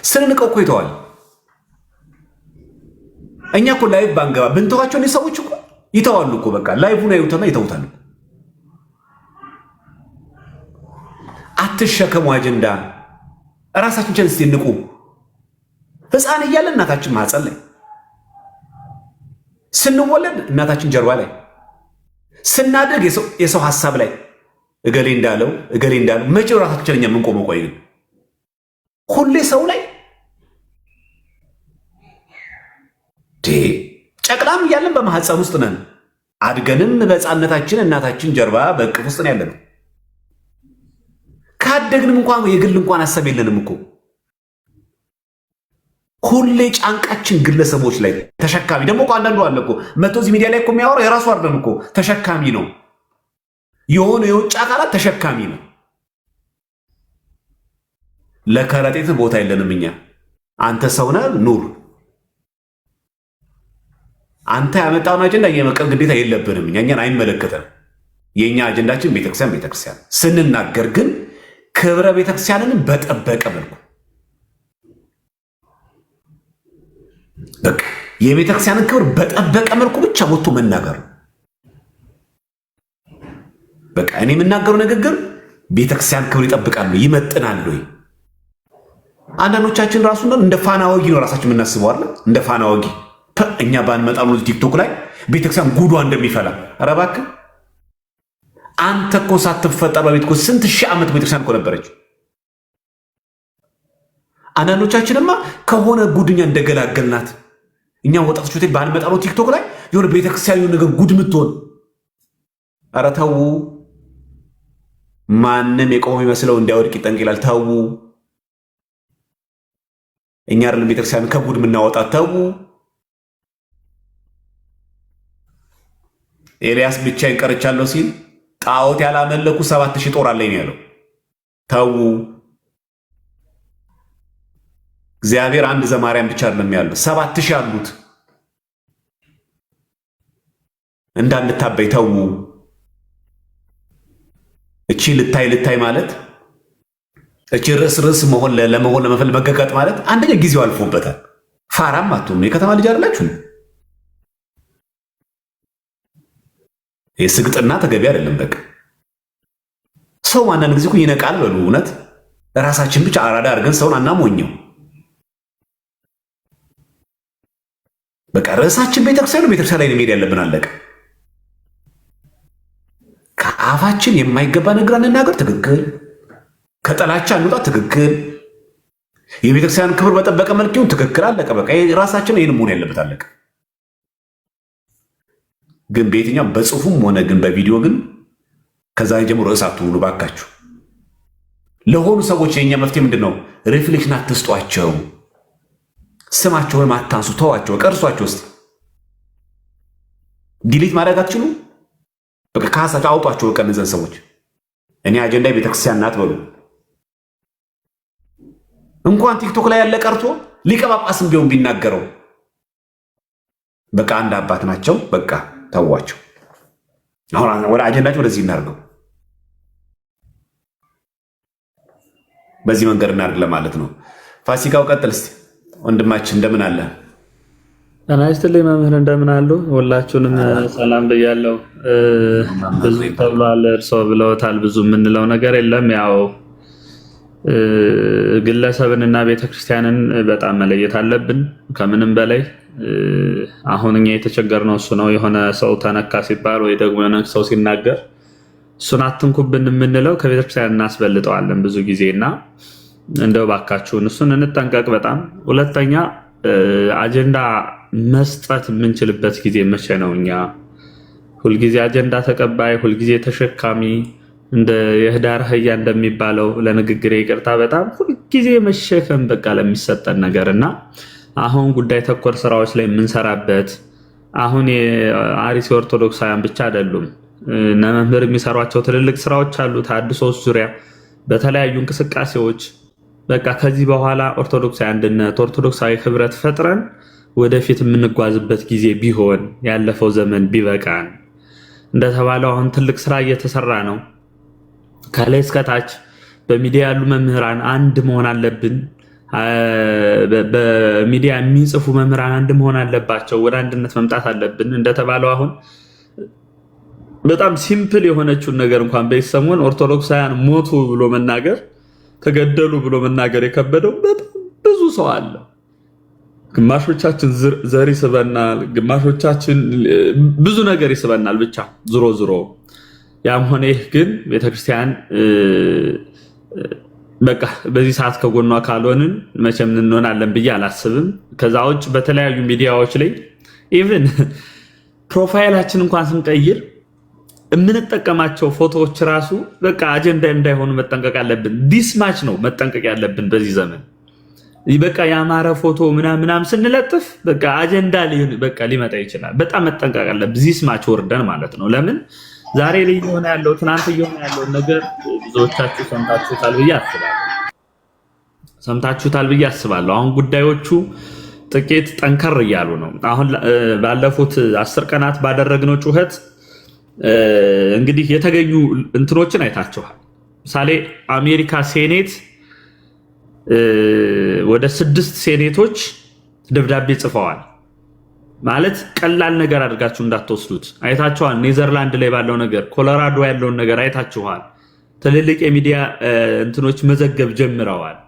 ስንንቀው እኮ ይተዋል። እኛ እኮ ላይቭ ባንገባ ብንተዋቸው ሰዎች እኮ ይተዋሉ እኮ በቃ ላይቭን ያዩትና ይተውታል። አትሸከሙ አጀንዳ። ራሳችን ቸል እስቲ ንቁ። ህፃን እያለን እናታችን ማህፀን ላይ፣ ስንወለድ እናታችን ጀርባ ላይ፣ ስናድግ የሰው ሐሳብ ላይ እገሌ እንዳለው መቼ ራሳችን እኛ የምንቆመው? ቆይ ግን ሁሌ ሰው ላይ ጨቅላም እያለን በማህፀን ውስጥ ነን። አድገንም በህፃንነታችን እናታችን ጀርባ በእቅፍ ውስጥ ነው ያለነው። ካደግንም እንኳን የግል እንኳን ሐሳብ የለንም እኮ ሁሌ ጫንቃችን ግለሰቦች ላይ ተሸካሚ። ደግሞ እኮ አንዳንዱ አለ እኮ መቶ እዚህ ሚዲያ ላይ እኮ የሚያወራው የራሱ አይደለም እኮ ተሸካሚ ነው። የሆነ የውጭ አካላት ተሸካሚ ነው። ለከረጢት ቦታ የለንም እኛ። አንተ ሰው ነህ ኑር። አንተ ያመጣውን አጀንዳ የመቀበል ግዴታ የለብንም እኛ። እኛን አይመለከተንም። የእኛ አጀንዳችን ቤተክርስቲያን ስንናገር ግን ክብረ ቤተክርስቲያንን በጠበቀ መልኩ በቃ የቤተክርስቲያንን ክብር በጠበቀ መልኩ ብቻ ወጥቶ መናገር። በቃ እኔ የምናገረው ንግግር ቤተክርስቲያን ክብር ይጠብቃሉ ይመጥናሉ። አንዳንዶቻችን ራሱ እንደ ፋና ወጊ ነው ራሳችን የምናስበው አይደል? እንደ ፋና ወጊ እኛ ባንመጣ ነው ቲክቶክ ላይ ቤተክርስቲያን ጉዷ እንደሚፈላ። ኧረ እባክህ አንተ እኮ ሳትፈጠር በቤት እኮ ስንት ሺህ ዓመት ቤተክርስቲያን እኮ ነበረች። አንዳንዶቻችንማ ከሆነ ጉድኛ እንደገላገልናት እኛ ወጣቶች ቤት ባንመጣ ነው ቲክቶክ ላይ የሆነ ቤተክርስቲያን የሆነ ነገር ጉድ ምትሆን። ኧረ ተው። ማንም የቆመ የሚመስለው እንዲያወድቅ ይጠንቅ ይላል። ተው። እኛ አይደለም ቤተክርስቲያን ከጉድ የምናወጣት። ተው። ኤልያስ ብቻዬን ቀርቻለሁ ሲል ጣዖት ያላመለኩ 7000 ጦር አለኝ ያለው። ተው። እግዚአብሔር አንድ ዘማርያም ብቻ አይደለም ያለው 7000 አሉት። እንዳንታበይ ተው። እቺ ልታይ ማለት እቺ ርዕስ መሆን ለመፈል መገጋጥ ማለት አንደኛ ጊዜው አልፎበታል። ፋራም አትሁኑ። የከተማ ልጅ አይደላችሁ። የስግጥና ተገቢ አይደለም። በቃ ሰው አንዳንድ ጊዜ እኮ ይነቃል። በሉ እውነት ራሳችን ብቻ አራዳ አድርገን ሰውን አናሞኘው። በቃ ርዕሳችን ቤተክርስቲያን ላይ መሄድ ያለብን አለቀ። ከአፋችን የማይገባ ነገር እንናገር፣ ትክክል። ከጠላቻ እንውጣ፣ ትክክል። የቤተክርስቲያን ክብር በጠበቀ መልክ ይሁን፣ ትክክል። አለቀ። በቃ ራሳችን ይህን መሆን ያለበት አለቀ። ግን በየትኛው በጽሁፉም ሆነ ግን በቪዲዮ ግን ከዛ ጀምሮ ርዕስ አትሁኑ ባካችሁ። ለሆኑ ሰዎች የኛ መፍትሄ ምንድነው? ሪፍሌክሽን አትስጧቸው። ስማቸውን አታንሱ፣ ተዋቸው፣ ቀርሷቸው። እስቲ ዲሊት ማድረግ አትችሉ። በቃ ካሳቸው አውጧቸው። በቃ እነዚያን ሰዎች እኔ አጀንዳ ቤተክርስቲያን ናት በሉ። እንኳን ቲክቶክ ላይ ያለ ቀርቶ ሊቀ ጳጳስም ቢሆን ቢናገረው በቃ አንድ አባት ናቸው። በቃ ተዋቸው። አሁን ወደ አጀንዳቸው ወደዚህ እናድርገው። በዚህ መንገድ እናድርግ ለማለት ነው። ፋሲካው ቀጥል እስቲ ወንድማችን፣ እንደምን አለ? ጤና ይስጥልኝ መምህር፣ እንደምን አሉ? ሁላችሁንም ሰላም ብያለሁ። ብዙ ተብሏል፣ እርስዎ ብለውታል። ብዙ የምንለው ነገር የለም። ያው ግለሰብንና ቤተክርስቲያንን በጣም መለየት አለብን ከምንም በላይ። አሁን እኛ የተቸገርነው እሱ ነው። የሆነ ሰው ተነካ ሲባል ወይ ደግሞ የሆነ ሰው ሲናገር እሱን አትንኩብን የምንለው ከቤተክርስቲያን እናስበልጠዋለን ብዙ ጊዜ እና እንደው ባካችሁን እሱን እንጠንቀቅ በጣም። ሁለተኛ አጀንዳ መስጠት የምንችልበት ጊዜ መቼ ነው? እኛ ሁልጊዜ አጀንዳ ተቀባይ፣ ሁልጊዜ ተሸካሚ፣ እንደ የህዳር አህያ እንደሚባለው ለንግግር ይቅርታ፣ በጣም ሁልጊዜ መሸከም በቃ ለሚሰጠን ነገር እና አሁን ጉዳይ ተኮር ስራዎች ላይ የምንሰራበት አሁን የአርሲ ኦርቶዶክሳውያን ብቻ አይደሉም። እነ መምህር የሚሰሯቸው ትልልቅ ስራዎች አሉ። ተሐድሶች ዙሪያ በተለያዩ እንቅስቃሴዎች በቃ ከዚህ በኋላ ኦርቶዶክሳዊ አንድነት፣ ኦርቶዶክሳዊ ህብረት ፈጥረን ወደፊት የምንጓዝበት ጊዜ ቢሆን ያለፈው ዘመን ቢበቃን። እንደተባለው አሁን ትልቅ ስራ እየተሰራ ነው። ከላይ እስከታች በሚዲያ ያሉ መምህራን አንድ መሆን አለብን። በሚዲያ የሚጽፉ መምህራን አንድ መሆን አለባቸው። ወደ አንድነት መምጣት አለብን። እንደተባለው አሁን በጣም ሲምፕል የሆነችውን ነገር እንኳን በሰሞን ኦርቶዶክሳውያን ሞቱ ብሎ መናገር፣ ተገደሉ ብሎ መናገር የከበደው በጣም ብዙ ሰው አለ። ግማሾቻችን ዘር ይስበናል፣ ግማሾቻችን ብዙ ነገር ይስበናል። ብቻ ዝሮ ዝሮ ያም ሆነ ይህ ግን ቤተክርስቲያን በቃ በዚህ ሰዓት ከጎኗ ካልሆንን መቼም እንሆናለን ብዬ አላስብም። ከዛ ውጭ በተለያዩ ሚዲያዎች ላይ ኢቭን ፕሮፋይላችን እንኳን ስንቀይር የምንጠቀማቸው ፎቶዎች ራሱ በቃ አጀንዳ እንዳይሆኑ መጠንቀቅ አለብን። ዲስማች ነው መጠንቀቅ ያለብን በዚህ ዘመን። በቃ ያማረ ፎቶ ምናምን ስንለጥፍ በቃ አጀንዳ ሊመጣ ይችላል። በጣም መጠንቀቅ አለብን። ዲስማች ወርደን ማለት ነው። ለምን ዛሬ ላይ እየሆነ ያለው ትናንት እየሆነ ያለው ነገር ብዙዎቻችሁ ሰምታችሁታል ብዬ አስባለሁ። አሁን ጉዳዮቹ ጥቂት ጠንከር እያሉ ነው። አሁን ባለፉት 10 ቀናት ባደረግነው ጩኸት እንግዲህ የተገኙ እንትኖችን አይታችኋል። ምሳሌ አሜሪካ ሴኔት ወደ 6 ሴኔቶች ደብዳቤ ጽፈዋል። ማለት ቀላል ነገር አድርጋችሁ እንዳትወስዱት። አይታችኋል። ኔዘርላንድ ላይ ባለው ነገር፣ ኮሎራዶ ያለውን ነገር አይታችኋል። ትልልቅ የሚዲያ እንትኖች መዘገብ ጀምረዋል።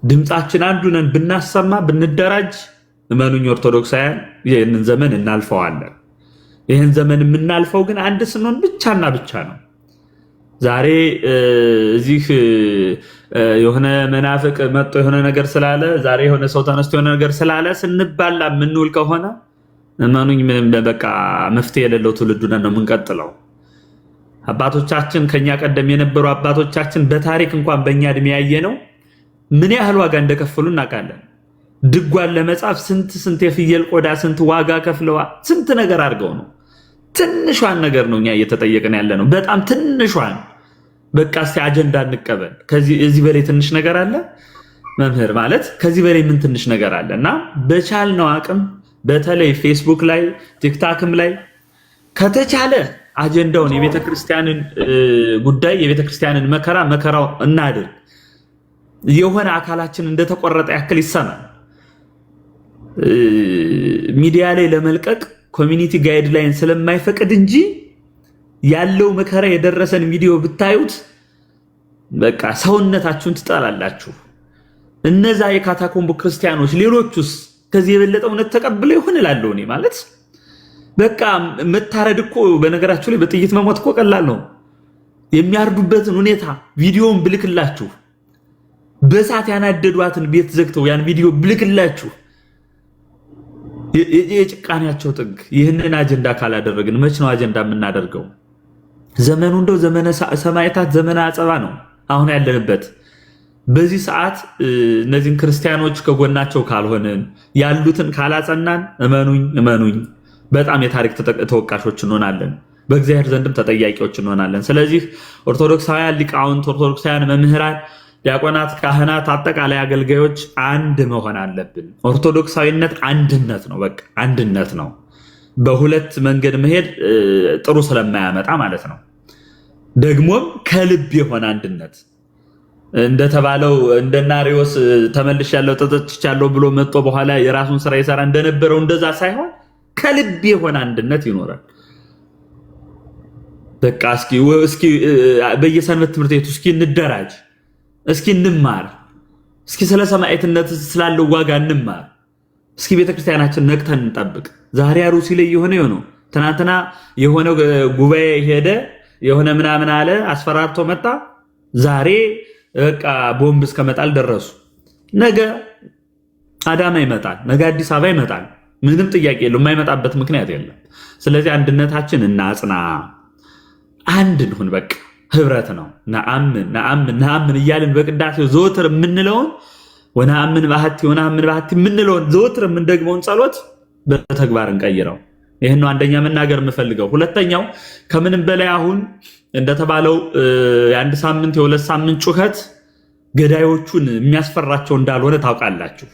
ድምፃችን አንዱ ነን ብናሰማ ብንደራጅ፣ እመኑኝ ኦርቶዶክሳውያን ይህንን ዘመን እናልፈዋለን። ይህን ዘመን የምናልፈው ግን አንድ ስንሆን ብቻና ብቻ ነው። ዛሬ እዚህ የሆነ መናፍቅ መጥቶ የሆነ ነገር ስላለ፣ ዛሬ የሆነ ሰው ተነስቶ የሆነ ነገር ስላለ ስንባላ የምንውል ከሆነ እመኑኝ ምንም በቃ መፍትሄ የሌለው ትውልድ ሆነን ነው የምንቀጥለው። አባቶቻችን ከኛ ቀደም የነበሩ አባቶቻችን በታሪክ እንኳን በእኛ እድሜ ያየ ነው ምን ያህል ዋጋ እንደከፈሉ እናውቃለን። ድጓን ለመጻፍ ስንት የፍየል ቆዳ ስንት ዋጋ ከፍለዋ ስንት ነገር አድርገው ነው። ትንሿን ነገር ነው እኛ እየተጠየቅን ያለ ነው። በጣም ትንሿን በቃ እስቲ አጀንዳ እንቀበል። ከዚህ በላይ ትንሽ ነገር አለ? መምህር ማለት ከዚህ በላይ ምን ትንሽ ነገር አለ? እና በቻልነው አቅም በተለይ ፌስቡክ ላይ ቲክታክም ላይ ከተቻለ አጀንዳውን የቤተክርስቲያንን ጉዳይ የቤተክርስቲያንን መከራው እናድርግ። የሆነ አካላችን እንደተቆረጠ ያክል ይሰማል። ሚዲያ ላይ ለመልቀቅ ኮሚኒቲ ጋይድላይን ስለማይፈቅድ እንጂ ያለው መከራ የደረሰን ቪዲዮ ብታዩት በቃ ሰውነታችሁን ትጠላላችሁ። እነዛ የካታኮምቦ ክርስቲያኖች ሌሎቹስ ከዚህ የበለጠ እውነት ተቀብለው ይሆን እላለሁ እኔ። ማለት በቃ መታረድ እኮ በነገራችሁ ላይ በጥይት መሞት እኮ ቀላል ነው። የሚያርዱበትን ሁኔታ ቪዲዮውን ብልክላችሁ፣ በሳት ያናደዷትን ቤት ዘግተው ያን ቪዲዮ ብልክላችሁ፣ የጭቃኔያቸው ጥግ። ይህንን አጀንዳ ካላደረግን መች ነው አጀንዳ የምናደርገው? ዘመኑ እንደው ዘመነ ሰማዕታት ዘመነ አጸባ ነው አሁን ያለንበት። በዚህ ሰዓት እነዚህን ክርስቲያኖች ከጎናቸው ካልሆንን ያሉትን ካላጸናን፣ እመኑኝ በጣም የታሪክ ተወቃሾች እንሆናለን፣ በእግዚአብሔር ዘንድም ተጠያቂዎች እንሆናለን። ስለዚህ ኦርቶዶክሳውያን ሊቃውንት፣ ኦርቶዶክሳውያን መምህራን፣ ዲያቆናት፣ ካህናት፣ አጠቃላይ አገልጋዮች አንድ መሆን አለብን። ኦርቶዶክሳዊነት አንድነት ነው፣ በቃ አንድነት ነው። በሁለት መንገድ መሄድ ጥሩ ስለማያመጣ ማለት ነው። ደግሞም ከልብ የሆነ አንድነት እንደተባለው እንደናሪዎስ ተመልሻለሁ ተጠጭቻለሁ ብሎ መጥቶ በኋላ የራሱን ስራ ይሰራ እንደነበረው እንደዛ ሳይሆን ከልብ የሆነ አንድነት ይኖራል። በቃ እስኪ በየሰንበት ትምህርት ቤቱ እስኪ እንደራጅ፣ እስኪ እንማር፣ እስኪ ስለ ሰማዕትነት ስላለው ዋጋ እንማር። እስኪ ቤተክርስቲያናችን ነቅተን እንጠብቅ። ዛሬ አሩሲ ላይ የሆነ ትናንትና የሆነ ጉባኤ ሄደ የሆነ ምናምን አለ አስፈራርቶ መጣ። ዛሬ በቃ ቦምብ እስከመጣል ደረሱ። ነገ አዳማ ይመጣል፣ ነገ አዲስ አበባ ይመጣል። ምንም ጥያቄ የለው፣ የማይመጣበት ምክንያት የለም። ስለዚህ አንድነታችን እናጽና፣ አንድ እንሁን። በቃ ህብረት ነው። ነአምን እያልን በቅዳሴው ዘወትር የምንለውን ወነአምን ባህቲ የምንለውን ዘወትር የምንደግመውን ጸሎት በተግባር እንቀይረው። ይህን ነው አንደኛ መናገር የምፈልገው። ሁለተኛው ከምንም በላይ አሁን እንደተባለው የአንድ ሳምንት የሁለት ሳምንት ጩኸት ገዳዮቹን የሚያስፈራቸው እንዳልሆነ ታውቃላችሁ።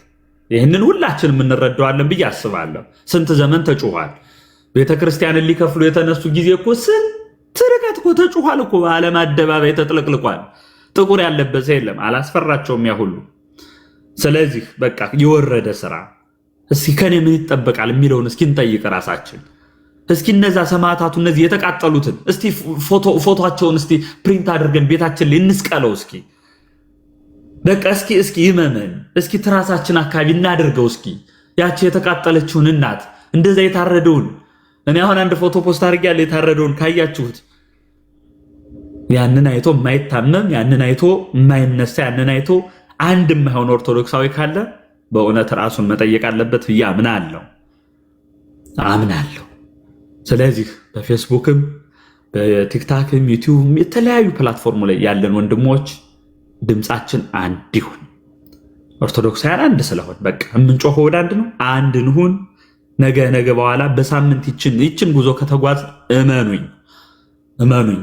ይህንን ሁላችንም እንረዳዋለን ብዬ አስባለሁ። ስንት ዘመን ተጩኋል። ቤተክርስቲያንን ሊከፍሉ የተነሱ ጊዜ እኮ ስንት ርቀት እኮ ተጩኋል እኮ። በዓለም አደባባይ ተጥለቅልቋል። ጥቁር ያለበሰ የለም። አላስፈራቸውም ያ ሁሉ። ስለዚህ በቃ የወረደ ስራ እስኪ ከኔ ምን ይጠበቃል የሚለውን እስኪ እንጠይቅ ራሳችን። እስኪ እነዛ ሰማዕታቱ እነዚህ የተቃጠሉትን እስቲ ፎቶቸውን እስቲ ፕሪንት አድርገን ቤታችን ላይ እንስቀለው። እስኪ በቃ እስኪ ይመመን። እስኪ ትራሳችን አካባቢ እናደርገው። እስኪ ያቺ የተቃጠለችውን እናት እንደዛ የታረደውን እኔ አሁን አንድ ፎቶ ፖስት አድርጌያለሁ። የታረደውን ካያችሁት ያንን አይቶ የማይታመም ያንን አይቶ የማይነሳ ያንን አይቶ አንድ የማይሆን ኦርቶዶክሳዊ ካለ በእውነት ራሱን መጠየቅ አለበት ብዬ አምናለሁ። ስለዚህ በፌስቡክም በቲክታክም ዩቲዩብም የተለያዩ ፕላትፎርሙ ላይ ያለን ወንድሞች ድምፃችን አንድ ይሁን። ኦርቶዶክሳውያን አንድ ስለሆን በቃ የምንጮኸው ወደ አንድ ነው። አንድ እንሁን። ነገ በኋላ በሳምንት ይችን ጉዞ ከተጓዝ እመኑኝ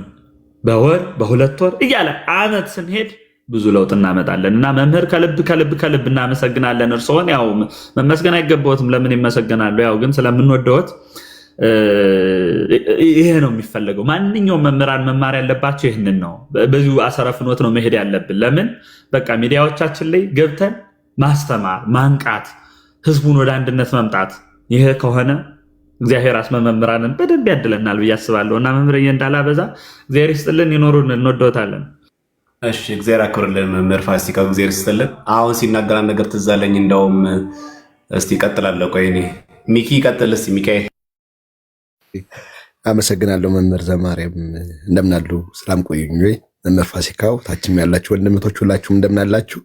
በወር በሁለት ወር እያለ ዓመት ስንሄድ ብዙ ለውጥ እናመጣለን። እና መምህር ከልብ እናመሰግናለን። እርስዎን ያው መመስገን አይገባዎትም። ለምን ይመሰገናሉ? ያው ግን ስለምንወደዎት ይሄ ነው የሚፈለገው። ማንኛውም መምህራን መማር ያለባቸው ይህንን ነው። በዚሁ አሰረ ፍኖት ነው መሄድ ያለብን። ለምን በቃ ሚዲያዎቻችን ላይ ገብተን ማስተማር፣ ማንቃት፣ ህዝቡን ወደ አንድነት መምጣት። ይሄ ከሆነ እግዚአብሔር አስመ መምህራንን በደንብ ያድለናል ብዬ አስባለሁ። እና መምህርዬ እንዳላበዛ እግዚአብሔር ይስጥልን፣ ይኖሩን፣ እንወደዎታለን። እሺ እግዚአብሔር አክብርልን መምህር ፋሲካው፣ እግዚአብሔር ይስጥልን። አሁን ሲናገራን ነገር ትዝ አለኝ። እንደውም እስቲ እቀጥላለሁ። ቆይ እኔ ሚኪ ይቀጥል እስቲ ሚካኤል። አመሰግናለሁ መምህር ዘማርያም፣ እንደምናሉ? ሰላም ቆዩኝ ወይ መምህር ፋሲካው፣ ታችም ያላችሁ ወንድምቶች ሁላችሁም እንደምናላችሁ።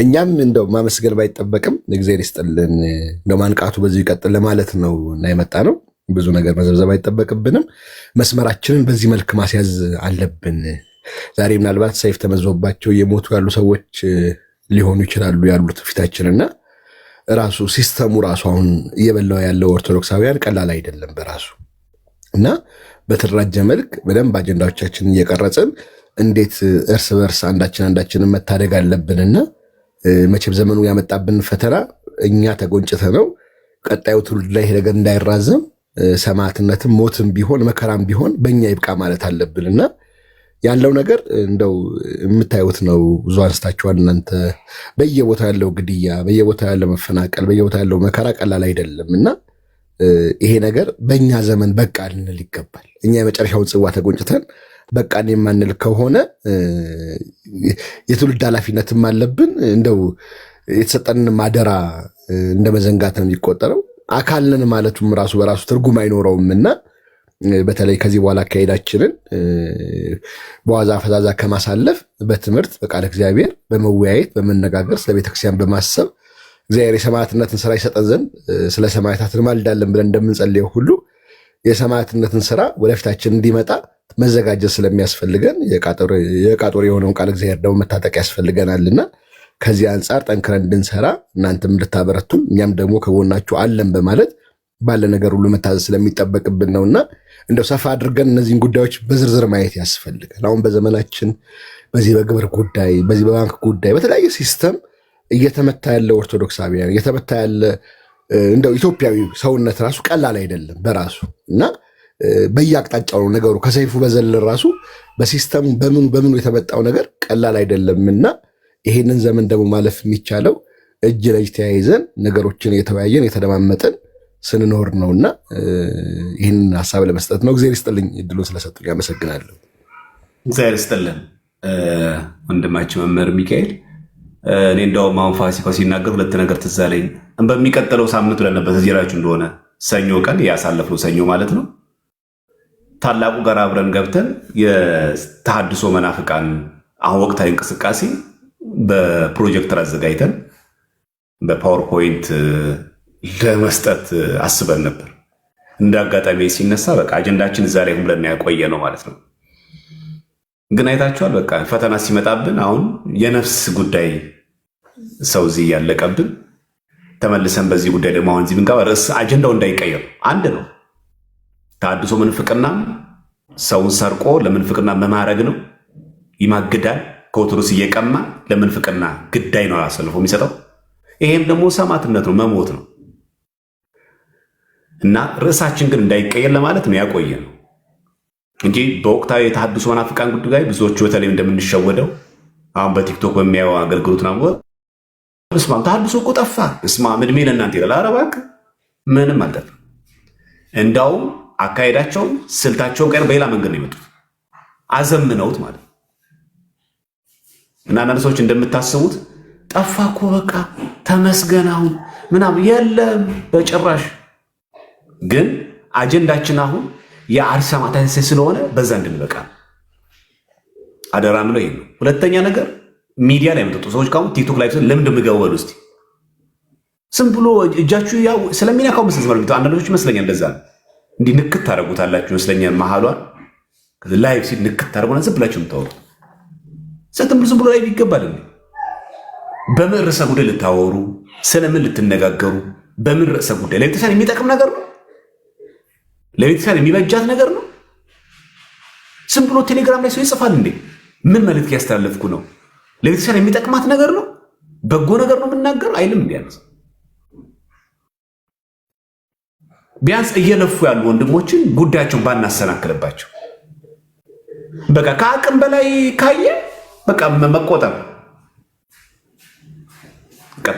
እኛም እንደው ማመስገን ባይጠበቅም እግዚአብሔር ይስጥልን፣ እንደው ማንቃቱ በዚህ ይቀጥል ለማለት ነው እና የመጣ ነው። ብዙ ነገር መዘብዘብ አይጠበቅብንም። መስመራችንን በዚህ መልክ ማስያዝ አለብን። ዛሬ ምናልባት ሰይፍ ተመዞባቸው የሞቱ ያሉ ሰዎች ሊሆኑ ይችላሉ ያሉት ፊታችንና ራሱ ሲስተሙ ራሱ አሁን እየበላው ያለው ኦርቶዶክሳውያን ቀላል አይደለም በራሱ እና በተደራጀ መልክ በደንብ አጀንዳዎቻችንን እየቀረጽን እንዴት እርስ በርስ አንዳችንን መታደግ አለብንና መቼም ዘመኑ ያመጣብን ፈተና እኛ ተጎንጭተ ነው ቀጣዩ ትውልድ ላይ ይሄ ነገር እንዳይራዘም ሰማዕትነትም ሞትም ቢሆን መከራም ቢሆን በእኛ ይብቃ ማለት አለብንና ያለው ነገር እንደው የምታዩት ነው። ብዙ አንስታችኋል እናንተ። በየቦታው ያለው ግድያ፣ በየቦታው ያለው መፈናቀል፣ በየቦታው ያለው መከራ ቀላል አይደለም እና ይሄ ነገር በእኛ ዘመን በቃ ልንል ይገባል። እኛ የመጨረሻውን ጽዋ ተጎንጭተን በቃን የማንል ከሆነ የትውልድ ኃላፊነትም አለብን። እንደው የተሰጠንን ማደራ እንደ መዘንጋት ነው የሚቆጠረው። አካልን ማለቱም ራሱ በራሱ ትርጉም አይኖረውም እና በተለይ ከዚህ በኋላ አካሄዳችንን በዋዛ ፈዛዛ ከማሳለፍ በትምህርት በቃለ እግዚአብሔር በመወያየት በመነጋገር ስለ ቤተክርስቲያን በማሰብ እግዚአብሔር የሰማዕትነትን ስራ ይሰጠን ዘንድ ስለ ሰማዕታት እንማልዳለን ብለን እንደምንጸልየው ሁሉ የሰማዕትነትን ስራ ወደፊታችን እንዲመጣ መዘጋጀት ስለሚያስፈልገን የቃጦር የሆነውን ቃለ እግዚአብሔር ደግሞ መታጠቅ ያስፈልገናልና ከዚህ አንጻር ጠንክረን እንድንሰራ እናንተም እንድታበረቱን እኛም ደግሞ ከጎናችሁ አለን በማለት ባለ ነገር ሁሉ መታዘዝ ስለሚጠበቅብን ነውና እንደው ሰፋ አድርገን እነዚህን ጉዳዮች በዝርዝር ማየት ያስፈልጋል። አሁን በዘመናችን በዚህ በግብር ጉዳይ፣ በዚህ በባንክ ጉዳይ፣ በተለያየ ሲስተም እየተመታ ያለ ኦርቶዶክሳዊያን እየተመታ ያለ እንደው ኢትዮጵያዊ ሰውነት ራሱ ቀላል አይደለም በራሱ እና በየአቅጣጫው ነው ነገሩ። ከሰይፉ በዘለል ራሱ በሲስተሙ በምኑ የተመጣው ነገር ቀላል አይደለምና ይሄንን ዘመን ደግሞ ማለፍ የሚቻለው እጅ ለእጅ ተያይዘን ነገሮችን እየተወያየን የተደማመጠን ስንኖር ነውና ይህን ሀሳብ ለመስጠት ነው። እግዚአብሔር ይስጥልኝ፣ እድሉን ስለሰጡኝ አመሰግናለሁ። እግዚአብሔር ይስጥልን ወንድማችን መምህር ሚካኤል። እኔ እንደውም አሁን ፋሲካው ሲናገር ሁለት ነገር ትዝ አለኝ። በሚቀጥለው ሳምንት ብለን ነበር እዚህ እራችሁ እንደሆነ ሰኞ ቀን ያሳለፍነው ሰኞ ማለት ነው ታላቁ ጋር አብረን ገብተን የተሐድሶ መናፍቃን አሁን ወቅታዊ እንቅስቃሴ በፕሮጀክተር አዘጋጅተን በፓወርፖይንት ለመስጠት አስበን ነበር። እንደ አጋጣሚ ሲነሳ በቃ አጀንዳችን እዛ ላይ ብለን ያቆየ ነው ማለት ነው። ግን አይታችኋል፣ በቃ ፈተና ሲመጣብን አሁን የነፍስ ጉዳይ ሰው እዚህ ያለቀብን ተመልሰን በዚህ ጉዳይ ደግሞ አሁን እዚህ ብንገባ ርዕስ አጀንዳው እንዳይቀየር አንድ ነው። ተሐድሶ ምንፍቅና ሰውን ሰርቆ ለምንፍቅና መማረግ ነው፣ ይማግዳል። ከኦርቶዶክስ እየቀማ ለምንፍቅና ግዳይ ነው አሳልፎ የሚሰጠው። ይሄም ደግሞ ሰማዕትነት ነው፣ መሞት ነው። እና ርዕሳችን ግን እንዳይቀየር ለማለት ነው ያቆየ ነው እንጂ በወቅታዊ የተሐድሶ መናፍቃን ጉዳይ ብዙዎቹ በተለይ እንደምንሸወደው አሁን በቲክቶክ በሚያየው አገልግሎት ነው እስማም ተሐድሶ እኮ ጠፋ። እስማም እድሜ ለእናንተ ይላል። ኧረ እባክህ ምንም አልጠፋም። እንዳውም አካሄዳቸውን ስልታቸውን ቀይረው በሌላ መንገድ ነው የመጡት፣ አዘምነውት ማለት ነው። እና አንዳንድ ሰዎች እንደምታስቡት ጠፋ እኮ በቃ ተመስገን አሁን ምናምን፣ የለም በጭራሽ። ግን አጀንዳችን አሁን የአርሲ ሰማዕታት ስለሆነ በዛ እንድንበቃ አደራ ምለው ይሄ ነው። ሁለተኛ ነገር ሚዲያ ላይ የምትወጡ ሰዎች ካሁን ቲክቶክ ላይ ለምን እንደምገቡ በሉ እስቲ። ስም ብሎ እጃችሁ ያው ስለሚነካው መስል ማለት ነው። አንዳንዶች ይመስለኛል እንደዛ እንዲህ ንክት ታደርጉታላችሁ ይመስለኛል። መሀሏን ላይቭ ሲል ንክት ታደርጉና ዝም ብላችሁ የምታወሩት ሰትም ዝም ብሎ ላይቭ ይገባል እንዴ? በምን ርዕሰ ጉዳይ ልታወሩ፣ ስለምን ልትነጋገሩ፣ በምን ርዕሰ ጉዳይ? ለቤተክርስቲያን የሚጠቅም ነገር ነው? ለቤተክርስቲያን የሚበጃት ነገር ነው? ዝም ብሎ ቴሌግራም ላይ ሰው ይጽፋል እንዴ? ምን መልዕክት ያስተላለፍኩ ነው? ለቤተክርስቲያን የሚጠቅማት ነገር ነው? በጎ ነገር ነው የምናገር አይልም። ቢያንስ እየለፉ ያሉ ወንድሞችን ጉዳያቸውን ባናሰናክልባቸው። በቃ ከአቅም በላይ ካየ በቃ መቆጠብ።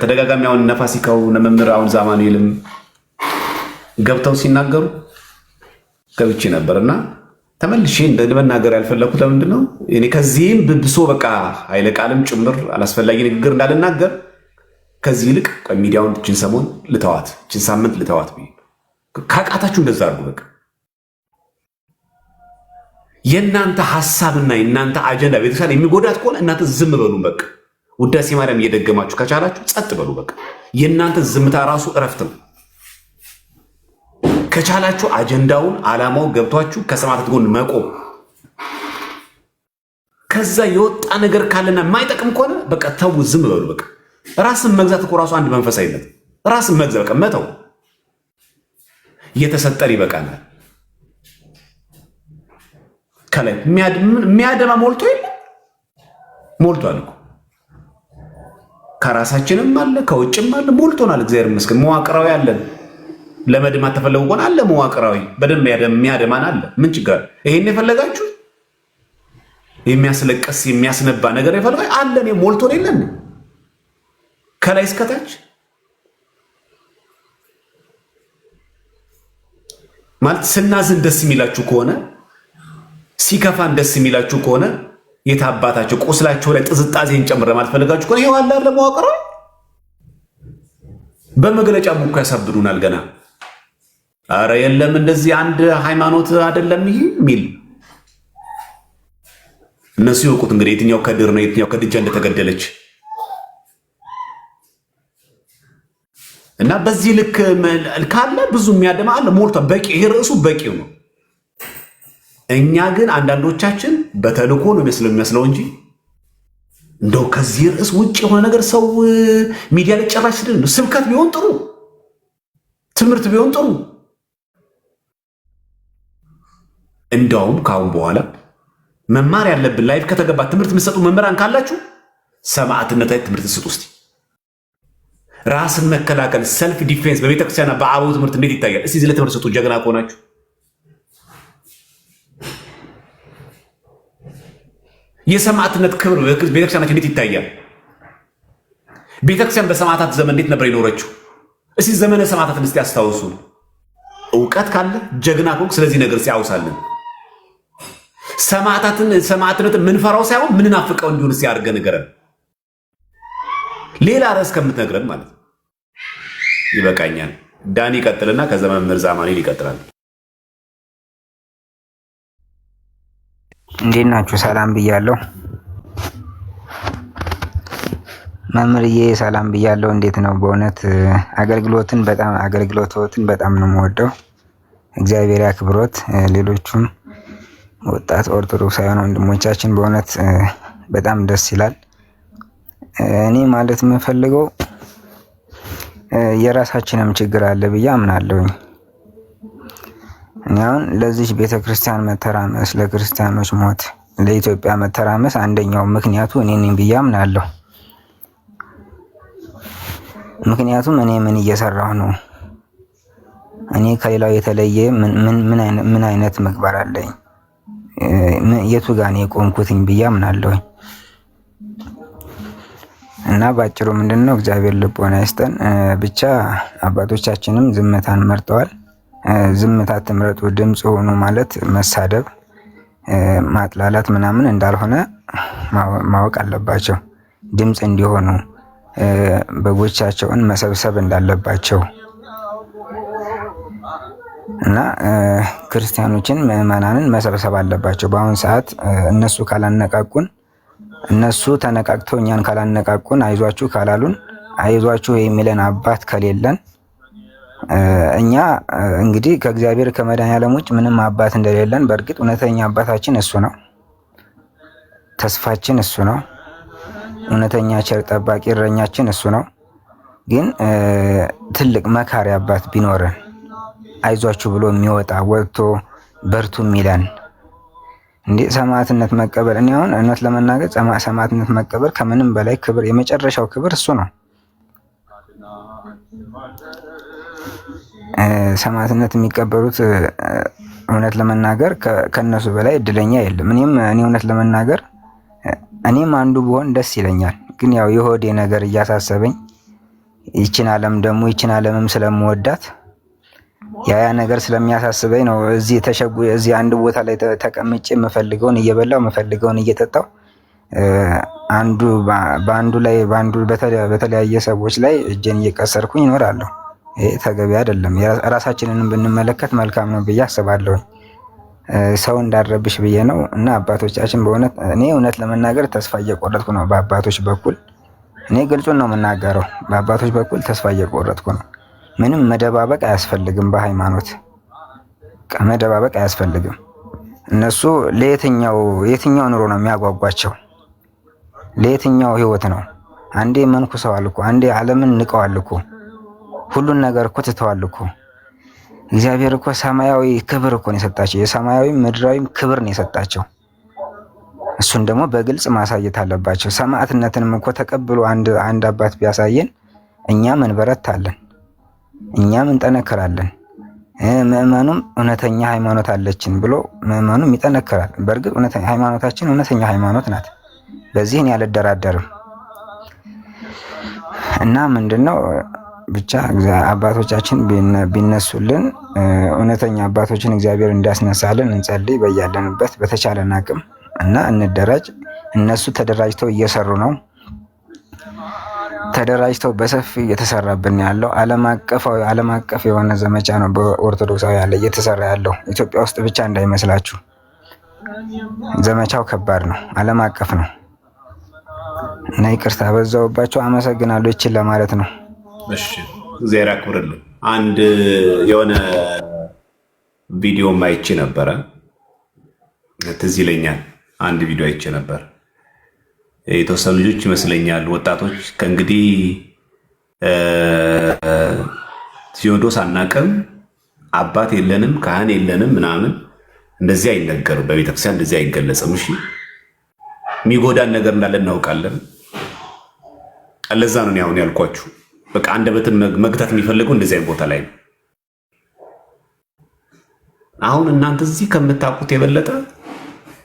ተደጋጋሚ አሁን ነፋሲካው መምህር አሁን ዛማኑኤልም ገብተው ሲናገሩ ገብቼ ነበርና ተመልሼ እንደመናገር ያልፈለኩት ለምንድን ነው እኔ ከዚህም ብብሶ በቃ ኃይለ ቃልም ጭምር አላስፈላጊ ንግግር እንዳልናገር ከዚህ ይልቅ ሚዲያውን እችን ሰሞን ልተዋት፣ እችን ሳምንት ልተዋት ብዬ ካቃታችሁ እንደዛ አድርጉ። በቃ የእናንተ ሐሳብና የእናንተ አጀንዳ ቤተክርስቲያን የሚጎዳት ከሆነ እናንተ ዝም በሉ። በቃ ውዳሴ ማርያም እየደገማችሁ ከቻላችሁ ጸጥ በሉ። በቃ የእናንተ ዝምታ ራሱ እረፍት ነው። ከቻላችሁ አጀንዳውን ዓላማው ገብቷችሁ ከሰማዕታት ጎን መቆም። ከዛ የወጣ ነገር ካለና የማይጠቅም ከሆነ በቃ ተው፣ ዝም በሉ። በቃ ራስን መግዛት እኮ ራሱ አንድ መንፈሳዊነት፣ ራስን መግዛት በቃ መተው። እየተሰጠር ይበቃናል። ከላይ የሚያደማ ሞልቶ የለ ሞልቷል እኮ ከራሳችንም አለ ከውጭም አለ ሞልቶናል። እግዚአብሔር ይመስገን። መዋቅራዊ አለን። ለመድማት ተፈለጉ ከሆነ አለ መዋቅራዊ በደንብ የሚያደማን አለ። ምን ችግር? ይሄን የፈለጋችሁ የሚያስለቀስ የሚያስነባ ነገር የፈለጋ አለ። እኔ ሞልቶ የለን ከላይ እስከታች ማለት ስናዝን ደስ የሚላችሁ ከሆነ ሲከፋን ደስ የሚላችሁ ከሆነ የታባታቸው ቁስላቸው ላይ ጥዝጣዜን ጨምረ ማለት ፈልጋችሁ ከሆነ ይሄው አለ ለመዋቅራዊ በመግለጫ ሙካ ያሳብዱናል ገና። አረ የለም እንደዚህ አንድ ሃይማኖት አይደለም ይሄ ሚል እነሱ ይወቁት እንግዲህ የትኛው ከድር ነው የትኛው ከድጃ እንደተገደለች እና በዚህ ልክ ካለ ብዙ የሚያደማ አለ ሞልቷ በቂ ይሄ ርዕሱ በቂው ነው። እኛ ግን አንዳንዶቻችን በተልኮ ነው የሚመስለው እንጂ እንደው ከዚህ ርዕስ ውጭ የሆነ ነገር ሰው ሚዲያ ላይ ጨራሽ ስድል ስብከት ቢሆን ጥሩ፣ ትምህርት ቢሆን ጥሩ። እንደውም ካሁን በኋላ መማር ያለብን ላይፍ ከተገባ ትምህርት የምትሰጡ መምህራን ካላችሁ ሰማዕትነት ላይ ትምህርት ስጡ። እስቲ ራስን መከላከል ሰልፍ ዲፌንስ በቤተክርስቲያንና በአበው ትምህርት እንዴት ይታያል? እስቲ ዝለ ትምህርት ስጡ። ጀግና ከሆናችሁ የሰማዕትነት ክብር ቤተክርስቲያናችን እንዴት ይታያል? ቤተክርስቲያን በሰማዕታት ዘመን እንዴት ነበር የኖረችው? እስቲ ዘመነ ሰማዕታትን እስቲ ያስታውሱ። እውቀት ካለ ጀግና ከሆንክ ስለዚህ ነገር ሲያውሳልን ሰማዕትነትን ምንፈራው ሳይሆን ምንናፍቀው እንዲሆን ሲያርገ ነገረን ሌላ ርዕስ ከምትነግረን ማለት ነው። ይበቃኛል። ዳኒ ይቀጥልና ከዛ መምህር ዛማኑኤል ይቀጥላል። እንዴት ናችሁ? ሰላም ብያለሁ። መምህርዬ ሰላም ብያለሁ። እንዴት ነው? በእውነት አገልግሎትን በጣም ነው የምወደው። እግዚአብሔር ያክብሮት። ሌሎቹም ወጣት ኦርቶዶክሳውያን ወንድሞቻችን በእውነት በጣም ደስ ይላል። እኔ ማለት የምፈልገው የራሳችንም ችግር አለ ብዬ አምናለሁኝ። እኔ አሁን ለዚህ ቤተክርስቲያን መተራመስ፣ ለክርስቲያኖች ሞት፣ ለኢትዮጵያ መተራመስ አንደኛው ምክንያቱ እኔ ነኝ ብዬ አምናለሁ። ምክንያቱም እኔ ምን እየሰራሁ ነው? እኔ ከሌላው የተለየ ምን አይነት ምግባር አለኝ? የቱ ጋር ነው የቆምኩትኝ ብዬ አምናለሁኝ። እና ባጭሩ ምንድነው እግዚአብሔር ልቦና ይስጠን። ብቻ አባቶቻችንም ዝምታን መርጠዋል። ዝምታ ትምረጡ ድምፅ ሆኑ ማለት መሳደብ፣ ማጥላላት ምናምን እንዳልሆነ ማወቅ አለባቸው። ድምፅ እንዲሆኑ በጎቻቸውን መሰብሰብ እንዳለባቸው እና ክርስቲያኖችን ምዕመናንን መሰብሰብ አለባቸው። በአሁን ሰዓት እነሱ ካላነቃቁን፣ እነሱ ተነቃቅተው እኛን ካላነቃቁን፣ አይዟችሁ ካላሉን፣ አይዟችሁ የሚለን አባት ከሌለን እኛ እንግዲህ ከእግዚአብሔር ከመድኃኔዓለም ውጭ ምንም አባት እንደሌለን፣ በእርግጥ እውነተኛ አባታችን እሱ ነው። ተስፋችን እሱ ነው። እውነተኛ ቸር ጠባቂ እረኛችን እሱ ነው። ግን ትልቅ መካሪ አባት ቢኖረን አይዟችሁ ብሎ የሚወጣ ወጥቶ በርቱ የሚለን እንዴ ሰማዕትነት መቀበል። እኔ አሁን እውነት ለመናገር ሰማዕትነት መቀበል ከምንም በላይ ክብር፣ የመጨረሻው ክብር እሱ ነው። ሰማዕትነት የሚቀበሉት እውነት ለመናገር ከነሱ በላይ እድለኛ የለም። እኔ እውነት ለመናገር እኔም አንዱ ብሆን ደስ ይለኛል። ግን ያው የሆዴ ነገር እያሳሰበኝ ይችን ዓለምም ስለምወዳት ያ ነገር ስለሚያሳስበኝ ነው እዚህ አንድ ቦታ ላይ ተቀምጬ የምፈልገውን እየበላው የምፈልገውን እየጠጣው በአንዱ በተለያየ ሰዎች ላይ እጄን እየቀሰርኩኝ ይኖራለሁ። ይሄ ተገቢ አይደለም። ራሳችንንም ብንመለከት መልካም ነው ብዬ አስባለሁ። ሰው እንዳረብሽ ብዬ ነው። እና አባቶቻችን በእውነት እኔ እውነት ለመናገር ተስፋ እየቆረጥኩ ነው። በአባቶች በኩል እኔ ግልጹን ነው የምናገረው። በአባቶች በኩል ተስፋ እየቆረጥኩ ነው። ምንም መደባበቅ አያስፈልግም። በሃይማኖት መደባበቅ አያስፈልግም። እነሱ የትኛው ኑሮ ነው የሚያጓጓቸው? ለየትኛው ህይወት ነው? አንዴ መንኩሰዋል እኮ፣ አንዴ ዓለምን ንቀዋል እኮ፣ ሁሉን ነገር እኮ ትተዋል እኮ። እግዚአብሔር እኮ ሰማያዊ ክብር እኮ ነው የሰጣቸው። የሰማያዊ ምድራዊም ክብር ነው የሰጣቸው። እሱን ደግሞ በግልጽ ማሳየት አለባቸው። ሰማዕትነትንም እኮ ተቀብሎ አንድ አባት ቢያሳየን እኛም እንበረታለን፣ እኛም እንጠነክራለን። ምእመኑም እውነተኛ ሃይማኖት አለችን ብሎ ምእመኑም ይጠነክራል። በእርግጥ ሃይማኖታችን እውነተኛ ሃይማኖት ናት። በዚህ እኔ አልደራደርም። እና ምንድነው ብቻ አባቶቻችን ቢነሱልን፣ እውነተኛ አባቶችን እግዚአብሔር እንዲያስነሳልን እንጸልይ በያለንበት በተቻለን አቅም እና እንደራጅ። እነሱ ተደራጅተው እየሰሩ ነው። ተደራጅተው በሰፊ እየተሰራብን ያለው ዓለም አቀፍ የሆነ ዘመቻ ነው በኦርቶዶክሳዊ ያለ እየተሰራ ያለው። ኢትዮጵያ ውስጥ ብቻ እንዳይመስላችሁ። ዘመቻው ከባድ ነው፣ ዓለም አቀፍ ነው። እና ይቅርታ በዛውባቸው፣ አመሰግናለሁ። ይችል ለማለት ነው። እሺ እግዚአብሔር ያክብርልን። አንድ የሆነ ቪዲዮ አይቼ ነበረ፣ ትዝ ይለኛል። አንድ ቪዲዮ አይቼ ነበር። የተወሰኑ ልጆች ይመስለኛል ወጣቶች፣ ከእንግዲህ ሲኖዶስ አናቅም፣ አባት የለንም፣ ካህን የለንም ምናምን እንደዚህ አይነገርም፣ በቤተክርስቲያን እንደዚህ አይገለጽም። እሺ የሚጎዳን ነገር እንዳለ እናውቃለን። ለዛ ነው አሁን ያልኳችሁ። በቃ አንደበትን መግታት የሚፈልገው እንደዚህ አይነት ቦታ ላይ ነው። አሁን እናንተ እዚህ ከምታውቁት የበለጠ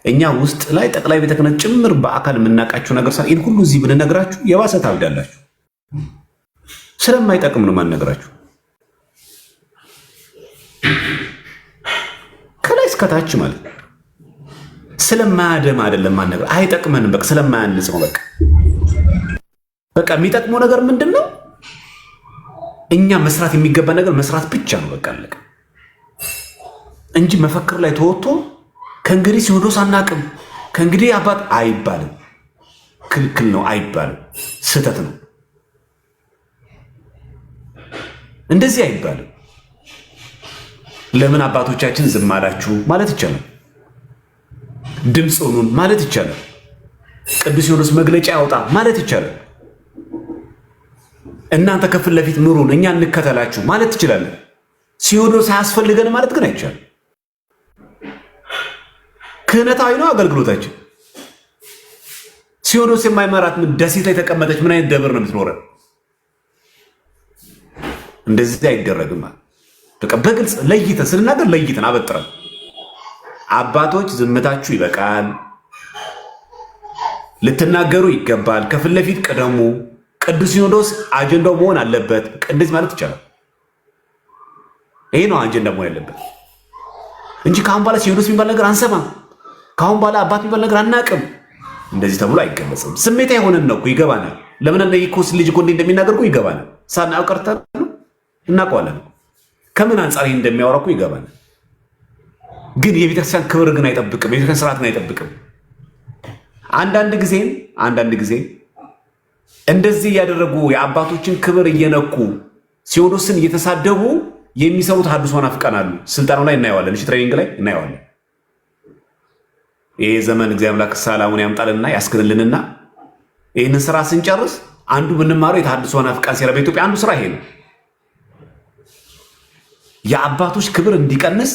እኛ ውስጥ ላይ ጠቅላይ ቤተ ክህነት ጭምር በአካል የምናውቃችሁ ነገር ይህን ሁሉ እዚህ ብንነግራችሁ የባሰ ታብዳላችሁ። ስለማይጠቅም ነው ማንነግራችሁ። ከላይ እስከታች ማለት ስለማያደም አይደለም ማንነግር፣ አይጠቅመንም። በቃ ስለማያንጽ ነው። በቃ የሚጠቅመው ነገር ምንድን ነው? እኛ መስራት የሚገባ ነገር መስራት ብቻ ነው። በቃ አለቀ እንጂ መፈክር ላይ ተወጥቶ ከእንግዲህ ሲኖዶስ አናቅም፣ ከእንግዲህ አባት አይባልም። ክልክል ነው፣ አይባልም። ስህተት ነው። እንደዚህ አይባልም። ለምን አባቶቻችን ዝም አላችሁ ማለት ይቻላል። ድምፅ ሆኑን ማለት ይቻላል። ቅዱስ ሲኖዶስ መግለጫ ያውጣ ማለት ይቻላል። እናንተ ከፊት ለፊት ኑሩን፣ እኛ እንከተላችሁ ማለት ትችላለን። ሲኖዶስ አያስፈልገን ማለት ግን አይቻልም። ክህነታዊ ነው አገልግሎታችን። ሲኖዶስ የማይመራት ደሴት ላይ ተቀመጠች ምን አይነት ደብር ነው የምትኖረን? እንደዚህ አይደረግም። በቃ በግልጽ ለይተን ስንናገር ለይተን አበጥረን፣ አባቶች ዝምታችሁ ይበቃል፣ ልትናገሩ ይገባል። ከፊት ለፊት ቅደሙ። ቅዱስ ሲኖዶስ አጀንዳው መሆን አለበት። እንደዚህ ማለት ይቻላል። ይሄ ነው አጀንዳ መሆን ያለበት እንጂ ከአሁን በኋላ ሲኖዶስ የሚባል ነገር አንሰማም፣ ከአሁን በኋላ አባት የሚባል ነገር አናቅም፣ እንደዚህ ተብሎ አይገለጽም። ስሜታ የሆነን ነው እኮ ይገባናል። ለምን እንደ ኢኮስ ልጅ እኮ እንደሚናገር እኮ ይገባናል። ሳናየው ቀርተን እናውቀዋለን። ከምን አንጻር ይሄ እንደሚያወራ እኮ ይገባናል። ግን የቤተክርስቲያን ክብር ግን አይጠብቅም፣ የቤተክርስቲያን ስርዓት ግን አይጠብቅም። አንዳንድ ጊዜ እንደዚህ እያደረጉ የአባቶችን ክብር እየነኩ ሲኖዶስን እየተሳደቡ የሚሰሩት ሐዲስ መናፍቃን አሉ። ስልጣኑ ላይ እናየዋለን። እሺ ትሬኒንግ ላይ እናየዋለን። ይሄ ዘመን እግዚአብሔር አምላክ ሰላሙን ያምጣልና ያስክንልንና ይህንን ስራ ስንጨርስ አንዱ ብንማረው የተሐድሶ መናፍቃን ሴራ በኢትዮጵያ አንዱ ስራ ይሄ ነው። የአባቶች ክብር እንዲቀንስ፣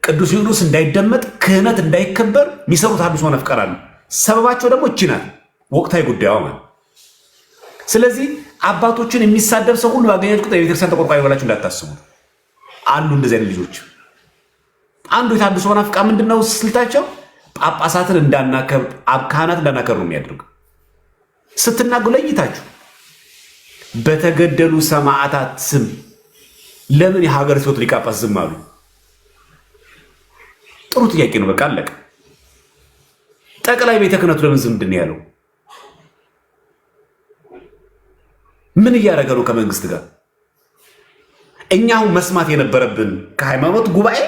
ቅዱስ ሲኖዶስ እንዳይደመጥ፣ ክህነት እንዳይከበር የሚሰሩት ሐዲስ መናፍቃን አሉ። ሰበባቸው ደግሞ እቺ ናት፣ ወቅታዊ ጉዳዩ ማለት። ስለዚህ አባቶችን የሚሳደብ ሰው ሁሉ ባገኛችሁ ቁጥር የቤተክርስቲያን ተቆርቋሪ ብላችሁ እንዳታስቡ። አሉ እንደዚህ አይነት ልጆች። አንዱ የሐዲስ መናፍቃን ምንድነው ስልታቸው? ጳጳሳትን እንዳናከብር፣ ካህናት እንዳናከብር ነው የሚያደርገው። ስትናገሩ ለይታችሁ በተገደሉ ሰማዕታት ስም ለምን የሀገረ ስብከቱ ሊቀ ጳጳስ ዝም አሉ? ጥሩ ጥያቄ ነው። በቃ አለቀ። ጠቅላይ ቤተ ክህነቱ ለምን ዝም ምንድን ያለው? ምን እያደረገ ነው ከመንግስት ጋር? እኛ አሁን መስማት የነበረብን ከሃይማኖት ጉባኤ፣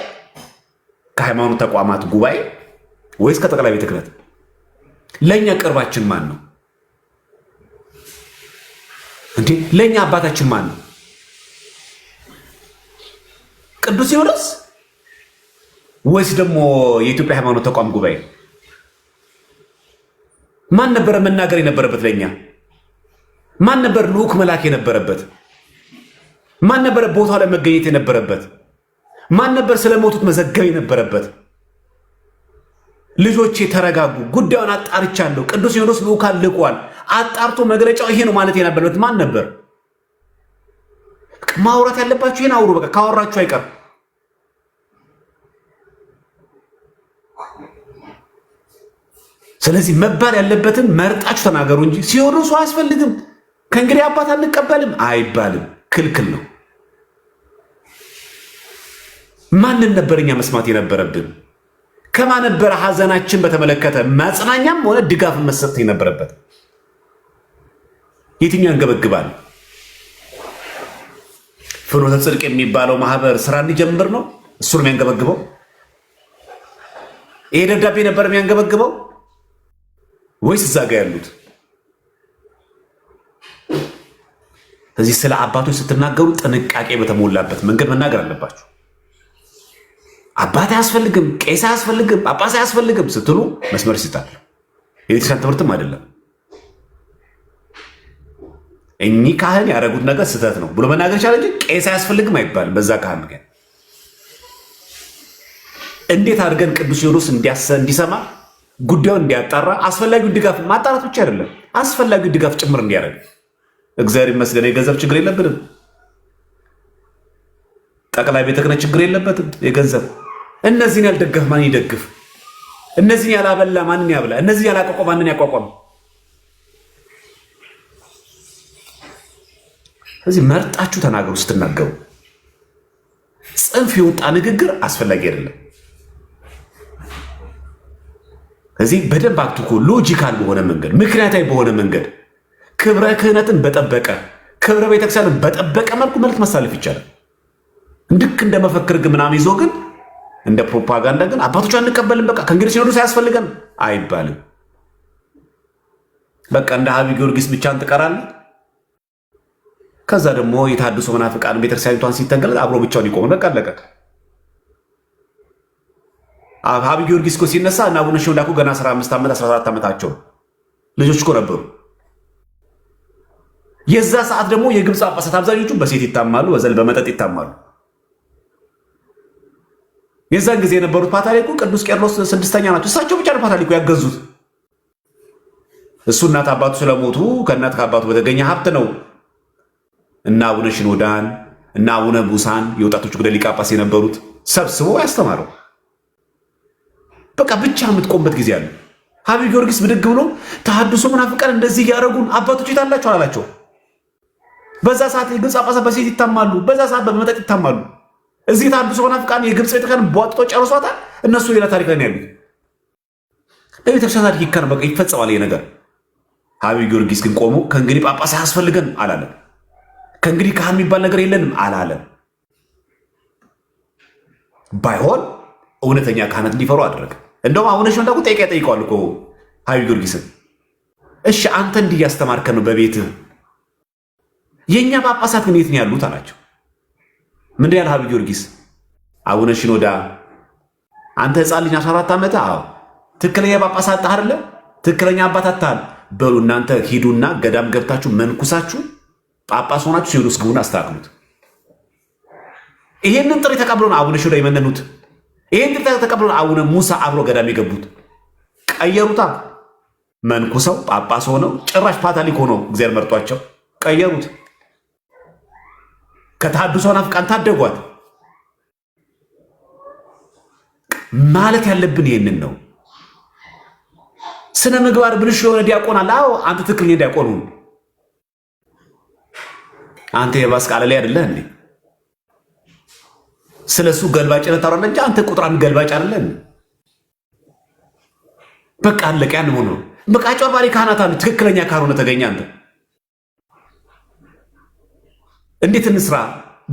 ከሃይማኖት ተቋማት ጉባኤ ወይስ ከጠቅላይ ቤተ ክህነት? ለእኛ ቅርባችን ማን ነው እንዴ? ለእኛ አባታችን ማን ነው? ቅዱስ ሲኖዶስ ወይስ ደግሞ የኢትዮጵያ ሃይማኖት ተቋም ጉባኤ? ማን ነበረ መናገር የነበረበት? ለእኛ ማን ነበር ልዑክ መላክ የነበረበት? ማን ነበረ ቦታው ላይ መገኘት የነበረበት? ማን ነበር ስለሞቱት መዘገብ የነበረበት? ልጆቼ ተረጋጉ፣ ጉዳዩን አጣርቻለሁ፣ ቅዱስ ሲኖዶስ ልዑካን ልቋል፣ አጣርቶ መግለጫው ይሄ ነው ማለት የነበረበት ማን ነበር? ማውራት ያለባችሁ ይሄን አውሩ። በቃ ካወራችሁ አይቀር ስለዚህ መባል ያለበትን መርጣችሁ ተናገሩ እንጂ ሲኖዶሱ አያስፈልግም፣ ከእንግዲህ አባት አንቀበልም አይባልም። ክልክል ነው። ማንን ነበር እኛ መስማት የነበረብን? ከማን ነበረ ሐዘናችን በተመለከተ መጽናኛም ሆነ ድጋፍ መሰጠት የነበረበት? የትኛው ያንገበግባል? ፍኖተ ጽድቅ የሚባለው ማህበር ስራ እንዲጀምር ነው እሱ ነው የሚያንገበግበው? ይሄ ደብዳቤ ነበር የሚያንገበግበው ወይስ እዛ ጋ ያሉት? ስለዚህ ስለ አባቶች ስትናገሩ ጥንቃቄ በተሞላበት መንገድ መናገር አለባችሁ። አባት አያስፈልግም፣ ቄስ አያስፈልግም፣ ጳጳስ አያስፈልግም ስትሉ መስመር ይስጣል። የቤተክርስቲያን ትምህርትም አይደለም። እኚህ ካህን ያደረጉት ነገር ስህተት ነው ብሎ መናገር ይቻላል እንጂ ቄስ አያስፈልግም አይባልም። በዛ ካህን ምክንያት እንዴት አድርገን ቅዱስ ሲኖዶስ እንዲሰማ ጉዳዩን እንዲያጣራ አስፈላጊውን ድጋፍ ማጣራት ብቻ አይደለም አስፈላጊውን ድጋፍ ጭምር እንዲያደርግ። እግዚአብሔር ይመስገን የገንዘብ ችግር የለብንም። ጠቅላይ ቤተ ክህነት ችግር የለበትም የገንዘብ። እነዚህን ያልደገፍ ማን ይደግፍ? እነዚህን ያላበላ ማንን ያብላ? እነዚህን ያላቋቋም ማንን ያቋቋም? ስለዚህ መርጣችሁ ተናገሩ። ስትናገሩ ጽንፍ የወጣ ንግግር አስፈላጊ አይደለም። ስለዚህ በደንብ አክቱኮ ሎጂካል በሆነ መንገድ ምክንያታዊ በሆነ መንገድ ክብረ ክህነትን በጠበቀ ክብረ ቤተክርስቲያንን በጠበቀ መልኩ መልዕክት ማስተላለፍ ይቻላል። ልክ እንደ መፈክር ግን ምናምን ይዞ ግን እንደ ፕሮፓጋንዳ ግን አባቶች አንቀበልም፣ በቃ ከእንግዲህ ሲኖዶስ አያስፈልገን አይባልም። በቃ እንደ ሀቢ ጊዮርጊስ ብቻን ትቀራለህ። ከዛ ደግሞ የተሐድሶ መናፍቃን ቤተክርስቲያኒቷን ሲተገለጥ አብሮ ብቻውን ይቆም። በቃ አለቀ። ሀቢ ጊዮርጊስ እኮ ሲነሳ እና አቡነ ሽኖዳ እኮ ገና 15 ዓመት 14 ዓመታቸው ልጆች እኮ ነበሩ። የዛ ሰዓት ደግሞ የግብፅ ጳጳሳት አብዛኞቹ በሴት ይታማሉ፣ በመጠጥ ይታማሉ። የዛን ጊዜ የነበሩት ፓትርያርኩ ቅዱስ ቄርሎስ 6ኛ ናቸው። እሳቸው ብቻ ነው ፓትርያርኩ ያገዙት። እሱ እናት አባቱ ስለሞቱ ከእናት ከአባቱ በተገኘ ሀብት ነው እና አቡነ ሽኖዳን እና አቡነ ቡሳን የወጣቶች ጉዳይ ሊቀ ጳጳስ የነበሩት ሰብስቦ ያስተማረው። በቃ ብቻ የምትቆምበት ጊዜ አለ። ሀቢብ ጊዮርጊስ ብድግ ብሎ ተሐድሶ መናፍቃን እንደዚህ ያደረጉን አባቶች የታላቸው አላላቸው። በዛ ሰዓት የግብፅ ጳጳሳት በሴት ይታማሉ፣ በዛ ሰዓት በመጠጥ ይታማሉ። እዚህ ተሐድሶ መናፍቃን የግብፅ ቤተክርስቲያን ቧጥጦ ጨርሷታል። እነሱ ሌላ ታሪክ ላይ ያሉት በቤተክርስቲያን ታሪክ ይካር በቃ ይፈጸማል ይሄ ነገር። ሀቢብ ጊዮርጊስ ግን ቆሞ ከእንግዲህ ጳጳስ አያስፈልገን አላለም። ከእንግዲህ ካህን የሚባል ነገር የለንም አላለም። ባይሆን እውነተኛ ካህናት እንዲፈሩ አደረገ። እንደውም አቡነ ሽመልስ ጠይቀዋል እኮ ሀቢብ ጊዮርጊስን፣ እሺ አንተ እንዲህ እያስተማርከን ነው በቤትህ፣ የእኛ ጳጳሳት ግን የት ነው ያሉት አላቸው። ምንድን ያለ ሀቢብ ጊዮርጊስ አቡነ ሽኖዳ አንተ ህፃን ልጅ 14 ዓመት ትክክለኛ ጳጳስ አጣህ አይደለ? ትክክለኛ አባት አጣህ። በሉ እናንተ ሂዱና ገዳም ገብታችሁ መንኩሳችሁ ጳጳስ ሆናችሁ ሲኖዶስ ግቡና አስተካክሉት። ይሄንን ጥሪ ተቀብሎ ነው አቡነ ሽኖዳ የመነኑት። ይሄን ጥሪ ተቀብሎ ነው አቡነ ሙሳ አብሮ ገዳም የገቡት። ቀየሩታ። መንኩሰው ጳጳስ ሆነው ጭራሽ ፓታሊክ ሆነው እግዚአብሔር መርጧቸው ቀየሩት። ከተሐድሶ መናፍቃን ታደጓት። ማለት ያለብን ይሄንን ነው። ስነ ምግባር ብልሹ የሆነ ዲያቆን አለ። አዎ አንተ ትክክለኛ ዲያቆን ሁን። አንተ የባስ ቃል ላይ አይደለህ እንዴ? ስለሱ ገልባጭነት ታወራለህ እንጂ አንተ ቁጥር አንድ ገልባጭ አይደለህ። በቃ አለቀ። ያን ሆኖ በቃ አጭበርባሪ ካህናት አሉ። ትክክለኛ ካልሆነ ተገኘ አንተ እንዴት እንስራ?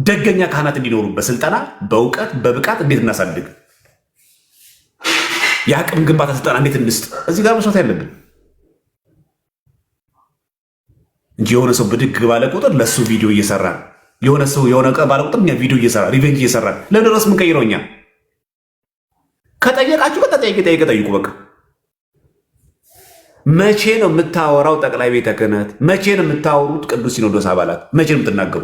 ደገኛ ካህናት እንዲኖሩ በስልጠና በእውቀት በብቃት እንዴት እናሳድግ? የአቅም ግንባታ ስልጠና እንዴት እንስጥ? እዚህ ጋር መስራት ያለብን እንጂ የሆነ ሰው ብድግ ባለ ቁጥር ለሱ ቪዲዮ እየሰራ የሆነ ሰው የሆነ ቀን ባለ ቁጥር እኛ ቪዲዮ እየሰራ ሪቬንጅ እየሰራ ለድረስ ምን ቀይረው? እኛ ከጠየቃችሁ ጠይቁ። በቃ መቼ ነው የምታወራው? ጠቅላይ ቤተ ክህነት መቼ ነው የምታወሩት? ቅዱስ ሲኖዶስ አባላት መቼ ነው የምትናገሩ?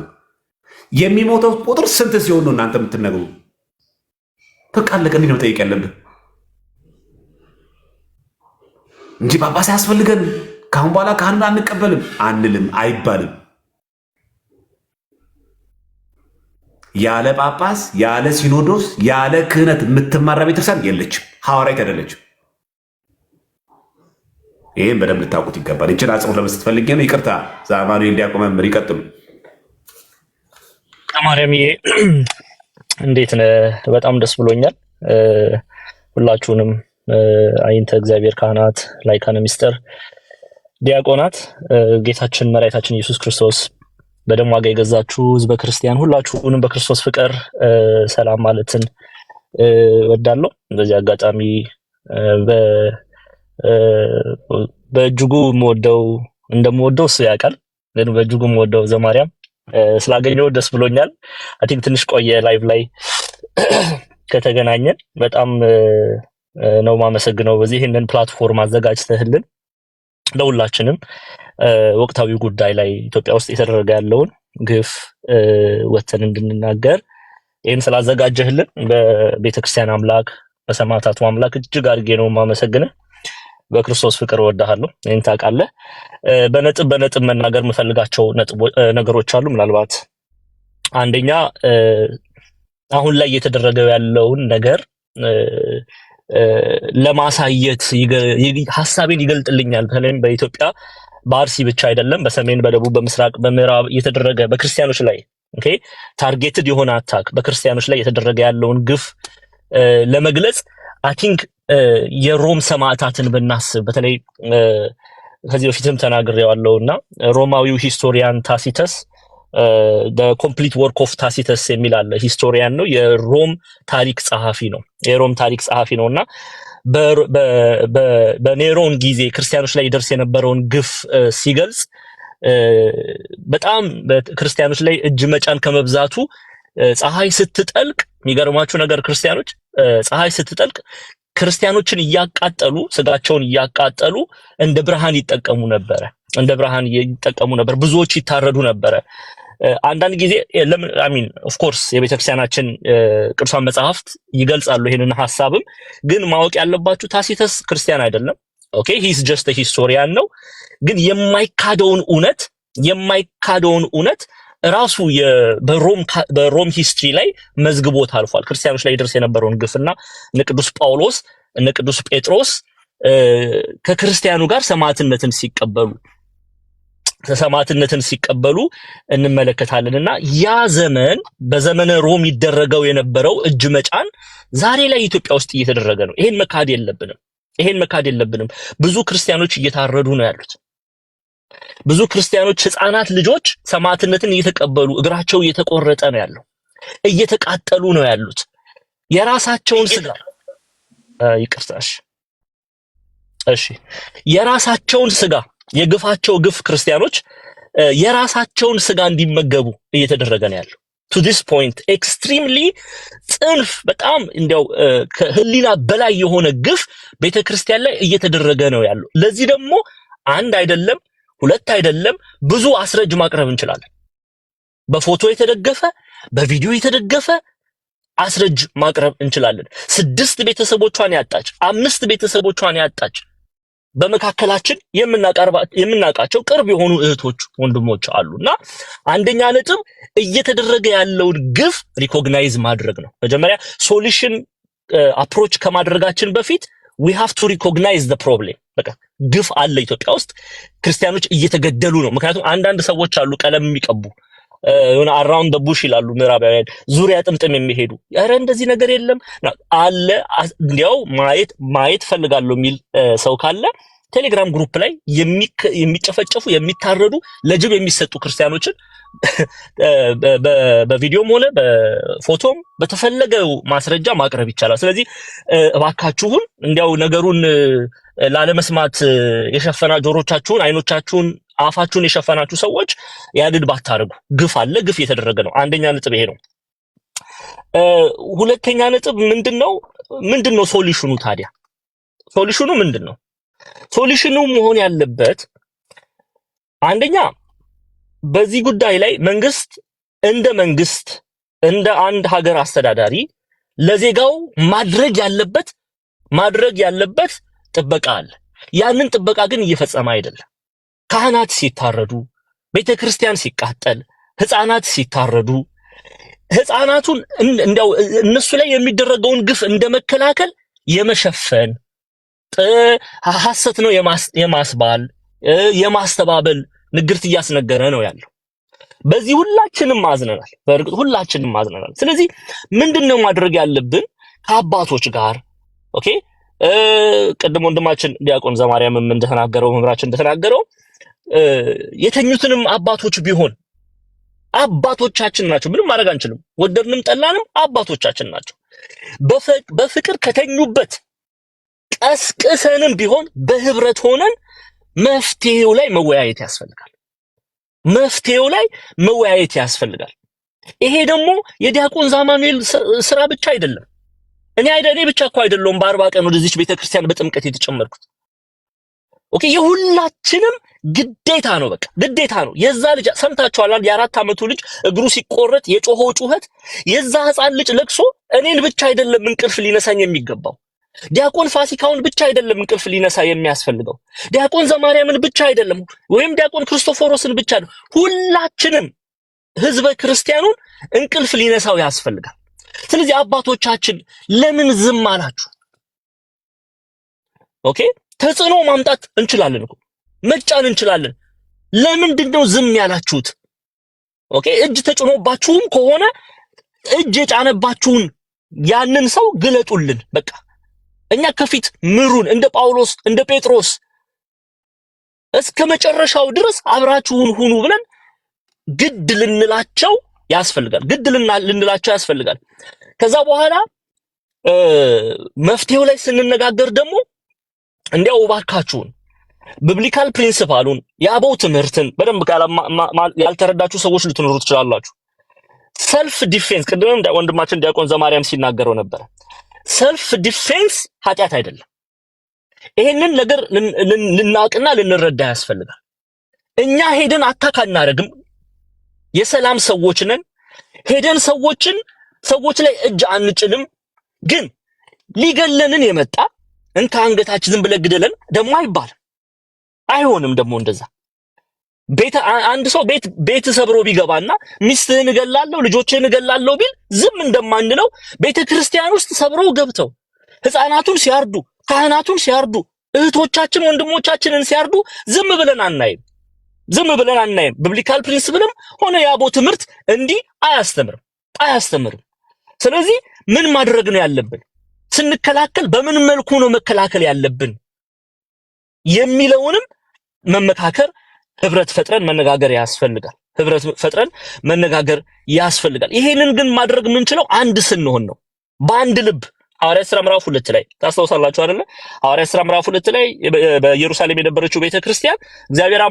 የሚሞተው ቁጥር ስንት ሲሆን ነው እናንተ የምትነግሩ? በቃ አለቀ። እንዲህ ነው ጠይቅ ያለብን እንጂ ጳጳስ አያስፈልገን ካሁን በኋላ ካህን አንቀበልም አንልም አይባልም። ያለ ጳጳስ ያለ ሲኖዶስ ያለ ክህነት የምትመራ ቤተክርስቲያን የለችም፣ ሐዋርያት አይደለችም። ይህም በደንብ ልታውቁት ይገባል። ይችን አጽንኦት ለመስጠት ፈልጌ ነው። ይቅርታ ዛማሪ እንዲያቆመ መምህር ይቀጥሉ። ማርያምዬ እንዴት ነህ? በጣም ደስ ብሎኛል። ሁላችሁንም አይንተ እግዚአብሔር ካህናት፣ ላይካነ ሚስጥር፣ ዲያቆናት ጌታችን መድኃኒታችን ኢየሱስ ክርስቶስ በደም ዋጋ የገዛችሁ ህዝበ ክርስቲያን ሁላችሁንም በክርስቶስ ፍቅር ሰላም ማለትን ወዳለሁ። በዚህ አጋጣሚ በእጅጉ እንደምወደው እሱ ያውቃል። ግን በእጅጉ የምወደው ዘማርያም ስላገኘው ደስ ብሎኛል። አይ ቲንክ ትንሽ ቆየ ላይቭ ላይ ከተገናኘን በጣም ነው ማመሰግነው። በዚህ ይህንን ፕላትፎርም አዘጋጅተህልን ለሁላችንም ወቅታዊ ጉዳይ ላይ ኢትዮጵያ ውስጥ የተደረገ ያለውን ግፍ ወተን እንድንናገር ይህን ስላዘጋጀህልን በቤተክርስቲያን አምላክ በሰማዕታቱ አምላክ እጅግ አድርጌ ነው ማመሰግነው። በክርስቶስ ፍቅር እወድሃለሁ። ይህን ታውቃለህ። በነጥብ መናገር የምፈልጋቸው ነገሮች አሉ። ምናልባት አንደኛ አሁን ላይ እየተደረገ ያለውን ነገር ለማሳየት ሀሳቤን ይገልጥልኛል። በተለይም በኢትዮጵያ በአርሲ ብቻ አይደለም፣ በሰሜን፣ በደቡብ፣ በምስራቅ፣ በምዕራብ እየተደረገ በክርስቲያኖች ላይ ታርጌትድ የሆነ አታክ በክርስቲያኖች ላይ እየተደረገ ያለውን ግፍ ለመግለጽ አይ ቲንክ የሮም ሰማዕታትን ብናስብ በተለይ ከዚህ በፊትም ተናግሬዋለሁና ሮማዊው ሂስቶሪያን ታሲተስ ኮምፕሊት ወርክ ኦፍ ታሲተስ የሚል አለ። ሂስቶሪያን ነው፣ የሮም ታሪክ ጸሐፊ ነው። የሮም ታሪክ ጸሐፊ ነውና በኔሮን ጊዜ ክርስቲያኖች ላይ ይደርስ የነበረውን ግፍ ሲገልጽ በጣም ክርስቲያኖች ላይ እጅ መጫን ከመብዛቱ ፀሐይ ስትጠልቅ የሚገርማችሁ ነገር ክርስቲያኖች ፀሐይ ስትጠልቅ ክርስቲያኖችን እያቃጠሉ ስጋቸውን እያቃጠሉ እንደ ብርሃን ይጠቀሙ ነበር። ብዙዎች ይታረዱ ነበረ። አንዳንድ ጊዜ ለምን ኦፍ ኮርስ የቤተክርስቲያናችን ቅዱሳን መጽሐፍት ይገልጻሉ ይሄንን ሐሳብም። ግን ማወቅ ያለባችሁ ታሲተስ ክርስቲያን አይደለም። ኦኬ ሂ ኢዝ ጀስት አ ሂስቶሪያን ነው። ግን የማይካደውን እውነት ራሱ በሮም ሂስትሪ ላይ መዝግቦት አልፏል። ክርስቲያኖች ላይ ይደርስ የነበረውን ግፍና እነ ቅዱስ ጳውሎስ እነ ቅዱስ ጴጥሮስ ከክርስቲያኑ ጋር ሰማዕትነትን ሲቀበሉ እንመለከታለንና ያ ዘመን በዘመነ ሮም ይደረገው የነበረው እጅ መጫን ዛሬ ላይ ኢትዮጵያ ውስጥ እየተደረገ ነው። ይሄን መካድ የለብንም። ብዙ ክርስቲያኖች እየታረዱ ነው ያሉት። ብዙ ክርስቲያኖች ህፃናት ልጆች ሰማዕትነትን እየተቀበሉ እግራቸው እየተቆረጠ ነው ያለው፣ እየተቃጠሉ ነው ያሉት። የራሳቸውን ስጋ ይቅርታሽ እሺ የራሳቸውን ስጋ የግፋቸው ግፍ ክርስቲያኖች የራሳቸውን ስጋ እንዲመገቡ እየተደረገ ነው ያለው። to this point extremely ጽንፍ በጣም እንዲያው ከህሊና በላይ የሆነ ግፍ ቤተክርስቲያን ላይ እየተደረገ ነው ያለው። ለዚህ ደግሞ አንድ አይደለም ሁለት አይደለም ብዙ አስረጅ ማቅረብ እንችላለን። በፎቶ የተደገፈ በቪዲዮ የተደገፈ አስረጅ ማቅረብ እንችላለን። 6 ቤተሰቦቿን ያጣች 5 ቤተሰቦቿን ያጣች በመካከላችን የምናቃቸው ቅርብ የሆኑ እህቶች ወንድሞች አሉና አንደኛ ነጥብ እየተደረገ ያለውን ግፍ ሪኮግናይዝ ማድረግ ነው። መጀመሪያ ሶሉሽን አፕሮች ከማድረጋችን በፊት we have to recognize the problem። በቃ ግፍ አለ ኢትዮጵያ ውስጥ፣ ክርስቲያኖች እየተገደሉ ነው። ምክንያቱም አንዳንድ ሰዎች አሉ ቀለም የሚቀቡ የሆነ around the bush ይላሉ ምዕራባውያን፣ ዙሪያ ጥምጥም የሚሄዱ ኧረ እንደዚህ ነገር የለም አለ። እንዲያው ማየት ፈልጋለሁ የሚል ሰው ካለ ቴሌግራም ግሩፕ ላይ የሚጨፈጨፉ የሚታረዱ ለጅብ የሚሰጡ ክርስቲያኖችን በቪዲዮም ሆነ በፎቶም በተፈለገው ማስረጃ ማቅረብ ይቻላል። ስለዚህ እባካችሁን እንዲያው ነገሩን ላለመስማት የሸፈና ጆሮቻችሁን፣ አይኖቻችሁን፣ አፋችሁን የሸፈናችሁ ሰዎች ያድድ ባታርጉ። ግፍ አለ፣ ግፍ እየተደረገ ነው። አንደኛ ነጥብ ይሄ ነው። ሁለተኛ ነጥብ ምንድነው ሶሉሽኑ ታዲያ? ሶሉሽኑ ምንድነው? ሶሉሽኑ መሆን ያለበት አንደኛ በዚህ ጉዳይ ላይ መንግስት እንደ አንድ ሀገር አስተዳዳሪ ለዜጋው ማድረግ ያለበት ጥበቃ አለ። ያንን ጥበቃ ግን እየፈጸመ አይደለም። ካህናት ሲታረዱ፣ ቤተክርስቲያን ሲቃጠል፣ ህፃናት ሲታረዱ፣ ህፃናቱን እንዲያው እነሱ ላይ የሚደረገውን ግፍ እንደመከላከል የመሸፈን ሐሰት ነው የማስባል የማስተባበል ንግርት እያስነገረ ነው ያለው። በዚህ ሁላችንም አዝነናል። በእርግጥ ሁላችንም አዝነናል። ስለዚህ ምንድነው ማድረግ ያለብን? ከአባቶች ጋር ኦኬ ቅድም ወንድማችን ዲያቆን ዘማርያምም እንደተናገረው መምህራችን እንደተናገረው የተኙትንም አባቶች ቢሆን አባቶቻችን ናቸው። ምንም ማድረግ አንችልም። ወደድንም ጠላንም አባቶቻችን ናቸው። በፍቅር ከተኙበት ቀስቅሰንም ቢሆን በህብረት ሆነን መፍትሄው ላይ መወያየት ያስፈልጋል። ይሄ ደግሞ የዲያቆን ዛማኑኤል ስራ ብቻ አይደለም። እኔ ብቻ እኮ አይደለም በ40 ቀን ወደዚች ቤተክርስቲያን በጥምቀት የተጨመርኩት። ኦኬ የሁላችንም ግዴታ ነው። በቃ ግዴታ ነው። የዛ ልጅ ሰምታችኋል። የ4 ዓመቱ ልጅ እግሩ ሲቆረጥ የጮኸው ጩኸት፣ የዛ ህፃን ልጅ ለቅሶ እኔን ብቻ አይደለም እንቅልፍ ሊነሳኝ የሚገባው። ዲያቆን ፋሲካውን ብቻ አይደለም እንቅልፍ ሊነሳ የሚያስፈልገው። ዲያቆን ዘማርያምን ብቻ አይደለም ወይም ዲያቆን ክርስቶፎሮስን ብቻ ነው። ሁላችንም ህዝበ ክርስቲያኑን እንቅልፍ ሊነሳው ያስፈልጋል። ስለዚህ አባቶቻችን ለምን ዝም አላችሁ? ኦኬ ተጽዕኖ ማምጣት እንችላለን እኮ መጫን እንችላለን። ለምንድነው ዝም ያላችሁት? ኦኬ እጅ ተጭኖባችሁም ከሆነ እጅ የጫነባችሁን ያንን ሰው ግለጡልን። በቃ እኛ ከፊት ምሩን፣ እንደ ጳውሎስ እንደ ጴጥሮስ እስከ መጨረሻው ድረስ አብራችሁን ሁኑ ብለን ግድ ልንላቸው ያስፈልጋል። ከዛ በኋላ መፍትሄው ላይ ስንነጋገር ደግሞ እንዲያው እባካችሁን ቢብሊካል ፕሪንሲፓሉን የአበው ትምህርትን በደንብ ያልተረዳችሁ ሰዎች ልትኖሩ ትችላላችሁ። ሰልፍ ዲፌንስ ቅድምም ወንድማችን ዲያቆን ዘማርያም ሲናገረው ነበር። ሰልፍ ዲፌንስ ኃጢአት አይደለም። ይሄንን ነገር ልናውቅና ልንረዳ ያስፈልጋል። እኛ ሄደን አታክ አናረግም። የሰላም ሰዎች ነን። ሄደን ሰዎች ላይ እጅ አንጭንም። ግን ሊገለንን የመጣ እንካ አንገታችን ዝም ብለህ ግደለን ደግሞ አይባልም። አይሆንም ደግሞ እንደዛ። አንድ ሰው ቤት ሰብሮ ቢገባና ሚስትህን እገላለሁ ልጆችህን እገላለሁ ቢል ዝም እንደማንለው ቤተክርስቲያን ውስጥ ሰብረው ገብተው ህፃናቱን ሲያርዱ፣ ካህናቱን ሲያርዱ፣ እህቶቻችን ወንድሞቻችንን ሲያርዱ ዝም ብለን አናይም። ቢብሊካል ፕሪንሲፕልም ሆነ የአቦ ትምህርት እንዲህ አያስተምርም። ስለዚህ ምን ማድረግ ነው ያለብን? ስንከላከል በምን መልኩ ነው መከላከል ያለብን የሚለውንም መመካከር፣ ህብረት ፈጥረን መነጋገር ያስፈልጋል። ይሄንን ግን ማድረግ የምንችለው አንድ ስንሆን ነው፣ በአንድ ልብ። ሐዋርያት ሥራ ምዕራፍ 2 ላይ ታስታውሳላችሁ አይደለ? ሐዋርያት ሥራ ምዕራፍ 2 ላይ በኢየሩሳሌም የነበረችው ቤተክርስቲያን እግዚአብሔር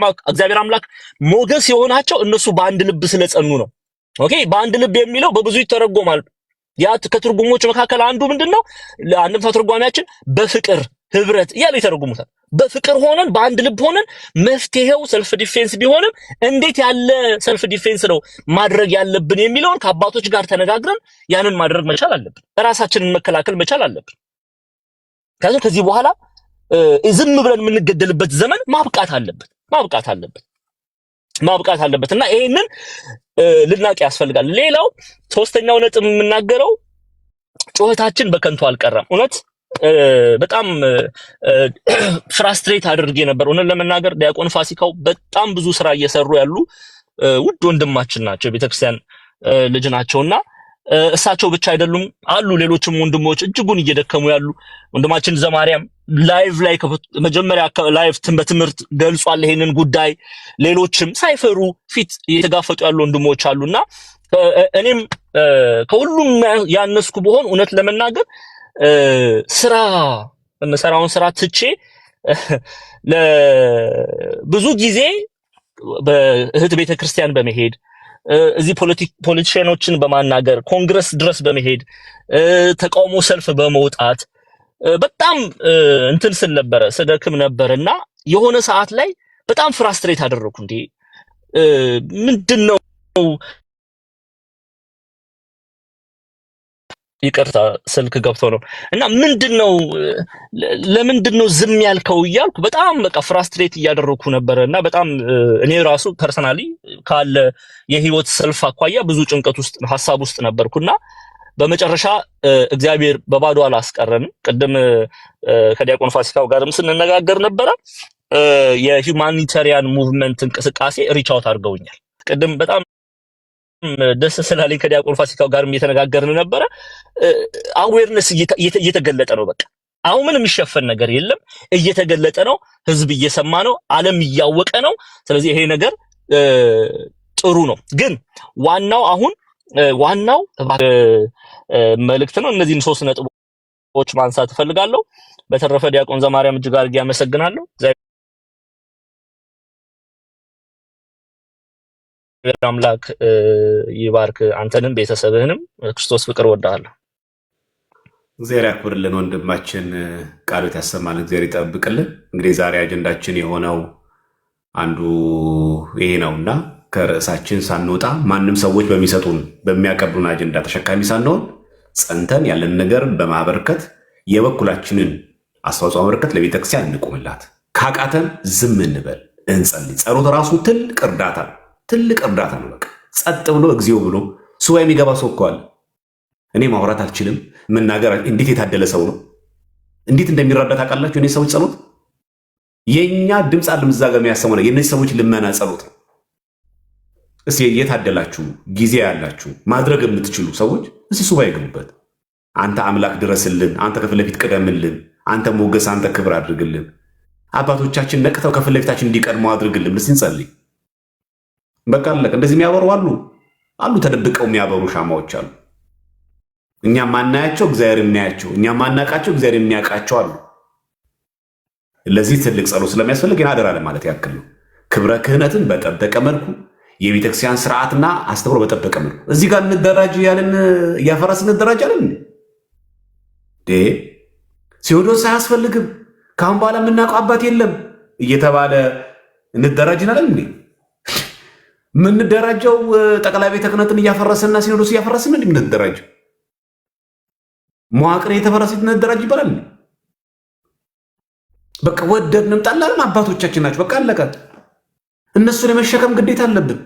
አምላክ ሞገስ የሆናቸው እነሱ በአንድ ልብ ስለጸኑ ነው። ኦኬ፣ በአንድ ልብ የሚለው በብዙ ይተረጎማል። ያ ከትርጉሞች መካከል አንዱ ምንድነው? አንድምታ ትርጓሜያችን በፍቅር ህብረት እያለ ይተረጉሙታል። በፍቅር ሆነን በአንድ ልብ ሆነን መፍትሄው ሰልፍ ዲፌንስ ቢሆንም እንዴት ያለ ሰልፍ ዲፌንስ ነው ማድረግ ያለብን የሚለውን ከአባቶች ጋር ተነጋግረን ያንን ማድረግ መቻል አለብን። ራሳችንን መከላከል መቻል አለብን። ከዚህ በኋላ ዝም ብለን የምንገደልበት ዘመን ማብቃት አለበት እና ይሄንን ልናቅ ያስፈልጋል። ሌላው ሶስተኛው ነጥብ የምናገረው ጩኸታችን በከንቱ አልቀረም። እውነት በጣም ፍራስትሬት አድርጌ ነበር። እውነት ለመናገር ዲያቆን ፋሲካው በጣም ብዙ ስራ እየሰሩ ያሉ ውድ ወንድማችን ናቸው፣ የቤተክርስቲያን ልጅ ናቸውና እሳቸው ብቻ አይደሉም፣ አሉ ሌሎችም ወንድሞች እጅጉን እየደከሙ ያሉ። ወንድማችን ዘማርያም ላይቭ ላይ መጀመሪያ ላይቭ በትምህርት ገልጿል ይሄንን ጉዳይ። ሌሎችም ሳይፈሩ ፊት እየተጋፈጡ ያሉ ወንድሞች አሉና እኔም ከሁሉም ያነስኩ ብሆን እውነት ለመናገር የምሰራውን ስራ ትቼ ለብዙ ጊዜ በእህት ቤተክርስቲያን በመሄድ እዚህ ፖለቲሽያኖችን በማናገር ኮንግረስ ድረስ በመሄድ ተቃውሞ ሰልፍ በመውጣት በጣም እንትን ስደክም ነበርና የሆነ ሰዓት ላይ በጣም ፍራስትሬት አደረኩ። እንዴ ምንድነው? ይቅርታ ስልክ ገብቶ ነው። እና ለምንድነው ዝም ያልከው እያልኩ በጣም በቃ ፍራስትሬት እያደረኩ ነበርና በጣም እኔ ራሱ ፐርሰናሊ ካለ የህይወት ሰልፍ አኳያ ብዙ ጭንቀት ውስጥ ሐሳብ ውስጥ ነበርኩና በመጨረሻ እግዚአብሔር በባዶ አላስቀረንም። ቅድም ከዲያቆን ፋሲካው ጋርም ስንነጋገር ነበረ። የሂውማኒታሪያን ሙቭመንት እንቅስቃሴ ሪች አውት አድርገውኛል። ቅድም በጣም ደስ ስላለኝ ከዲያቆን ፋሲካው ጋርም እየተነጋገርን ነበረ። አዌርነስ እየተገለጠ ነው። በቃ አሁን ምንም የሚሸፈን ነገር የለም፣ እየተገለጠ ነው። ህዝብ እየሰማ ነው፣ ዓለም እያወቀ ነው። ስለዚህ ይሄ ነገር ጥሩ ነው። ግን ዋናው መልእክት ነው። እነዚህን 3 ነጥቦች ማንሳት እፈልጋለሁ። በተረፈ ዲያቆን ዘማርያም እጅግ አድርጌ አመሰግናለሁ። እግዚአብሔር አምላክ ይባርክ አንተንም ቤተሰብህንም። ክርስቶስ ፍቅር ወዳለሁ። እግዚአብሔር ያክብርልን ወንድማችን፣ ቃሉት ያሰማልን፣ እግዚአብሔር ይጠብቅልን። እንግዲህ ዛሬ አጀንዳችን የሆነው አንዱ ይሄ ነውና ከርዕሳችን ሳንወጣ ማንም ሰዎች በሚሰጡን በሚያቀብሉን አጀንዳ ተሸካሚ ሳንሆን ጸንተን ያለን ነገር በማበርከት የበኩላችንን አስተዋጽኦ ማበርከት ለቤተክርስቲያን እንቁምላት። ካቃተን ዝም እንበል፣ እንጸልይ። ጸሎት ራሱ ትልቅ እርዳታ ነው። በቃ ጸጥ ብሎ እግዚኦ ብሎ ሱባኤ የሚገባ ሰው እኮ አለ። እኔ ማውራት አልችልም መናገር። እንዴት የታደለ ሰው ነው! እንዴት እንደሚረዳ ታውቃላችሁ? እኔ ሰዎች ጸሎት የኛ ድምፅ አለም እዛ ጋር የሚያሰሙ ነው። የእነዚህ ሰዎች ልመና ጸሎት ነው። እስኪ የታደላችሁ ጊዜ ያላችሁ ማድረግ የምትችሉ ሰዎች እስኪ ሱባኤ ግቡበት። አንተ አምላክ ድረስልን፣ አንተ ከፊት ለፊት ቅደምልን፣ አንተ ሞገስ፣ አንተ ክብር አድርግልን፣ አባቶቻችን ነቅተው ከፊት ለፊታችን እንዲቀድሙ አድርግልን። እስኪ እንጸልይ። በቃ አለቀ። እንደዚህ የሚያበሩ አሉ፣ ተደብቀው የሚያበሩ ሻማዎች አሉ። እኛ ማናያቸው እግዚአብሔር የሚያያቸው፣ እኛ ማናቃቸው እግዚአብሔር የሚያውቃቸው አሉ። ለዚህ ትልቅ ጸሎት ስለሚያስፈልግ አደራ ለማለት ያክል ነው። ክብረ ክህነትን በጠበቀ መልኩ የቤተክርስቲያን ስርዓትና አስተምሮ በጠበቀ መልኩ እዚህ ጋር እንደራጅ ያለን እያፈረስ እንደራጃለን። ሲኖዶስ አያስፈልግም፣ ካሁን በኋላ የምናውቀው አባት የለም እየተባለ እንደራጅናለን እንዴ? የምንደራጀው ጠቅላይ ቤተ ክህነትን እያፈረስና ሲኖዶስ እያፈረስን እንዴ የምንደራጀው? መዋቅር የተፈረሰ እንደራጅ ይባላል። በቃ ወደድንም ጠላንም አባቶቻችን ናቸው። በቃ አለቀ። እነሱን የመሸከም ግዴታ አለብን።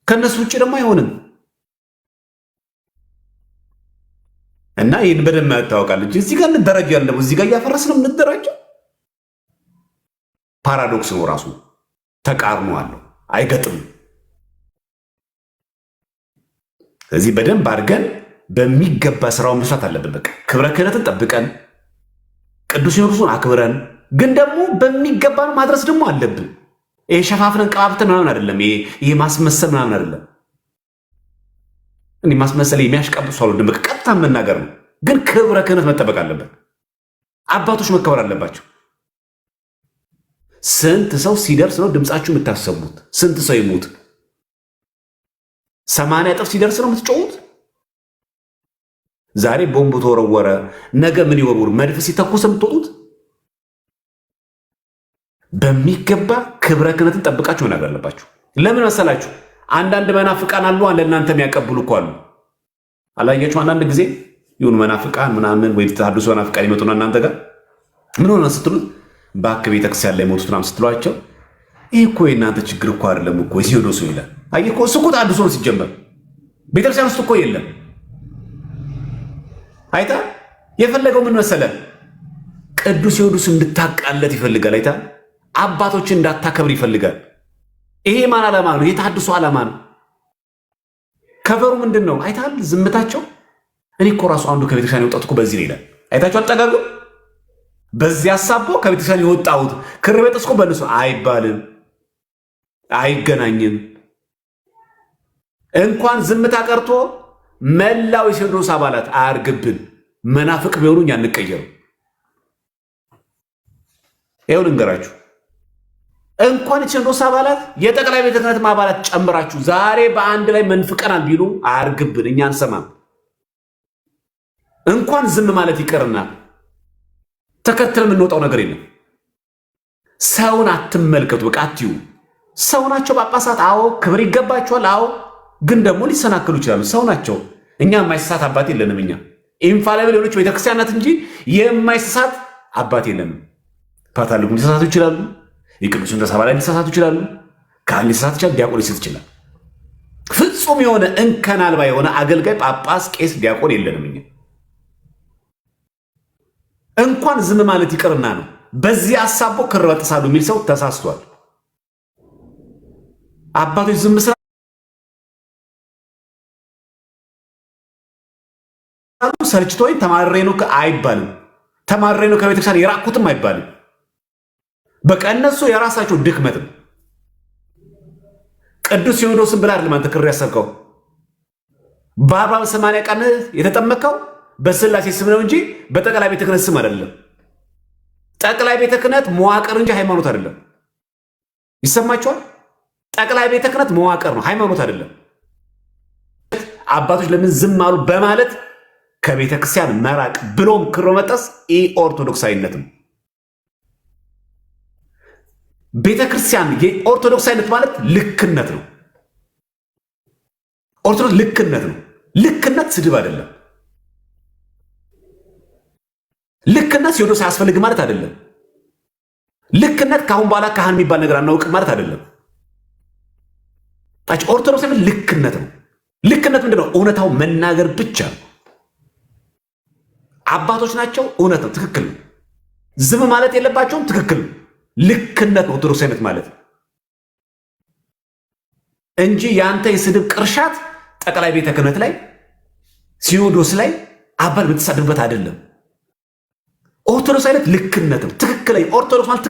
ከነሱ ውጭ ደግሞ አይሆንም እና ይህን በደንብ ያታወቃል እንጂ እዚህ ጋር እንደራጅ ያለ ደግሞ እዚህ ጋር እያፈረስን ነው የምንደራጀው። ፓራዶክስ ነው ራሱ፣ ተቃርኖ አለው፣ አይገጥም። ስለዚህ በደንብ አድርገን በሚገባ ስራውን መስራት አለብን። በቃ ክብረ ክህነትን ጠብቀን ቅዱስ ሲኖዶሱን አክብረን ግን ደግሞ በሚገባ ማድረስ ደግሞ አለብን። ይሄ ሸፋፍነን ቀባብተን ምናምን አይደለም። ይሄ ማስመሰል ምናምን አይደለም። እኔ ማስመሰል የሚያሽቀብሱ አልወድም። በቃ ቀጥታ መናገር ነው። ግን ክብረ ክህነት መጠበቅ አለበት። አባቶች መከበር አለባቸው። ስንት ሰው ሲደርስ ነው ድምፃችሁ የምታሰሙት? ስንት ሰው ይሙት? 80 እጥፍ ሲደርስ ነው የምትጮሁት? ዛሬ ቦምብ ተወረወረ፣ ነገ ምን ይወርውር መድፍ ሲተኩስ የምትወጡት? በሚገባ ክብረ ክህነትን ጠብቃችሁ መናገር አለባችሁ። ለምን መሰላችሁ? አንዳንድ መናፍቃን አሉ፣ ለእናንተ የሚያቀብሉ እኮ አሉ። አላያችሁ? አንዳንድ ጊዜ ይሁን መናፍቃን ምናምን ወይ ተሐድሶ መናፍቃን ይመጡና እናንተ ጋር ምን ሆነ ስትሉት በአክ ቤተክርስቲያን ላይ ሞቱት ምናምን ስትሏቸው ይህ እኮ የእናንተ ችግር እኮ አይደለም እኮ ሲኖዶሱ ይላል። አየህ እኮ እሱ እኮ ተሐድሶ ነው ሲጀመር። ቤተክርስቲያን ውስጥ እኮ የለም። አይታ የፈለገው ምን መሰለ? ቅዱስ ሲኖዶስ እንድታቃለት ይፈልጋል። አይታ አባቶችን እንዳታከብር ይፈልጋል። ይሄ ማን ዓላማ ነው? የተሐድሶ ዓላማ ነው። ከበሩ ምንድን ነው? አይታል ዝምታቸው። እኔ እኮ ራሱ አንዱ ከቤተክርስቲያን የወጣሁት እኮ በዚህ ነው ይላል። አይታችሁ አጠጋጉ። በዚህ ሀሳቦ ከቤተክርስቲያን የወጣሁት ክር ቤተስኮ በእነሱ አይባልም፣ አይገናኝም። እንኳን ዝምታ ቀርቶ መላው የሲኖዶስ አባላት አያርግብን። መናፍቅ ቢሆኑ እኛ አንቀየርም። ይኸው ልንገራችሁ፣ እንኳን የሲኖዶስ አባላት የጠቅላይ ቤተ ክህነት አባላት ጨምራችሁ ዛሬ በአንድ ላይ መንፍቀናል ቢሉ አያርግብን፣ እኛ አንሰማም። እንኳን ዝም ማለት ይቀርና ተከትለን የምንወጣው ነገር የለም። ሰውን አትመልከቱ። በቃ አትዩ። ሰው ናቸው ጳጳሳት። አዎ ክብር ይገባቸዋል። አዎ ግን ደግሞ ሊሰናከሉ ይችላሉ። ሰው ናቸው። እኛ የማይሳሳት አባት የለንም። እኛ ኢንፋሊብል የሆነች ቤተክርስቲያን ናት እንጂ የማይሳሳት አባት የለንም። ፓትርያርኩ ሊሳሳቱ ይችላሉ። የቅዱስ ሲኖዶስ አባላት ሊሳሳቱ ይችላሉ። ካህን ሊሳሳት ይችላል። ዲያቆን ሊሳሳት ይችላል። ፍጹም የሆነ እንከን አልባ የሆነ አገልጋይ ጳጳስ፣ ቄስ፣ ዲያቆን የለንም እኛ። እንኳን ዝም ማለት ይቅርና ነው በዚህ አሳቦ ክር በጥሳሉ የሚል ሰው ተሳስቷል። አባቶች ዝም ስላሉ ሰልችቶኝ ተማሬ ነው አይባልም። ተማሬ ነው ከቤተክርስቲያን የራቅኩትም አይባልም። በቃ እነሱ የራሳቸው ድክመት ነው። ቅዱስ ሲኖዶስን ብላ አይደለም አንተ ክር ያሰብከው። በ40 ቀን የተጠመቀው በስላሴ ስም ነው እንጂ በጠቅላይ ቤተ ክህነት ስም አይደለም። ጠቅላይ ቤተ ክህነት መዋቅር እንጂ ሃይማኖት አይደለም። ይሰማችኋል? ጠቅላይ ቤተ ክህነት መዋቅር ነው፣ ሃይማኖት አይደለም። አባቶች ለምን ዝም አሉ በማለት ከቤተ ክርስቲያን መራቅ ብሎም ክሮ መጠስ ኦርቶዶክሳዊነት ነው። ቤተ ክርስቲያን የኦርቶዶክሳዊነት ማለት ልክነት ነው። ኦርቶዶክስ ልክነት ነው። ልክነት ስድብ አይደለም። ልክነት ሲኖዶስ አያስፈልግም ማለት አይደለም። ልክነት ካሁን በኋላ ካህን የሚባል ነገር አናውቅም ማለት አይደለም። ኦርቶዶክስ ልክነት ነው። ልክነት ምንድን ነው? እውነታው መናገር ብቻ ነው። አባቶች ናቸው፣ እውነት ነው፣ ትክክል ነው። ዝም ማለት የለባቸውም፣ ትክክል ነው። ልክነት ነው ኦርቶዶክሳዊነት ማለት እንጂ የአንተ የስድብ ቅርሻት ጠቅላይ ቤተ ክህነት ላይ ሲኖዶስ ላይ አባል የምትሳድብበት አይደለም። ኦርቶዶክስ አይነት ልክነት ነው። ትክክለኛ ኦርቶዶክስ ማለት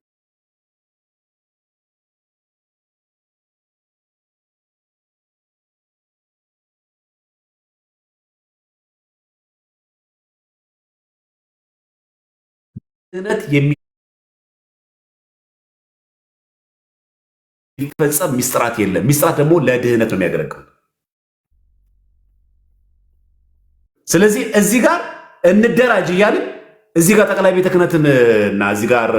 ድህነት የሚፈጸም ሚስጥራት የለም። ሚስጥራት ደግሞ ለድህነት ነው የሚያገለግሉት። ስለዚህ እዚህ ጋር እንደራጅ እያልን እዚህ ጋር ጠቅላይ ቤተ ክህነትንና እዚህ ጋር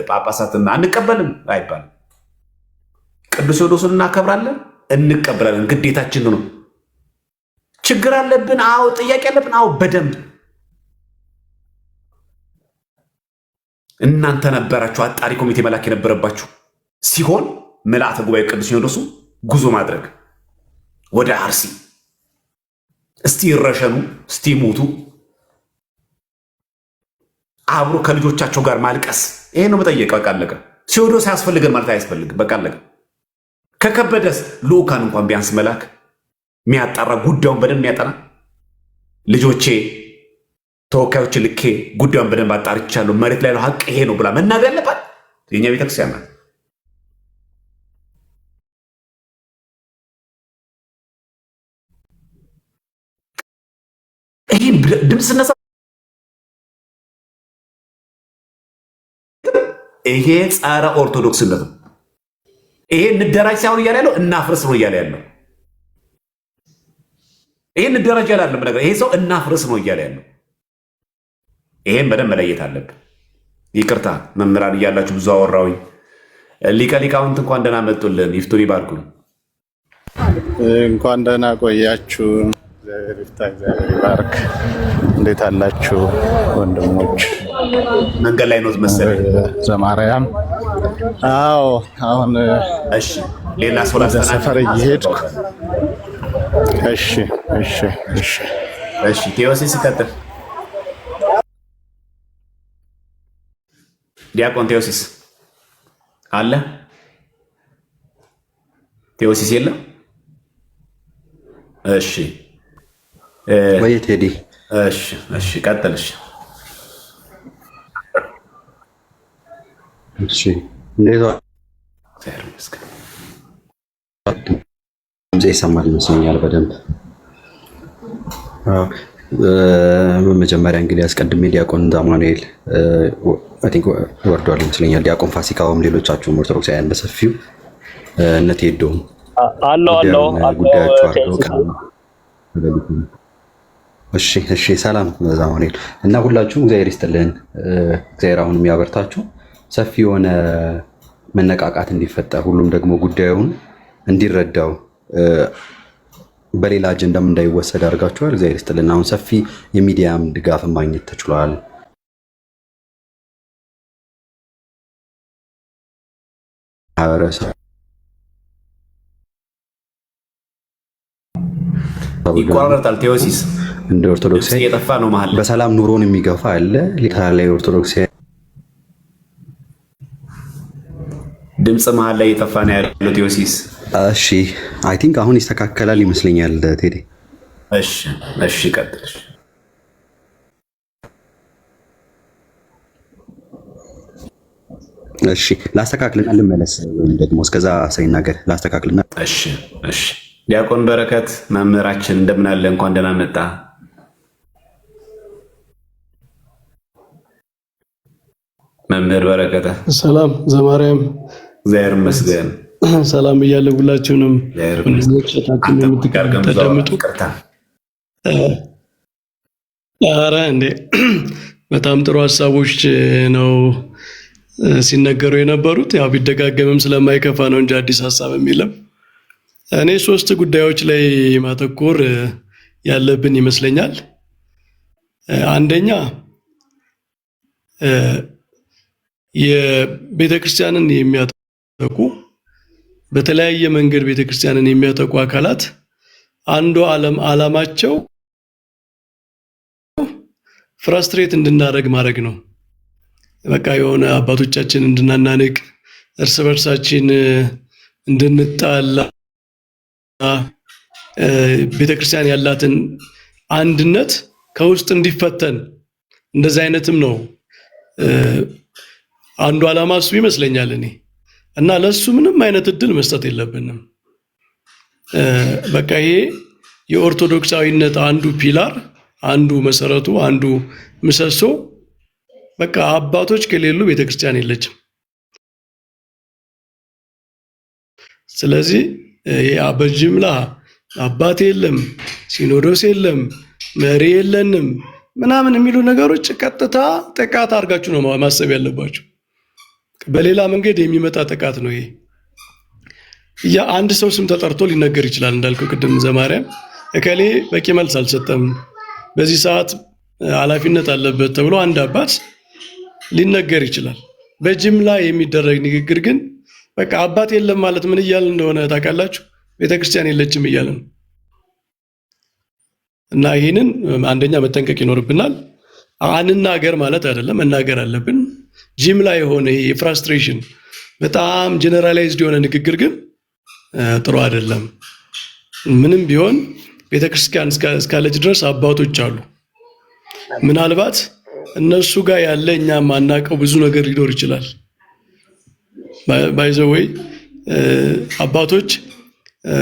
ጳጳሳትን አንቀበልም አይባልም። ቅዱስ ሲኖዶስን እናከብራለን፣ እንቀበላለን፣ ግዴታችን ነው። ችግር አለብን? አዎ። ጥያቄ አለብን? አዎ፣ በደንብ እናንተ ነበራችሁ አጣሪ ኮሚቴ መላክ የነበረባችሁ ሲሆን ምልአተ ጉባኤ ቅዱስ ሲኖዶሱ ጉዞ ማድረግ ወደ አርሲ እስቲ ይረሸኑ፣ እስቲ ሞቱ፣ አብሮ ከልጆቻቸው ጋር ማልቀስ። ይሄ ነው መጠየቅ። በቃ አለቀ። ሲኖዶስ ያስፈልገን ማለት አያስፈልግም። በቃ አለቀ። ከከበደስ ልኡካን እንኳን ቢያንስ መላክ የሚያጣራ ጉዳዩን በደንብ የሚያጠና ልጆቼ ተወካዮች ልኬ ጉዳዩን በደንብ አጣርቻለሁ፣ መሬት ላይ ነው ሀቅ ይሄ ነው ብላ መናገር ያለባት የኛ ቤተክርስቲያን ናት። ይሄ ድምፅ ስነሳ ይሄ ጸረ ኦርቶዶክስነት ነው። ይሄ እንደራጅ ሳይሆን እያለ ያለው እናፍርስ ነው እያለ ያለው። ይሄ እንደራጅ ያለ አይደለም ነገር፣ ይሄ ሰው እናፍርስ ነው እያለ ያለው። ይሄን በደንብ መለየት አለብን። ይቅርታ መምህራን እያላችሁ ብዙ አወራሁኝ። ሊቀ ሊቃውንት እንኳን ደህና መጡልን። ይፍቱን ይባርኩን። እንኳን ደህና ቆያችሁ። እግዚአብሔር ይፍታ፣ እግዚአብሔር ይባርክ። እንዴት አላችሁ ወንድሞች? መንገድ ላይ ነው መሰለኝ ዘማርያም። አዎ አሁን እሺ፣ ሌላ ሰው ሰፈር እየሄድኩ እሺ እሺ እሺ እሺ። ቴዎሲስ ይቀጥል። ዲያቆን ቴዎሲስ አለ? ቴዎሲስ የለም? እሺ ወይ ቴዲ። እሺ እሺ፣ ቀጥል። እሺ እንዴት ይሰማል ይመስለኛል በደንብ። መጀመሪያ እንግዲህ አስቀድሜ ዲያቆን ዛማኑኤል አይ ቲንክ ወርዷል ይመስለኛል። ዲያቆን ፋሲካውም ሌሎቻችሁም ኦርቶዶክሳውያን በሰፊው እነ ቴዶም አለው ጉዳያቸው አድርገው እሺ ሰላም ዛማኑኤል እና ሁላችሁም እግዚአብሔር ይስጥልን። እግዚአብሔር አሁንም ያበርታችሁ። ሰፊ የሆነ መነቃቃት እንዲፈጠር ሁሉም ደግሞ ጉዳዩን እንዲረዳው በሌላ አጀንዳም እንዳይወሰድ አድርጋችኋል። እግዚአብሔር ይስጥልን። አሁን ሰፊ የሚዲያም ድጋፍ ማግኘት ተችሏል። ይቆራረጣል። ቴዎሲስ እንደ ኦርቶዶክስ እየጠፋ ነው መሀል በሰላም ኑሮን የሚገፋ አለ። ሊታላይ ኦርቶዶክስ ድምፅ መሀል ላይ እየጠፋ ነው ያለው ቴዎሲስ። እሺ አይ ቲንክ አሁን ይስተካከላል ይመስለኛል ቴዲ። እሺ እሺ፣ ቀጥል። እሺ ላስተካክልና ልመለስ፣ ወይም ደግሞ እስከዛ ሳይናገር ላስተካክልና። እሺ እሺ። ዲያቆን በረከት መምህራችን እንደምን አለ? እንኳን ደህና መጣ። መምህር በረከተ ሰላም ዘማርያም። እግዚአብሔር ይመስገን። ሰላም እያለ ሁላችሁንም ወንድሞቻችን የምትቀርገምተደምጡ ኧረ እንዴ በጣም ጥሩ ሀሳቦች ነው ሲነገሩ የነበሩት። ያው ቢደጋገምም ስለማይከፋ ነው እንጂ አዲስ ሀሳብ የሚለም። እኔ 3 ጉዳዮች ላይ ማተኮር ያለብን ይመስለኛል። አንደኛ የቤተክርስቲያንን የሚያጠቁ በተለያየ መንገድ ቤተክርስቲያንን የሚያጠቁ አካላት አንዱ ዓላማቸው ፍራስትሬት እንድናደርግ ማድረግ ነው። በቃ የሆነ አባቶቻችን እንድናናንቅ፣ እርስ በርሳችን እንድንጣላ፣ ቤተክርስቲያን ያላትን አንድነት ከውስጥ እንዲፈተን፣ እንደዚህ አይነትም ነው አንዱ ዓላማ እሱ ይመስለኛል እኔ። እና ለሱ ምንም አይነት እድል መስጠት የለብንም። በቃ ይሄ የኦርቶዶክሳዊነት አንዱ ፒላር፣ አንዱ መሰረቱ፣ አንዱ ምሰሶ። በቃ አባቶች ከሌሉ ቤተክርስቲያን የለችም። ስለዚህ በጅምላ አባት የለም፣ ሲኖዶስ የለም፣ መሪ የለንም ምናምን የሚሉ ነገሮች ቀጥታ ጥቃት አድርጋችሁ ነው ማሰብ ያለባችሁ። በሌላ መንገድ የሚመጣ ጥቃት ነው ይሄ። አንድ ሰው ስም ተጠርቶ ሊነገር ይችላል እንዳልከው ቅድም ዘማርያም፣ እከሌ በቂ መልስ አልሰጠም፣ በዚህ ሰዓት ኃላፊነት አለበት ተብሎ አንድ አባት ሊነገር ይችላል። በጅምላ የሚደረግ ንግግር ግን በቃ አባት የለም ማለት ምን እያል እንደሆነ ታውቃላችሁ? ቤተክርስቲያን የለችም እያለ ነው። እና ይህንን አንደኛ መጠንቀቅ ይኖርብናል። አንናገር ማለት አይደለም፣ መናገር አለብን። ጅምላ የሆነ የፍራስትሬሽን በጣም ጀነራላይዝድ የሆነ ንግግር ግን ጥሩ አይደለም። ምንም ቢሆን ቤተክርስቲያን እስካለች ድረስ አባቶች አሉ። ምናልባት እነሱ ጋር ያለ እኛ ማናቀው ብዙ ነገር ሊኖር ይችላል። ባይዘወይ አባቶች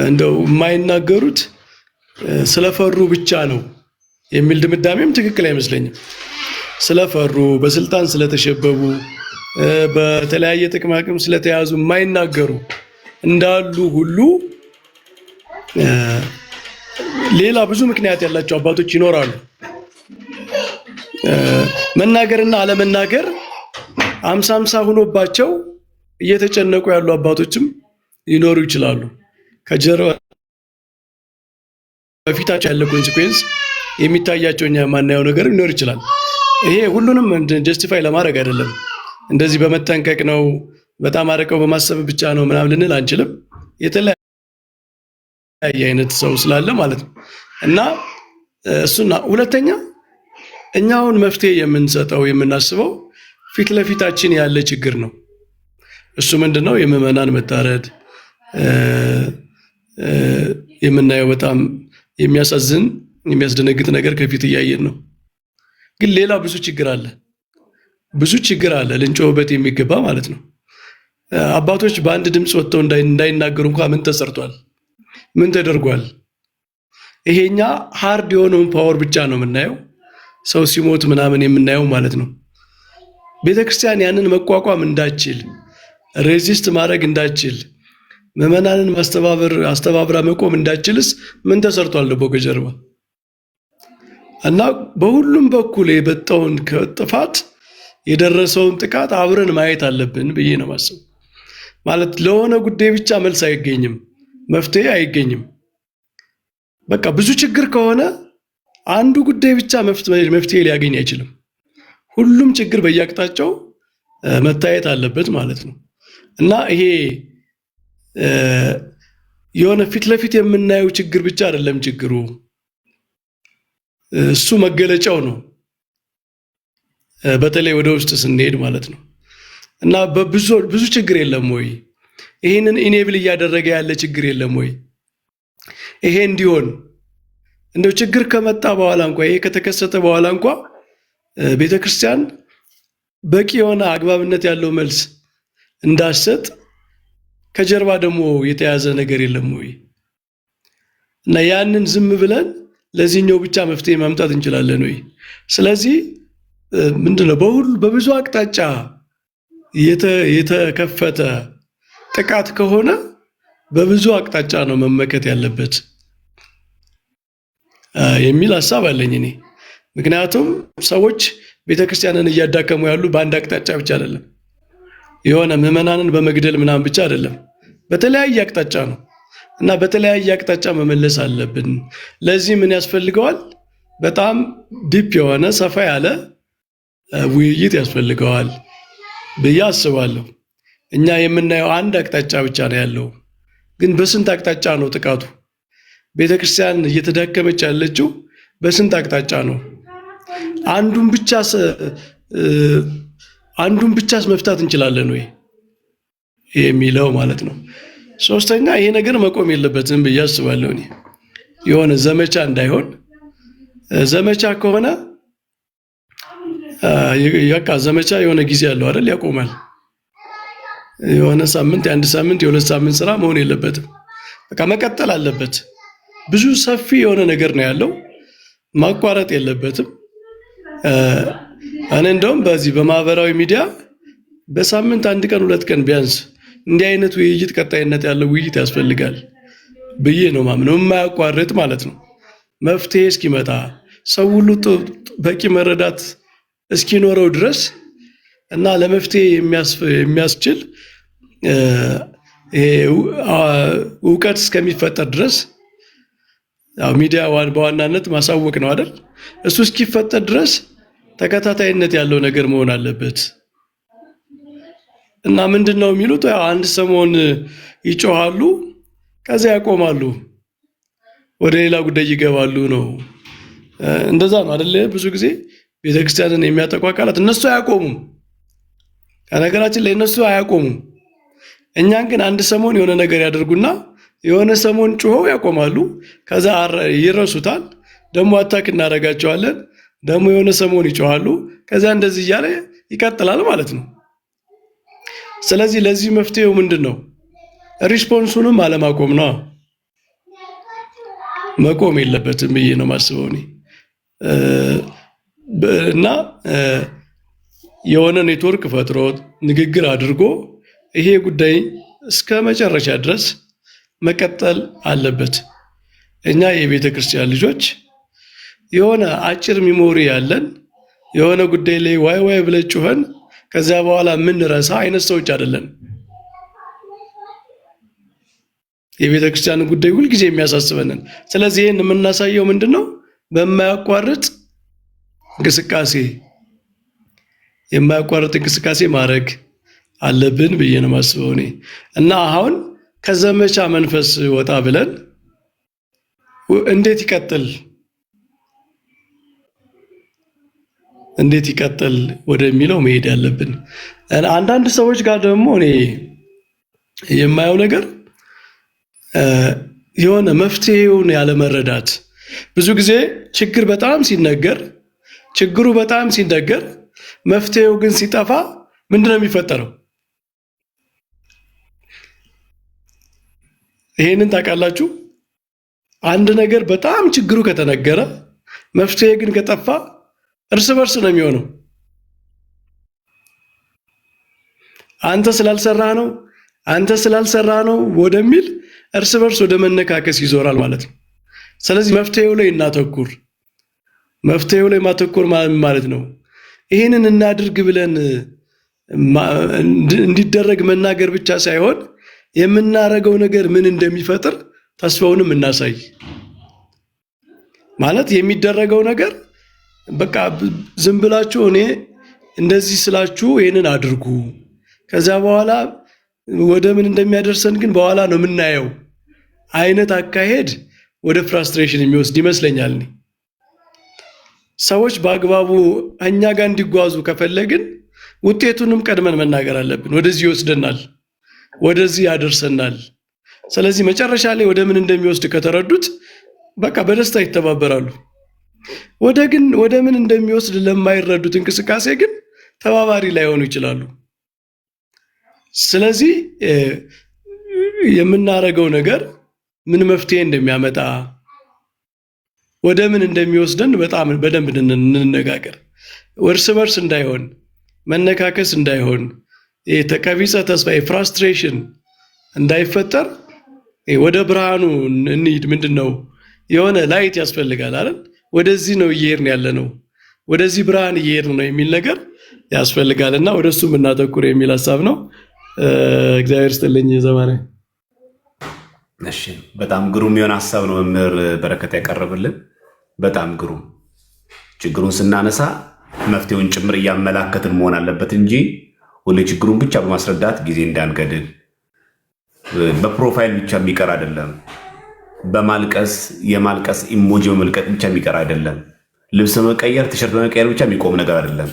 እንደው የማይናገሩት ስለፈሩ ብቻ ነው የሚል ድምዳሜም ትክክል አይመስለኝም። ስለፈሩ፣ በስልጣን ስለተሸበቡ፣ በተለያየ ጥቅም አቅም ስለተያዙ የማይናገሩ እንዳሉ ሁሉ ሌላ ብዙ ምክንያት ያላቸው አባቶች ይኖራሉ። መናገርና አለመናገር አምሳ አምሳ ሆኖባቸው እየተጨነቁ ያሉ አባቶችም ሊኖሩ ይችላሉ። ከጀርባ በፊታቸው ያለ ኮንሲኩዌንስ የሚታያቸው እኛ የማናየው ነገር ሊኖር ይችላል። ይሄ ሁሉንም ጀስቲፋይ ለማድረግ አይደለም። እንደዚህ በመጠንቀቅ ነው፣ በጣም አርቀው በማሰብ ብቻ ነው ምናምን ልንል አንችልም። የተለያየ አይነት ሰው ስላለ ማለት ነው። እና እሱና ሁለተኛ እኛውን መፍትሄ የምንሰጠው የምናስበው ፊት ለፊታችን ያለ ችግር ነው። እሱ ምንድነው? የምዕመናን መታረድ የምናየው በጣም የሚያሳዝን የሚያስደነግጥ ነገር ከፊት እያየን ነው። ግን ሌላ ብዙ ችግር አለ ልንጮህበት የሚገባ ማለት ነው። አባቶች በአንድ ድምፅ ወጥተው እንዳይናገሩ እንኳን ምን ተሰርቷል? ምን ተደርጓል? ይሄኛ ሃርድ የሆነውን ፓወር ብቻ ነው የምናየው፣ ሰው ሲሞት ምናምን የምናየው ማለት ነው። ቤተክርስቲያን ያንን መቋቋም እንዳችል፣ ሬዚስት ማድረግ እንዳችል፣ ምዕመናንን አስተባብራ መቆም እንዳችልስ ምን ተሰርቷል ደግሞ ከጀርባ? እና በሁሉም በኩል የበጣውን ጥፋት የደረሰውን ጥቃት አብረን ማየት አለብን ብዬ ነው ማሰብ። ማለት ለሆነ ጉዳይ ብቻ መልስ አይገኝም፣ መፍትሄ አይገኝም። በቃ ብዙ ችግር ከሆነ አንዱ ጉዳይ ብቻ መፍትሄ ሊያገኝ አይችልም። ሁሉም ችግር በየአቅጣጫው መታየት አለበት ማለት ነው። እና ይሄ የሆነ ፊት ለፊት የምናየው ችግር ብቻ አይደለም ችግሩ፣ እሱ መገለጫው ነው። በተለይ ወደ ውስጥ ስንሄድ ማለት ነው። እና ብዙ ችግር የለም ወይ? ይሄንን ኢኔብል እያደረገ ያለ ችግር የለም ወይ? ይሄ እንዲሆን እንደው ችግር ከመጣ በኋላ እንኳ ይሄ ከተከሰተ በኋላ እንኳ ቤተክርስቲያን በቂ የሆነ አግባብነት ያለው መልስ እንዳሰጥ ከጀርባ ደግሞ የተያዘ ነገር የለም ወይ? እና ያንን ዝም ብለን ለዚህኛው ብቻ መፍትሄ ማምጣት እንችላለን ወይ? ስለዚህ ምንድነው በብዙ አቅጣጫ የተከፈተ ጥቃት ከሆነ በብዙ አቅጣጫ ነው መመከት ያለበት የሚል ሐሳብ አለኝ እኔ። ምክንያቱም ሰዎች ቤተክርስቲያንን እያዳከሙ ያሉ በአንድ አቅጣጫ ብቻ አይደለም፣ የሆነ ምዕመናንን በመግደል ምናምን ብቻ አይደለም፣ በተለያየ አቅጣጫ ነው። እና በተለያየ አቅጣጫ መመለስ አለብን። ለዚህ ምን ያስፈልገዋል? በጣም ዲፕ የሆነ ሰፋ ያለ ውይይት ያስፈልገዋል ብዬ አስባለሁ። እኛ የምናየው አንድ አቅጣጫ ብቻ ነው ያለው፣ ግን በስንት አቅጣጫ ነው ጥቃቱ? ቤተክርስቲያን እየተዳከመች ያለችው በስንት አቅጣጫ ነው? አንዱን ብቻስ መፍታት እንችላለን ወይ የሚለው ማለት ነው። ሶስተኛ ይሄ ነገር መቆም የለበትም ብዬ አስባለሁ እኔ። የሆነ ዘመቻ እንዳይሆን፣ ዘመቻ ከሆነ ያቃ ዘመቻ የሆነ ጊዜ ያለው አይደል? ያቆማል። የሆነ ሳምንት፣ የአንድ ሳምንት፣ የሁለት ሳምንት ስራ መሆን የለበትም። በቃ መቀጠል አለበት። ብዙ ሰፊ የሆነ ነገር ነው ያለው፣ ማቋረጥ የለበትም። እኔ እንደውም በዚህ በማህበራዊ ሚዲያ በሳምንት አንድ ቀን ሁለት ቀን ቢያንስ እንዲህ አይነት ውይይት፣ ቀጣይነት ያለው ውይይት ያስፈልጋል ብዬ ነው ማምነው። የማያቋርጥ ማለት ነው። መፍትሄ እስኪመጣ ሰው ሁሉ በቂ መረዳት እስኪኖረው ድረስ እና ለመፍትሄ የሚያስችል እውቀት እስከሚፈጠር ድረስ ሚዲያ በዋናነት ማሳወቅ ነው አይደል? እሱ እስኪፈጠር ድረስ ተከታታይነት ያለው ነገር መሆን አለበት። እና ምንድነው የሚሉት? አንድ ሰሞን ይጮሃሉ፣ ከዚያ ያቆማሉ፣ ወደ ሌላ ጉዳይ ይገባሉ ነው። እንደዛ ነው አይደል? ብዙ ጊዜ ቤተክርስቲያንን የሚያጠቁ አካላት እነሱ አያቆሙም። ከነገራችን ላይ እነሱ አያቆሙም። እኛን ግን አንድ ሰሞን የሆነ ነገር ያደርጉና የሆነ ሰሞን ጩኸው ያቆማሉ። ከዛ ይረሱታል። ደግሞ አታክ እናደርጋቸዋለን። ደግሞ የሆነ ሰሞን ይጮሃሉ። ከዛ እንደዚህ እያለ ይቀጥላል ማለት ነው። ስለዚህ ለዚህ መፍትሄው ምንድን ነው? ሪስፖንሱንም አለማቆም ነው። መቆም የለበትም ብዬ ነው ማስበው እኔ እና የሆነ ኔትወርክ ፈጥሮ ንግግር አድርጎ ይሄ ጉዳይ እስከ መጨረሻ ድረስ መቀጠል አለበት። እኛ የቤተ ክርስቲያን ልጆች የሆነ አጭር ሚሞሪ ያለን የሆነ ጉዳይ ላይ ዋይ ዋይ ብለን ጩኸን ከዛ በኋላ የምንረሳ አይነት ሰዎች አይደለን። የቤተ ክርስቲያን ጉዳይ ሁልጊዜ የሚያሳስበንን። ስለዚህ ይህን የምናሳየው ምንድን ነው? በማያቋርጥ እንቅስቃሴ ማድረግ አለብን ብዬ ነው የማስበው እኔ እና አሁን ከዘመቻ መንፈስ ወጣ ብለን እንዴት ይቀጥል ወደሚለው መሄድ ያለብን። አንዳንድ ሰዎች ጋር ደግሞ እኔ የማየው ነገር የሆነ መፍትሄውን ያለመረዳት። ብዙ ጊዜ ችግሩ በጣም ሲነገር መፍትሄው ግን ሲጠፋ ምንድን ነው የሚፈጠረው? ይሄንን ታውቃላችሁ? አንድ ነገር በጣም ችግሩ ከተነገረ መፍትሄ ግን ከጠፋ እርስ በርስ ነው የሚሆነው። አንተ ስላልሰራ ነው ወደሚል እርስ በርስ ወደ መነካከስ ይዞራል ማለት ነው። ስለዚህ መፍትሄው ላይ እናተኩር። መፍትሄው ላይ ማተኮር ማለት ነው ይህንን እናድርግ ብለን እንዲደረግ መናገር ብቻ ሳይሆን የምናረገው ነገር ምን እንደሚፈጥር ተስፋውንም እናሳይ። ማለት የሚደረገው ነገር በቃ ዝም ብላችሁ እኔ እንደዚህ ስላችሁ ይሄንን አድርጉ ከዛ በኋላ ወደ ምን እንደሚያደርሰን ግን በኋላ ነው የምናየው አይነት አካሄድ ወደ ፍራስትሬሽን የሚወስድ ይመስለኛል። ሰዎች በአግባቡ እኛ ጋር እንዲጓዙ ከፈለግን ውጤቱንም ቀድመን መናገር አለብን። ወደዚህ ይወስደናል፣ ወደዚህ ያደርሰናል። ስለዚህ መጨረሻ ላይ ወደ ምን እንደሚወስድ ከተረዱት በቃ በደስታ ይተባበራሉ። ወደ ምን እንደሚወስድ ለማይረዱት እንቅስቃሴ ግን ተባባሪ ላይሆኑ ይችላሉ። ስለዚህ የምናረገው ነገር ምን መፍትሄ እንደሚያመጣ ወደ ምን እንደሚወስደን በጣም በደንብ እንነጋገር። እርስ በርስ እንዳይሆን፣ መነካከስ እንዳይሆን፣ የተቀቢጸ ተስፋ ፍራስትሬሽን እንዳይፈጠር ወደ ብርሃኑ እንሂድ። ምንድነው የሆነ ላይት ያስፈልጋል አይደል? ወደዚህ ነው እየሄድን ያለ ነው፣ ወደዚህ ብርሃን እየሄድን ነው የሚል ነገር ያስፈልጋልና ወደሱ እናተኩር የሚል ሐሳብ ነው። እግዚአብሔር ይስጥልኝ ዘማሪ። እሺ፣ በጣም ግሩም የሆነ ሐሳብ ነው መምህር በረከት ያቀረብልን። በጣም ግሩም። ችግሩን ስናነሳ መፍትሄውን ጭምር እያመላከትን መሆን አለበት እንጂ ሁሌ ችግሩን ብቻ በማስረዳት ጊዜ እንዳንገድል፣ በፕሮፋይል ብቻ የሚቀር አይደለም። በማልቀስ የማልቀስ ኢሞጂ በመልቀቅ ብቻ የሚቀር አይደለም። ልብስ መቀየር፣ ቲሸርት መቀየር ብቻ የሚቆም ነገር አይደለም።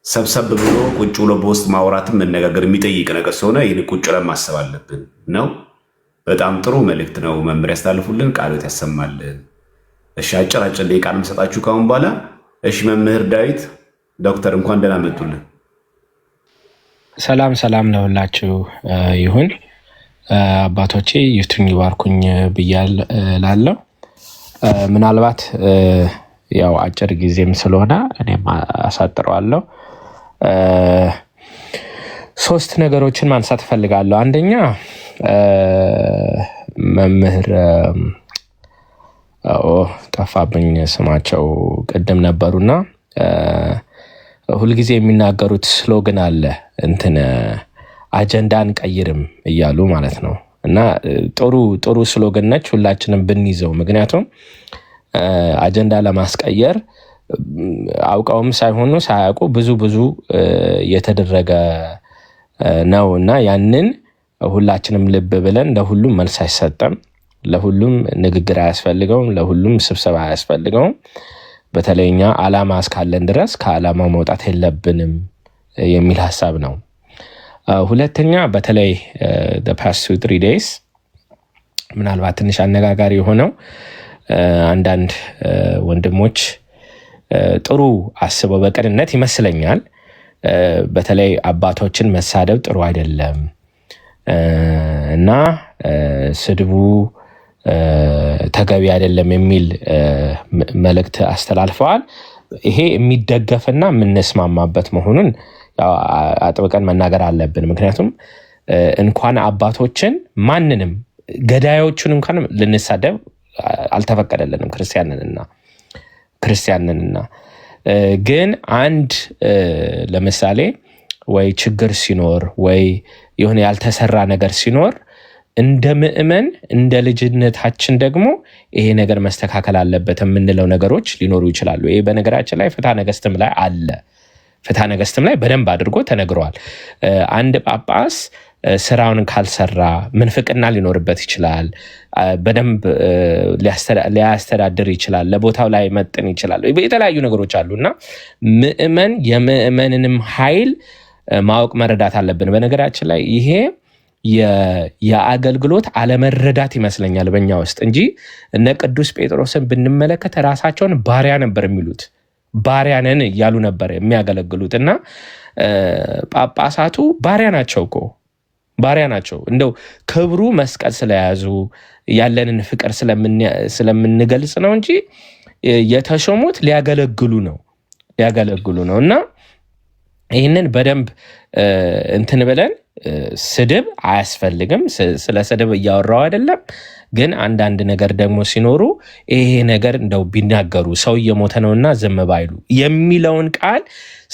ሰብሰብ ብሎ ቁጭ ብሎ በውስጥ ማውራትም መነጋገር የሚጠይቅ ነገር ስለሆነ ይህን ቁጭ ብለን ማሰብ አለብን ነው። በጣም ጥሩ መልእክት ነው መምህር ያስተላልፉልን፣ ቃሎት ያሰማልን። እሺ፣ አጭር ደቂቃ ነው የምሰጣችሁ ካሁን በኋላ። እሺ፣ መምህር ዳዊት ዶክተር እንኳን ደህና መጡልን። ሰላም ለሁላችሁ ይሁን። አባቶቼ ይፍቱኝ ይባርኩኝ ብያለሁ። ምናልባት ያው አጭር ጊዜም ስለሆነ እኔም አሳጥረዋለሁ። 3 ነገሮችን ማንሳት እፈልጋለሁ። አንደኛ መምህር ጠፋብኝ ስማቸው ቅድም ነበሩና ሁልጊዜ የሚናገሩት ስሎገን አለ አጀንዳ አንቀይርም እያሉ ማለት ነው። እና ጥሩ ስሎገን ነች፣ ሁላችንም ብንይዘው። ምክንያቱም አጀንዳ ለማስቀየር አውቀውም ሳይሆኑ ሳያውቁ ብዙ የተደረገ ነው እና ያንን ሁላችንም ልብ ብለን ለሁሉም መልስ አይሰጠም፣ ለሁሉም ንግግር አያስፈልገውም፣ ለሁሉም ስብሰባ አያስፈልገውም። በተለይኛ ዓላማ እስካለን ድረስ ከዓላማው መውጣት የለብንም የሚል ሐሳብ ነው። ሁለተኛ በተለይ past 2-3 days ምናልባት ትንሽ አነጋጋሪ የሆነው አንዳንድ ወንድሞች ጥሩ አስበው በቅንነት ይመስለኛል በተለይ አባቶችን መሳደብ ጥሩ አይደለም እና ስድቡ ተገቢ አይደለም የሚል መልእክት አስተላልፈዋል። ይሄ የሚደገፍና የምንስማማበት መሆኑን አጥብቀን መናገር አለብን። ምክንያቱም እንኳን አባቶችን ማንንም ገዳዮቹን እንኳን ልንሳደብ አልተፈቀደልንም ክርስቲያንንና ግን አንድ ለምሳሌ ወይ ችግር ሲኖር ወይ የሆነ ያልተሰራ ነገር ሲኖር እንደ ምእመን እንደ ልጅነታችን ደግሞ ይሄ ነገር መስተካከል አለበት የምንለው ነገሮች ሊኖሩ ይችላሉ። ይሄ በነገራችን ላይ ፍትሐ ነገሥትም ላይ አለ። ፍትሐ ነገሥትም ላይ በደንብ አድርጎ ተነግሯል። አንድ ጳጳስ ስራውን ካልሰራ ምንፍቅና ሊኖርበት ይችላል። በደንብ ሊያስተዳድር ይችላል። ለቦታው ላይ መጥን ይችላል። የተለያዩ ነገሮች አሉና ምእመን የምእመንንም ኃይል ማወቅ መረዳት አለብን። በነገራችን ላይ ይሄ የአገልግሎት አለመረዳት ይመስለኛል በእኛ ውስጥ እንጂ እነ ቅዱስ ጴጥሮስን ብንመለከት ራሳቸውን ባሪያ ነበር የሚሉት። ባሪያ ነን እያሉ ነበር የሚያገለግሉት እና ጳጳሳቱ ባሪያ ናቸው እኮ ባሪያ ናቸው። እንደው ክብሩ መስቀል ስለያዙ ያለንን ፍቅር ስለምንገልጽ ነው እንጂ የተሾሙት ሊያገለግሉ ነው እና ይህንን በደንብ እንትን ብለን ስድብ አያስፈልግም። ስለ ስድብ እያወራው አይደለም። ግን አንዳንድ ነገር ደግሞ ሲኖሩ ይሄ ነገር እንደው ቢናገሩ ሰው እየሞተ ነውና ዝም ባይሉ የሚለውን ቃል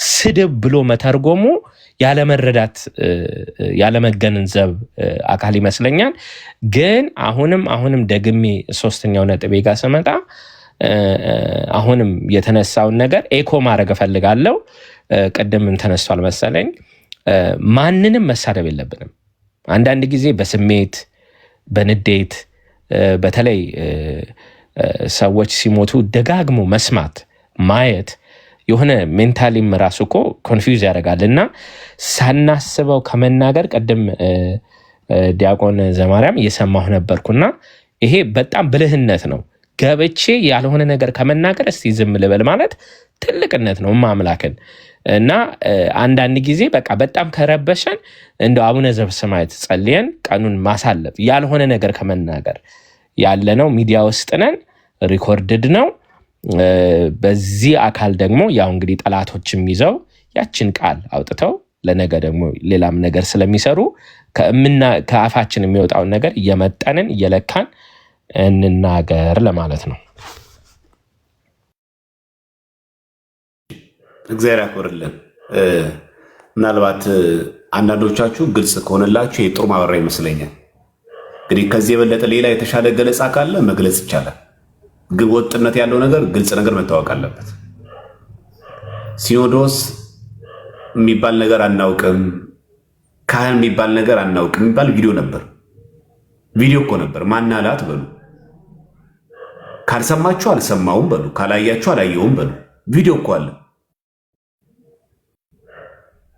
ስድብ ብሎ መተርጎሙ ያለመረዳት ያለመገንዘብ አካል ይመስለኛል። ግን አሁንም ደግሜ ሶስተኛው ነጥቤ ጋር ስመጣ አሁንም የተነሳውን ነገር ኤኮ ማድረግ እፈልጋለሁ። ቅድም ተነስቷል መሰለኝ። ማንንም መሳደብ የለብንም። አንዳንድ ጊዜ በስሜት በንዴት በተለይ ሰዎች ሲሞቱ ደጋግሞ መስማት ማየት የሆነ ሜንታሊም ራሱ እኮ ኮንፊውዝ ያደርጋል እና ሳናስበው ከመናገር ቅድም ዲያቆን ዘማርያም እየሰማሁ ነበርኩና ይሄ በጣም ብልህነት ነው። ገብቼ ያልሆነ ነገር ከመናገር እስቲ ዝም ልበል ማለት ትልቅነት ነው ማምላክን እና አንዳንድ ጊዜ በቃ በጣም ከረበሸን እንደ አቡነ ዘበሰማያት ጸልየን ቀኑን ማሳለፍ ያልሆነ ነገር ከመናገር ያለነው ሚዲያ ውስጥ ነን፣ ሪኮርድድ ነው። በዚህ አካል ደግሞ ያው እንግዲህ ጠላቶችም ይዘው ያችን ቃል አውጥተው ለነገ ደግሞ ሌላም ነገር ስለሚሰሩ ከአፋችን የሚወጣውን ነገር እየመጠንን እየለካን እንናገር ለማለት ነው። እግዚአብሔር ያክብርልን። ምናልባት አንዳንዶቻችሁ ግልጽ ከሆነላችሁ የጥሩ ማብራሪያ ይመስለኛል። እንግዲህ ከዚህ የበለጠ ሌላ የተሻለ ገለጻ ካለ መግለጽ ይቻላል። ግን ወጥነት ያለው ነገር ግልጽ ነገር መታወቅ አለበት። ሲኖዶስ የሚባል ነገር አናውቅም፣ ካህን የሚባል ነገር አናውቅም የሚባል ቪዲዮ ነበር። ቪዲዮ እኮ ነበር። ማናላት በሉ። ካልሰማችሁ አልሰማውም በሉ። ካላያችሁ አላየውም በሉ። ቪዲዮ እኮ አለ።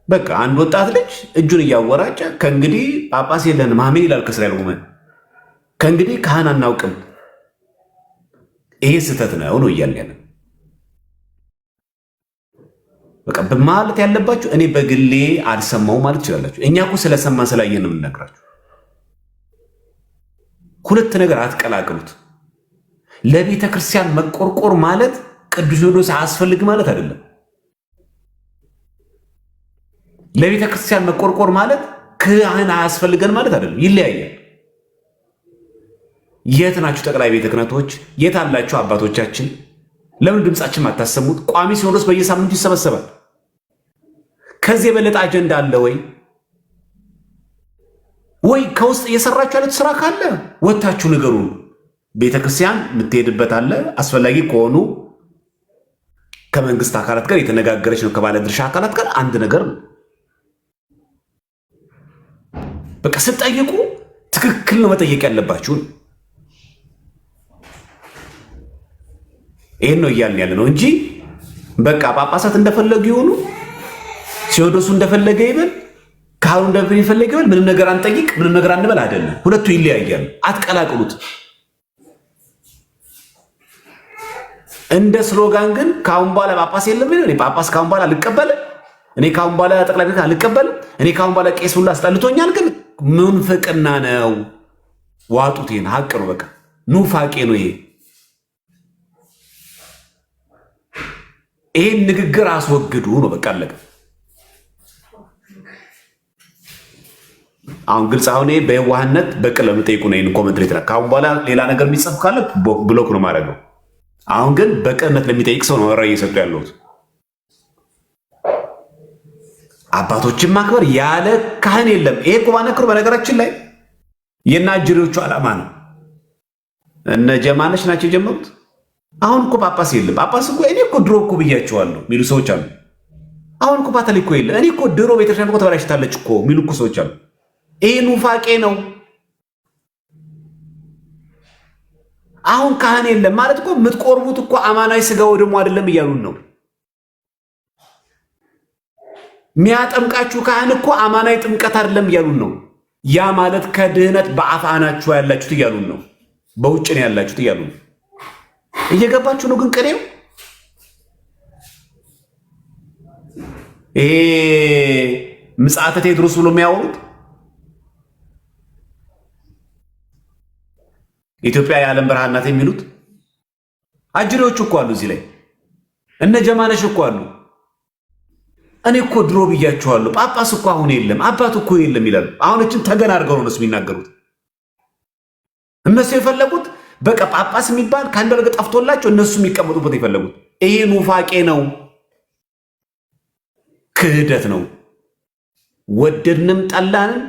በቃ አንድ ወጣት ልጅ እጁን እያወራጨ ከእንግዲህ ጳጳስ የለንም አሜን ይላል። ከእስራኤል ውመን ከእንግዲህ ካህን አናውቅም። ይሄ ስህተት ነው እያልን ያለን። በቃ በማለት ያለባችሁ እኔ በግሌ አልሰማው ማለት ትችላላችሁ። እኛ እኮ ስለሰማን ስላየን ነው የምንነግራችሁ። ሁለት ነገር አትቀላቅሉት። ለቤተ ክርስቲያን መቆርቆር ማለት ቅዱስ ሲኖዶስ አያስፈልግ ማለት አይደለም። ለቤተ ክርስቲያን መቆርቆር ማለት ካህን አያስፈልገን ማለት አይደለም። ይለያያል። የት ናችሁ ጠቅላይ ቤተ ክህነቶች? የት አላችሁ አባቶቻችን? ለምን ድምፃችን ማታሰሙት? ቋሚ ሲኖዶስ በየሳምንቱ ይሰበሰባል። ከዚህ የበለጠ አጀንዳ አለ ወይ ከውስጥ እየሰራችሁ ያሉት ስራ ካለ ወታችሁ ንገሩን። ቤተ ክርስቲያን የምትሄድበት አለ። አስፈላጊ ከሆኑ ከመንግስት አካላት ጋር የተነጋገረች ነው፣ ከባለ ድርሻ አካላት ጋር አንድ ነገር ነው። በቃ ስትጠይቁ ትክክል ነው መጠየቅ ያለባችሁን። ይህን ነው እያልን ያለ ነው እንጂ በቃ ጳጳሳት እንደፈለጉ ይሆኑ፣ ሲኖዶሱ እንደፈለገ ይበል፣ ካህኑ እንደምን ይፈልጋል? ምንም ነገር አንጠይቅ፣ ምንም ነገር አንበል አይደለም። ሁለቱ ይለያያል። አትቀላቅሉት። እንደ ስሎጋን ግን ካሁን በኋላ ጳጳስ የለም። እኔ ጳጳስ ካሁን በኋላ አልቀበልም። እኔ ካሁን በኋላ ጠቅላይ ቤት አልቀበልም። እኔ ካሁን በኋላ ቄስ ሁሉ አስጠልቶኛል። ግን ምንፍቅና ነው። ዋጡት። ይሄን ሀቅ ነው። በቃ ኑፋቄ ነው ይሄ። ይሄን ንግግር አስወግዱ ነው። በቃ አለቀ። አሁን ግልጽ አሁን በየዋህነት በቅል ለምጠይቁ ነው። ይሄን ኮሜንት ላይ ካሁን በኋላ ሌላ ነገር የሚጽፍ ካለ ብሎክ ነው ማድረግ ነው። አሁን ግን በቅንነት ለሚጠይቅ ሰው ነው ራይ እየሰጡ ያለሁት። አባቶችን ማክበር ያለ ካህን የለም። ይሄ እኮ ባነክሩ በነገራችን ላይ የናጅሪዎቹ ዓላማ ነው። እነ ጀማነሽ ናቸው የጀመሩት። አሁን እኮ ጳጳስ የለም። ጳጳስ እኮ እኔ እኮ ድሮ እኮ ብያቸዋለሁ የሚሉ ሰዎች አሉ። አሁን እኮ ፓተል እኮ የለም። እኔ እኮ ድሮ ቤተክርስቲያን እኮ ተበላሽታለች እኮ የሚሉ እኮ ሰዎች አሉ። ይሄ ኑፋቄ ነው። አሁን ካህን የለም ማለት እኮ የምትቆርቡት እኮ አማናዊ ስጋው ደግሞ አይደለም እያሉን ነው። የሚያጠምቃችሁ ካህን እኮ አማናዊ ጥምቀት አይደለም እያሉን ነው። ያ ማለት ከድህነት በአፋ ናችሁ ያላችሁት እያሉን ነው። በውጭ ነው ያላችሁት እያሉን ነው። እየገባችሁ ነው። ግን ቅኔው ይሄ ምጽአተ ቴዎድሮስ ብሎ የሚያወሩት ኢትዮጵያ የዓለም ብርሃን ናት የሚሉት አጅሬዎች እኮ አሉ። እዚህ ላይ እነ ጀማነሽ እኮ አሉ። እኔ እኮ ድሮ ብያቸዋለሁ። ጳጳስ እኮ አሁን የለም፣ አባት እኮ የለም ይላሉ። አሁን እችን ተገን አድርገው ነው እነሱ የሚናገሩት። እነሱ የፈለጉት በቃ ጳጳስ የሚባል ከአንድ ነገር ጠፍቶላቸው እነሱ የሚቀመጡበት የፈለጉት። ይሄ ኑፋቄ ነው፣ ክህደት ነው። ወደድንም ጠላንም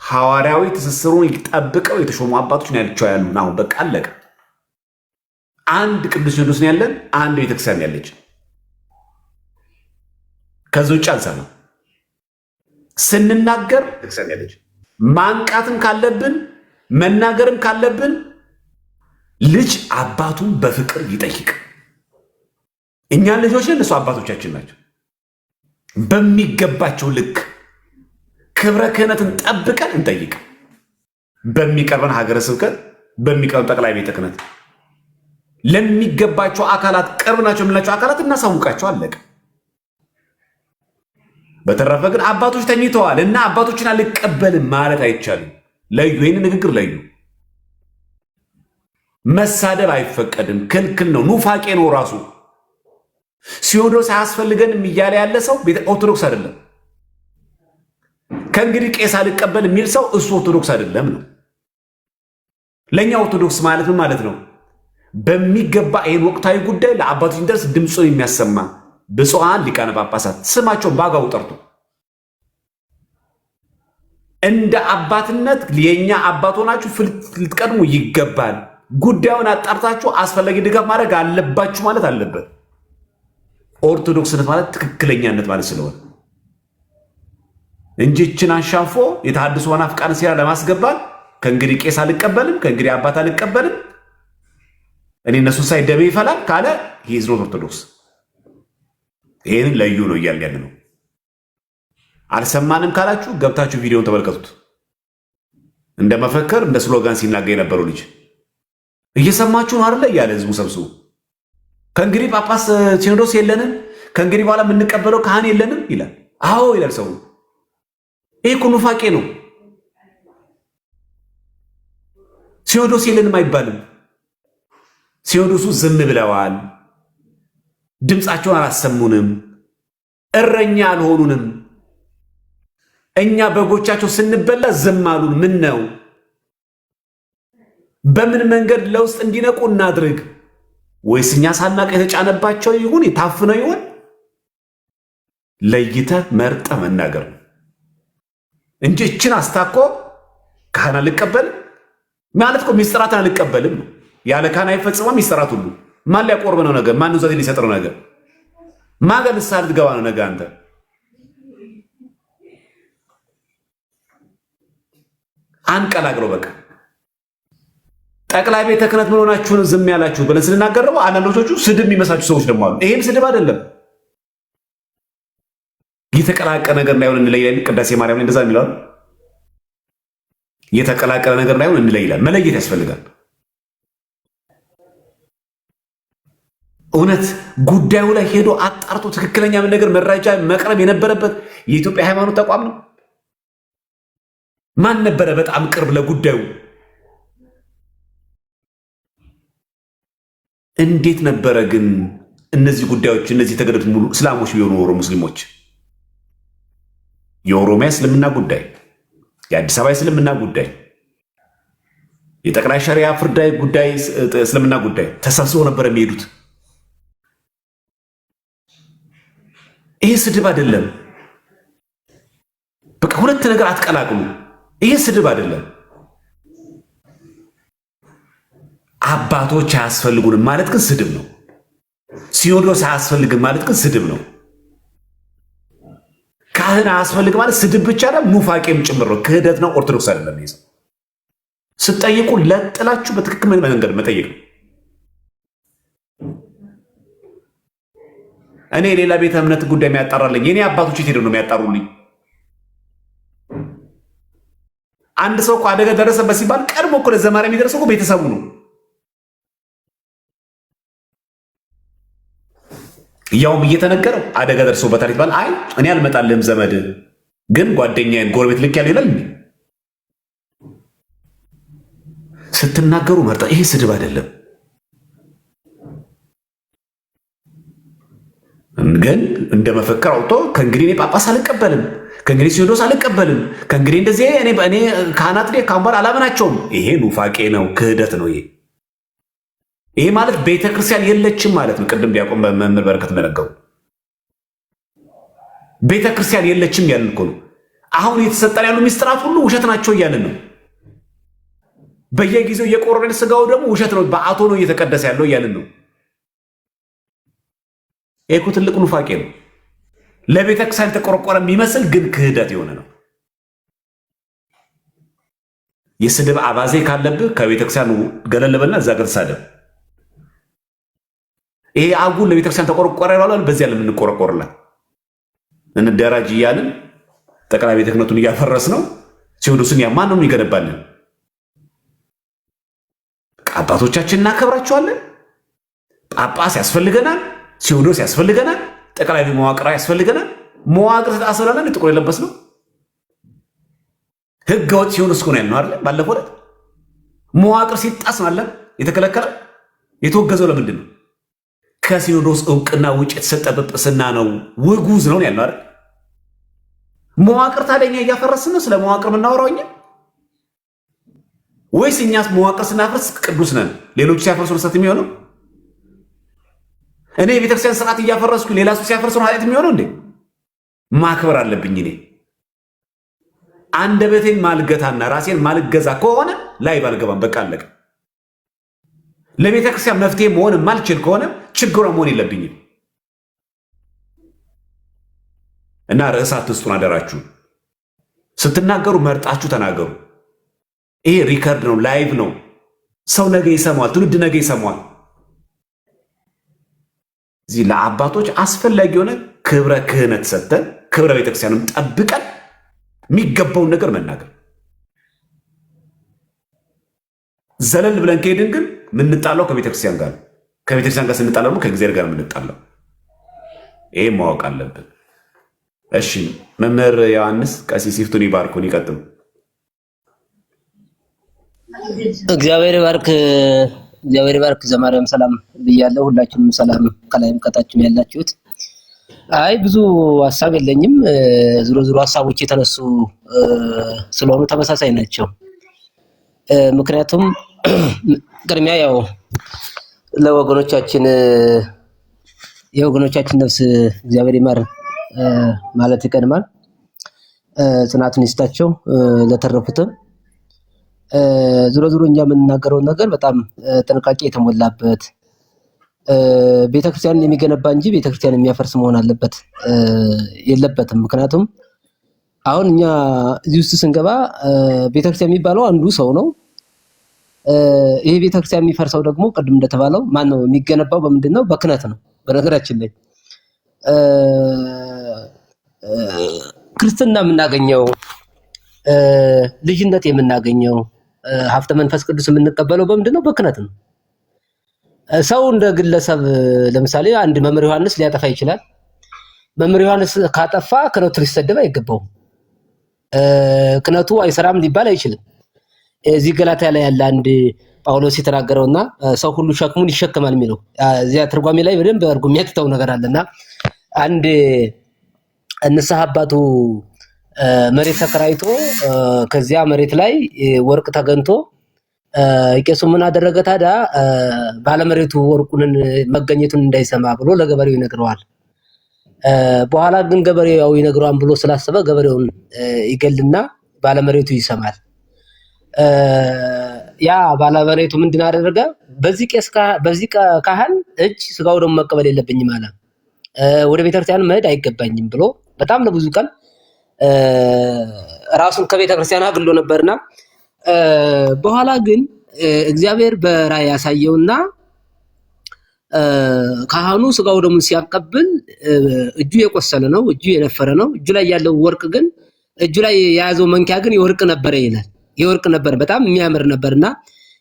ሐዋርያዊ ትስስሩን ጠብቀው የተሾሙ አባቶች ናቸው ያሉን። አሁን በቃ አለቀ። አንድ ቅዱስ ሲኖዶስ ነው ያለን፣ አንድ ቤተክርስቲያን ያለች። ከዚህ ውጭ አልሰማም። ስንናገር ቤተክርስቲያን ያለች። ማንቃትም ካለብን መናገርም ካለብን ልጅ አባቱን በፍቅር ይጠይቅ። እኛ ልጆች ነን፣ እነሱ አባቶቻችን ናቸው። በሚገባቸው ልክ ክብረ ክህነትን ጠብቀን እንጠይቅ። በሚቀርበን ሀገረ ስብከት፣ በሚቀርበን ጠቅላይ ቤተ ክህነት ለሚገባቸው አካላት ቅርብ ናቸው የምንላቸው አካላት እናሳውቃቸው። አለቀ። በተረፈ ግን አባቶች ተኝተዋል እና አባቶችን አልቀበልም ማለት አይቻልም። ለዩ፣ ይህን ንግግር ለዩ። መሳደብ አይፈቀድም፣ ክልክል ነው፣ ኑፋቄ ነው ራሱ። ሲኖዶስ አያስፈልገንም እያለ ያለ ሰው ኦርቶዶክስ አይደለም። ከእንግዲህ ቄስ አልቀበል የሚል ሰው እሱ ኦርቶዶክስ አይደለም ነው። ለእኛ ኦርቶዶክስ ማለት ምን ማለት ነው? በሚገባ ይህን ወቅታዊ ጉዳይ ለአባቶች ደርስ ድምፁን የሚያሰማ ብፁዓን ሊቃነ ጳጳሳት ስማቸውን በአግባቡ ጠርቶ እንደ አባትነት የኛ አባት ሆናችሁ ልትቀድሙ ይገባል። ጉዳዩን አጣርታችሁ አስፈላጊ ድጋፍ ማድረግ አለባችሁ ማለት አለበት። ኦርቶዶክስነት ማለት ትክክለኛነት ማለት ስለሆነ እንጂ እችን አንሻፎ የተሐድሶ መናፍቃን ሲራ ለማስገባት ከእንግዲህ ቄስ አልቀበልም፣ ከእንግዲህ አባት አልቀበልም፣ እኔ እነሱ ሳይ ደሜ ይፈላል ካለ ሂዝ ኖት ኦርቶዶክስ። ይህንን ለዩ ነው እያልን ያለ ነው። አልሰማንም ካላችሁ ገብታችሁ ቪዲዮን ተመልከቱት። እንደ መፈክር እንደ ስሎጋን ሲናገር የነበረው ልጅ እየሰማችሁ ነው አይደለ? እያለ ህዝቡ ሰብስቡ ከእንግዲህ ጳጳስ ሲኖዶስ የለንም፣ ከእንግዲህ በኋላ የምንቀበለው ካህን የለንም ይላል። አዎ ይላል ሰው። ይህ እኮ ኑፋቄ ነው። ሲኖዶስ የለንም አይባልም። ሲኖዶሱ ዝም ብለዋል፣ ድምፃቸውን አላሰሙንም፣ እረኛ አልሆኑንም። እኛ በጎቻቸው ስንበላ ዝም አሉን። ምን ነው? በምን መንገድ ለውስጥ እንዲነቁ እናድርግ? ወይስ እኛ ሳናቅ የተጫነባቸው ይሁን የታፍነው ይሁን? ለይተህ መርጠ መናገር ነው እንጂ እችን አስታኮ ካህን አልቀበልም ማለት እኮ ሚስጥራትን አልቀበልም ነው። ያለ ካህን አይፈጽመው ሚስጥራት ሁሉ። ማን ሊያቆርብ ነው ነገር? ማን ዛሬ ሊሰጥ ነው ነገር? ማገር ንስሐ ልትገባ ነው ነገ? አንተ አንቀላቅለው በቃ ጠቅላይ ቤተ ክህነት ምን ሆናችሁን ዝም ያላችሁ ብለን ስንናገር ደግሞ አንዳንዶቹ ስድብ የሚመስላችሁ ሰዎች ደግሞ አሉ። ይሄም ስድብ አይደለም። የተቀላቀለ ነገር እንዳይሆን እንለይላል። ቅዳሴ ማርያም ላይ እንደዛ የሚለው የተቀላቀለ ነገር እንዳይሆን እንለይላል። መለየት ያስፈልጋል። እውነት ጉዳዩ ላይ ሄዶ አጣርቶ ትክክለኛ ምን ነገር መረጃ መቅረብ የነበረበት የኢትዮጵያ ሃይማኖት ተቋም ነው። ማን ነበረ በጣም ቅርብ ለጉዳዩ? እንዴት ነበረ ግን እነዚህ ጉዳዮች እነዚህ ተገደሉት ሙሉ እስላሞች ቢሆኑ ኖሮ ሙስሊሞች የኦሮሚያ እስልምና ጉዳይ፣ የአዲስ አበባ እስልምና ጉዳይ፣ የጠቅላይ ሸሪያ ፍርድ ጉዳይ እስልምና ጉዳይ ተሰብስበው ነበር የሚሄዱት። ይሄ ስድብ አይደለም። በቃ ሁለት ነገር አትቀላቅሉ። ይሄ ስድብ አይደለም። አባቶች አያስፈልጉንም ማለት ግን ስድብ ነው። ሲኖዶስ አያስፈልግም ማለት ግን ስድብ ነው። ካህን አያስፈልግም ማለት ስድብ ብቻ አይደለም፣ ኑፋቄም ጭምር ነው። ክህደት ነው። ኦርቶዶክስ አይደለም። ይዘው ስትጠይቁ ለጥላችሁ በትክክል መንገድ መጠየቅ ነው። እኔ ሌላ ቤተ እምነት ጉዳይ የሚያጣራልኝ የኔ አባቶች የት ሄደው ነው የሚያጣሩልኝ? አንድ ሰው እኮ አደጋ ደረሰበት ሲባል ቀድሞ እኮ ለዘማሪ የሚደርሰው እኮ ቤተሰቡ ነው። ያውም እየተነገረው አደጋ ደርሶበታል ይባል። አይ እኔ አልመጣልህም ዘመድ ግን ጓደኛዬን ጎረቤት ልክ ያለው ይላል። ስትናገሩ መርጣ። ይሄ ስድብ አይደለም። ግን እንደ መፈክር አውጥቶ ከእንግዲህ እኔ ጳጳስ አልቀበልም፣ ከእንግዲህ ሲኖዶስ አልቀበልም፣ ከእንግዲህ እንደዚህ እኔ ካህናት ካሁን አላምናቸውም። ይሄ ኑፋቄ ነው፣ ክህደት ነው። ይሄ ማለት ቤተክርስቲያን የለችም ማለት ነው። ቅድም ዲያቆን መምህር በረከት እንደነገሩ ቤተክርስቲያን የለችም ያልን እኮ ነው። አሁን የተሰጠን ያሉ ሚስጥራት ሁሉ ውሸት ናቸው እያልን ነው። በየጊዜው የቆረበን ስጋው ደግሞ ውሸት ነው፣ በአቶ ነው እየተቀደሰ ያለው እያልን ነው። ይሄ እኮ ትልቅ ኑፋቄ ነው። ለቤተክርስቲያን የተቆረቆረ የሚመስል ግን ክህደት የሆነ ነው። የስድብ አባዜ ካለብህ ከቤተክርስቲያኑ ገለል በልና እዛ ጋር ተሳደብ። ይሄ አጉል ለቤተክርስቲያን ተቆረቆረ ይላል። በዚያ ለምንቆረቆርላት እንደራጅ እያልን ጠቅላይ ቤተ ክህነቱን እያፈረስ ነው። ሲኖዶስን ያማን ነው የሚገነባልን? አባቶቻችን እናከብራቸዋለን። ጳጳስ ያስፈልገናል፣ ሲኖዶስ ያስፈልገናል፣ ጠቅላይ መዋቅር ያስፈልገናል። መዋቅር ተጣሰላለን ጥቁር የለበስ ነው። ህገ ወጥ ሲኖዶስ እኮ ነው ያልነው አይደል? ባለፈው ዕለት መዋቅር ሲጣስ ማለት የተከለከለ የተወገዘው ለምንድን ነው? ከሲኖዶስ እውቅና ውጭ የተሰጠ ጵጵስና ነው፣ ውጉዝ ነው ያልነው አይደል? መዋቅር ታዲያ እያፈረስን ነው ስለ መዋቅር የምናወራው እኛ? ወይስ እኛስ መዋቅር ስናፈርስ ቅዱስ ነን፣ ሌሎች ሲያፈርሱ ነው ስህተት የሚሆነው? እኔ የቤተክርስቲያን ስርዓት እያፈረስኩ ሌላ ሰው ሲያፈርስ ነው ኃጢአት የሚሆነው እንዴ? ማክበር አለብኝ እኔ። አንደበቴን ማልገታና ራሴን ማልገዛ ከሆነ ላይ ባልገባም በቃ አለቀ። ለቤተክርስቲያን መፍትሄ መሆን ማልችል ከሆነ ችግሯ መሆን የለብኝም። እና ርዕስ አትስጡን አደራችሁ። ስትናገሩ መርጣችሁ ተናገሩ። ይሄ ሪከርድ ነው፣ ላይቭ ነው። ሰው ነገ ይሰማዋል፣ ትውልድ ነገ ይሰማዋል። እዚህ ለአባቶች አስፈላጊ የሆነ ክብረ ክህነት ሰጥተን ክብረ ቤተክርስቲያንም ጠብቀን የሚገባውን ነገር መናገር። ዘለል ብለን ከሄድን ግን ምንጣላው ከቤተክርስቲያን ጋር ነው። ከቤተክርስቲያን ጋር ስንጣላ ደግሞ ከእግዚአብሔር ጋር የምንጣላው። ይሄ ማወቅ አለብን። እሺ መምህር ዮሐንስ ቀሲስ ይፍቱን ይባርኩን፣ ይቀጥሉ። እግዚአብሔር ይባርክ፣ እግዚአብሔር ይባርክ። ዘማሪያም ሰላም ብያለሁ። ሁላችሁም ሰላም ከላይም ከታችም ያላችሁት። አይ ብዙ ሀሳብ የለኝም። ዝሮ ዝሮ ሀሳቦች የተነሱ ስለሆኑ ተመሳሳይ ናቸው። ምክንያቱም ቅድሚያ ያው ለወገኖቻችን የወገኖቻችን ነፍስ እግዚአብሔር ይማር ማለት ይቀድማል። ጽናቱን ይስጣቸው ለተረፉትም። ዙሮ ዙሮ እኛ የምንናገረውን ነገር በጣም ጥንቃቄ የተሞላበት ቤተክርስቲያንን የሚገነባ እንጂ ቤተክርስቲያን የሚያፈርስ መሆን አለበት የለበትም። ምክንያቱም አሁን እኛ እዚህ ውስጥ ስንገባ ቤተክርስቲያን የሚባለው አንዱ ሰው ነው። ይሄ ቤተክርስቲያን የሚፈርሰው ደግሞ ቅድም እንደተባለው ማን ነው የሚገነባው? በምንድን ነው? በክህነት ነው። በነገራችን ላይ ክርስትና የምናገኘው ልጅነት የምናገኘው ሀብተ መንፈስ ቅዱስ የምንቀበለው በምንድን ነው? በክህነት ነው። ሰው እንደ ግለሰብ ለምሳሌ አንድ መምህር ዮሐንስ ሊያጠፋ ይችላል። መምህር ዮሐንስ ካጠፋ ክህነቱ ሊሰደብ አይገባውም። ክህነቱ አይሰራም ሊባል አይችልም። እዚህ ገላትያ ላይ ያለ አንድ ጳውሎስ የተናገረውና ሰው ሁሉ ሸክሙን ይሸከማል የሚለው እዚያ ትርጓሜ ላይ በደንብ አድርጎ የሚያትተው ነገር አለና አንድ ንስሐ አባቱ መሬት ተከራይቶ ከዚያ መሬት ላይ ወርቅ ተገንቶ ቄሱ ምን አደረገ ታዲያ ባለመሬቱ ወርቁን መገኘቱን እንዳይሰማ ብሎ ለገበሬው ይነግረዋል። በኋላ ግን ገበሬው ያው ይነግረዋል ብሎ ስላሰበ ገበሬውን ይገልና ባለመሬቱ ይሰማል። ያ ባለመሬቱ ምንድን አደረገ? በዚህ ካህን እጅ ስጋው ደግሞ መቀበል የለብኝም አለ። ወደ ቤተክርስቲያን መሄድ አይገባኝም ብሎ በጣም ለብዙ ቀን ራሱን ከቤተክርስቲያን አግሎ ነበርና በኋላ ግን እግዚአብሔር በራእይ ያሳየውና ካህኑ ስጋው ደግሞ ሲያቀብል እጁ የቆሰለ ነው፣ እጁ የነፈረ ነው። እጁ ላይ ያለው ወርቅ ግን እጁ ላይ የያዘው መንኪያ ግን የወርቅ ነበረ ይላል። የወርቅ ነበር፣ በጣም የሚያምር ነበርና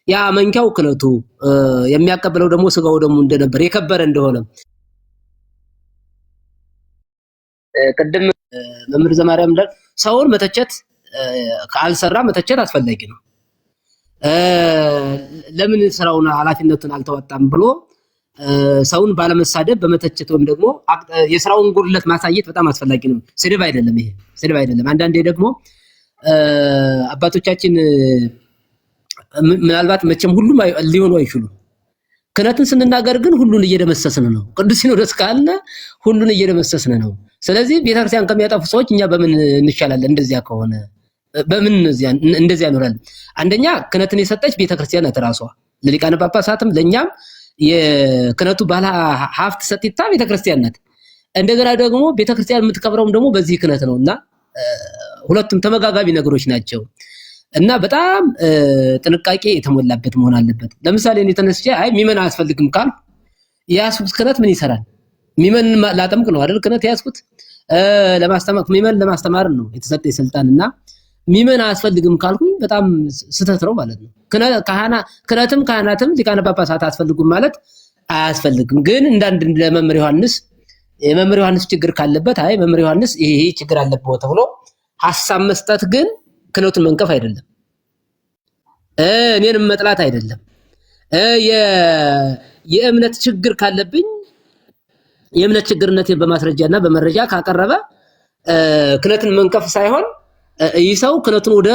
ያ መንኪያው ክህነቱ የሚያቀበለው ደግሞ ስጋው ደግሞ እንደነበር የከበረ እንደሆነ ቅድም መምህር ዘማርያም እንዳል ሰውን መተቸት ካልሰራ መተቸት አስፈላጊ ነው። ለምን ስራውን ኃላፊነቱን አልተወጣም ብሎ ሰውን ባለመሳደብ በመተቸት ወይም ደግሞ የስራውን ጉድለት ማሳየት በጣም አስፈላጊ ነው። ስድብ አይደለም፣ ይሄ ስድብ አይደለም። አንዳንዴ ደግሞ አባቶቻችን ምናልባት መቼም ሁሉም ሊሆኑ አይችሉም። ክህነትን ስንናገር ግን ሁሉን እየደመሰስን ነው። ቅዱስ ሲኖዶስ ካለ ሁሉን እየደመሰስን ነው። ስለዚህ ቤተክርስቲያን ከሚያጠፉ ሰዎች እኛ በምን እንሻላለን? እንደዚያ ከሆነ በምን እንደዚያ እንሆናለን? አንደኛ ክህነትን የሰጠች ቤተክርስቲያን ናት ራሷ፣ ለሊቃነ ጳጳሳትም ለኛም የክህነቱ ባለ ሀብት ሰጥታ ቤተክርስቲያን ናት። እንደገና ደግሞ ቤተክርስቲያን የምትከብረውም ደግሞ በዚህ ክህነት ነውና ሁለቱም ተመጋጋቢ ነገሮች ናቸው እና በጣም ጥንቃቄ የተሞላበት መሆን አለበት። ለምሳሌ እኔ ተነስቼ አይ ሚመን አያስፈልግም ካል ያስኩት ክህነት ምን ይሰራል? ሚመን ላጠምቅ ነው አይደል? ክህነት ያስኩት ለማስተማር ሚመን ለማስተማር ነው የተሰጠኝ ስልጣንና ሚመን አያስፈልግም ካልኩኝ በጣም ስህተት ነው ማለት ነው። ክህነትም ካህናትም ሊቃነ ጳጳሳት አያስፈልጉም ማለት አያስፈልግም። ግን እንዳንድ ለመምህር ዮሐንስ የመምህር ዮሐንስ ችግር ካለበት አይ መምህር ዮሐንስ ይሄ ችግር አለበት ተብሎ ሐሳብ መስጠት ግን ክህነቱን መንቀፍ አይደለም፣ እኔንም መጥላት አይደለም። የእምነት ችግር ካለብኝ የእምነት ችግርነቴን በማስረጃና በመረጃ ካቀረበ ክህነትን መንቀፍ ሳይሆን ይህ ሰው ክህነቱን ወደ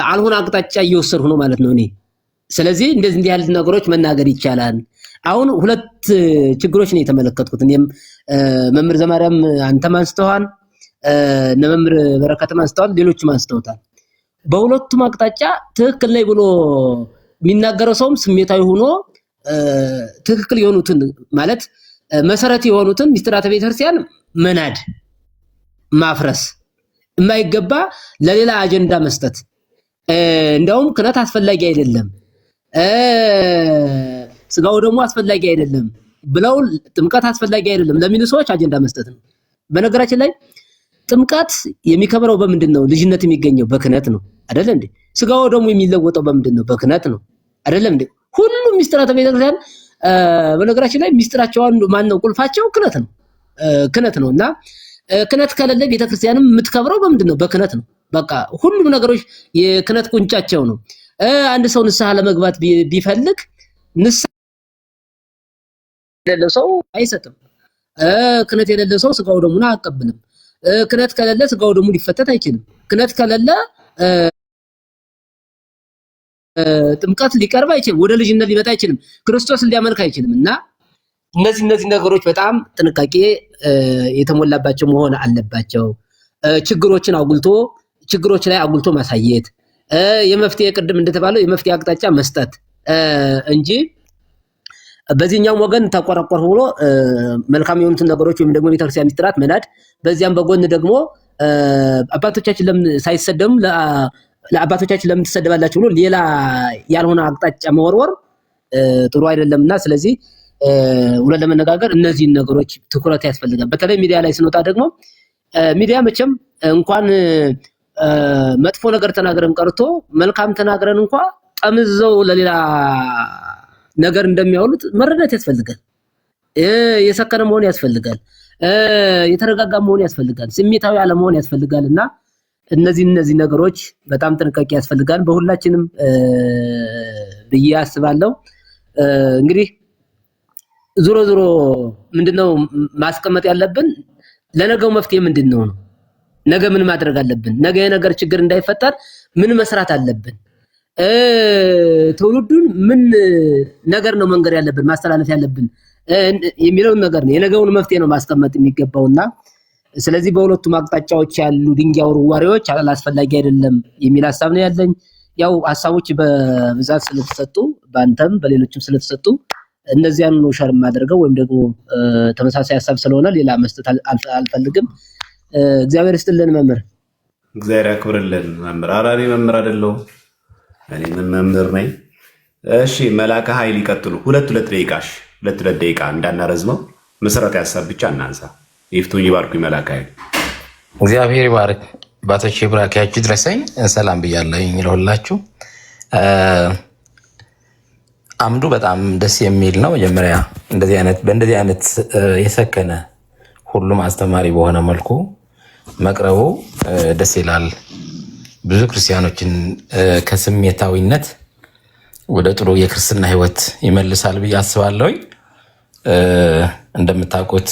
አልሆነ አቅጣጫ እየወሰድሁ ነው ማለት ነው እኔ። ስለዚህ እንደዚህ ያሉት ነገሮች መናገር ይቻላል። አሁን ሁለት ችግሮች ነው የተመለከትኩት። እኔም መምህር ዘማርያም አንተም አንስተዋል፣ መምህር በረከትም አንስተዋል፣ ሌሎችም አንስተውታል። በሁለቱም አቅጣጫ ትክክል ላይ ብሎ የሚናገረው ሰውም ስሜታዊ ሆኖ ትክክል የሆኑትን ማለት መሰረት የሆኑትን ሚስጥራተ ቤተክርስቲያን መናድ፣ ማፍረስ፣ የማይገባ ለሌላ አጀንዳ መስጠት፣ እንደውም ክህነት አስፈላጊ አይደለም፣ ስጋው ደግሞ አስፈላጊ አይደለም ብለው ጥምቀት አስፈላጊ አይደለም ለሚሉ ሰዎች አጀንዳ መስጠት ነው። በነገራችን ላይ ጥምቀት የሚከበረው በምንድን ነው? ልጅነት የሚገኘው በክህነት ነው አይደል እንዴ? ስጋው ደግሞ የሚለወጠው በምንድን ነው? በክህነት ነው አይደለም እንዴ? ሁሉም ሚስጥራተ ቤተክርስቲያን በነገራችን ላይ ሚስጥራቸውን ማን ነው? ቁልፋቸው ክህነት ነው እና ክህነት ከሌለ ቤተክርስቲያንም የምትከብረው በምንድን ነው? በክህነት ነው። በቃ ሁሉም ነገሮች የክህነት ቁንጫቸው ነው። አንድ ሰው ንስሐ ለመግባት ቢፈልግ ንስሐ የሌለው ሰው አይሰጥም። ክህነት የሌለው ሰው ስጋው ደሙን አያቀብልም። ክህነት ከሌለ ስጋው ደሙ ሊፈተት አይችልም። ክህነት ከሌለ ጥምቀት ሊቀርብ አይችልም። ወደ ልጅነት ሊመጣ አይችልም። ክርስቶስን ሊያመልክ አይችልም። እና እነዚህ ነገሮች በጣም ጥንቃቄ የተሞላባቸው መሆን አለባቸው። ችግሮች ላይ አጉልቶ ማሳየት፣ የመፍትሄ ቅድም እንደተባለው የመፍትሄ አቅጣጫ መስጠት እንጂ በዚህኛው ወገን ተቆረቆር ብሎ መልካም የሆኑትን ነገሮች ወይም ደግሞ ቤተክርስቲያን ሚስጥራት መናድ፣ በዚያም በጎን ደግሞ አባቶቻችን ለምን ሳይሰደሙ ለአባቶቻችን ለምን ትሰደባላችሁ ብሎ ሌላ ያልሆነ አቅጣጫ መወርወር ጥሩ አይደለምና ስለዚህ ሁሉ ለመነጋገር እነዚህን ነገሮች ትኩረት ያስፈልጋል። በተለይ ሚዲያ ላይ ስንወጣ ደግሞ ሚዲያ መቼም እንኳን መጥፎ ነገር ተናግረን ቀርቶ መልካም ተናግረን እንኳን ጠምዘው ለሌላ ነገር እንደሚያውሉት መረዳት ያስፈልጋል። የሰከነ መሆን ያስፈልጋል። የተረጋጋ መሆን ያስፈልጋል። ስሜታዊ አለመሆን ያስፈልጋልና እነዚህ ነገሮች በጣም ጥንቃቄ ያስፈልጋል በሁላችንም ብዬ አስባለሁ። እንግዲህ ዞሮ ምንድነው ማስቀመጥ ያለብን ለነገው መፍትሄ ምንድነው ነው? ነገ ምን ማድረግ አለብን? ነገ የነገር ችግር እንዳይፈጠር ምን መስራት አለብን? ትውልዱን ምን ነገር ነው መንገር ያለብን ማስተላለፍ ያለብን የሚለውን ነገር ነው የነገውን መፍትሄ ነው ማስቀመጥ የሚገባውና ስለዚህ በሁለቱም አቅጣጫዎች ያሉ ድንጋይ ወርዋሪዎች አላስፈላጊ አይደለም የሚል ሐሳብ ነው ያለኝ። ያው ሐሳቦች በብዛት ስለተሰጡ ባንተም በሌሎችም ስለተሰጡ እነዚያን ነው ሸር ማድረገው ወይም ደግሞ ተመሳሳይ ሐሳብ ስለሆነ ሌላ መስጠት አልፈልግም። እግዚአብሔር ይስጥልን መምህር። እግዚአብሔር ያክብርልን መምህር። ኧረ እኔ መምህር አይደለሁም። እኔ ምን መምህር ነኝ? እሺ መላከ ኃይል ይቀጥሉ። ሁለት ደቂቃሽ ሁለት ደቂቃ እንዳናረዝመው መሰረታዊ ሐሳብ ብቻ እናንሳ። ይፍቱኝ ይባርኩ መላከ ኃይል። እግዚአብሔር ይባርክ። ባቶች ብራኪያችሁ ድረሰኝ ሰላም ብያለሁኝ ለሁላችሁ። አምዱ በጣም ደስ የሚል ነው። መጀመሪያ በእንደዚህ አይነት የሰከነ ሁሉም አስተማሪ በሆነ መልኩ መቅረቡ ደስ ይላል። ብዙ ክርስቲያኖችን ከስሜታዊነት ወደ ጥሩ የክርስትና ሕይወት ይመልሳል ብዬ አስባለሁኝ። እንደምታውቁት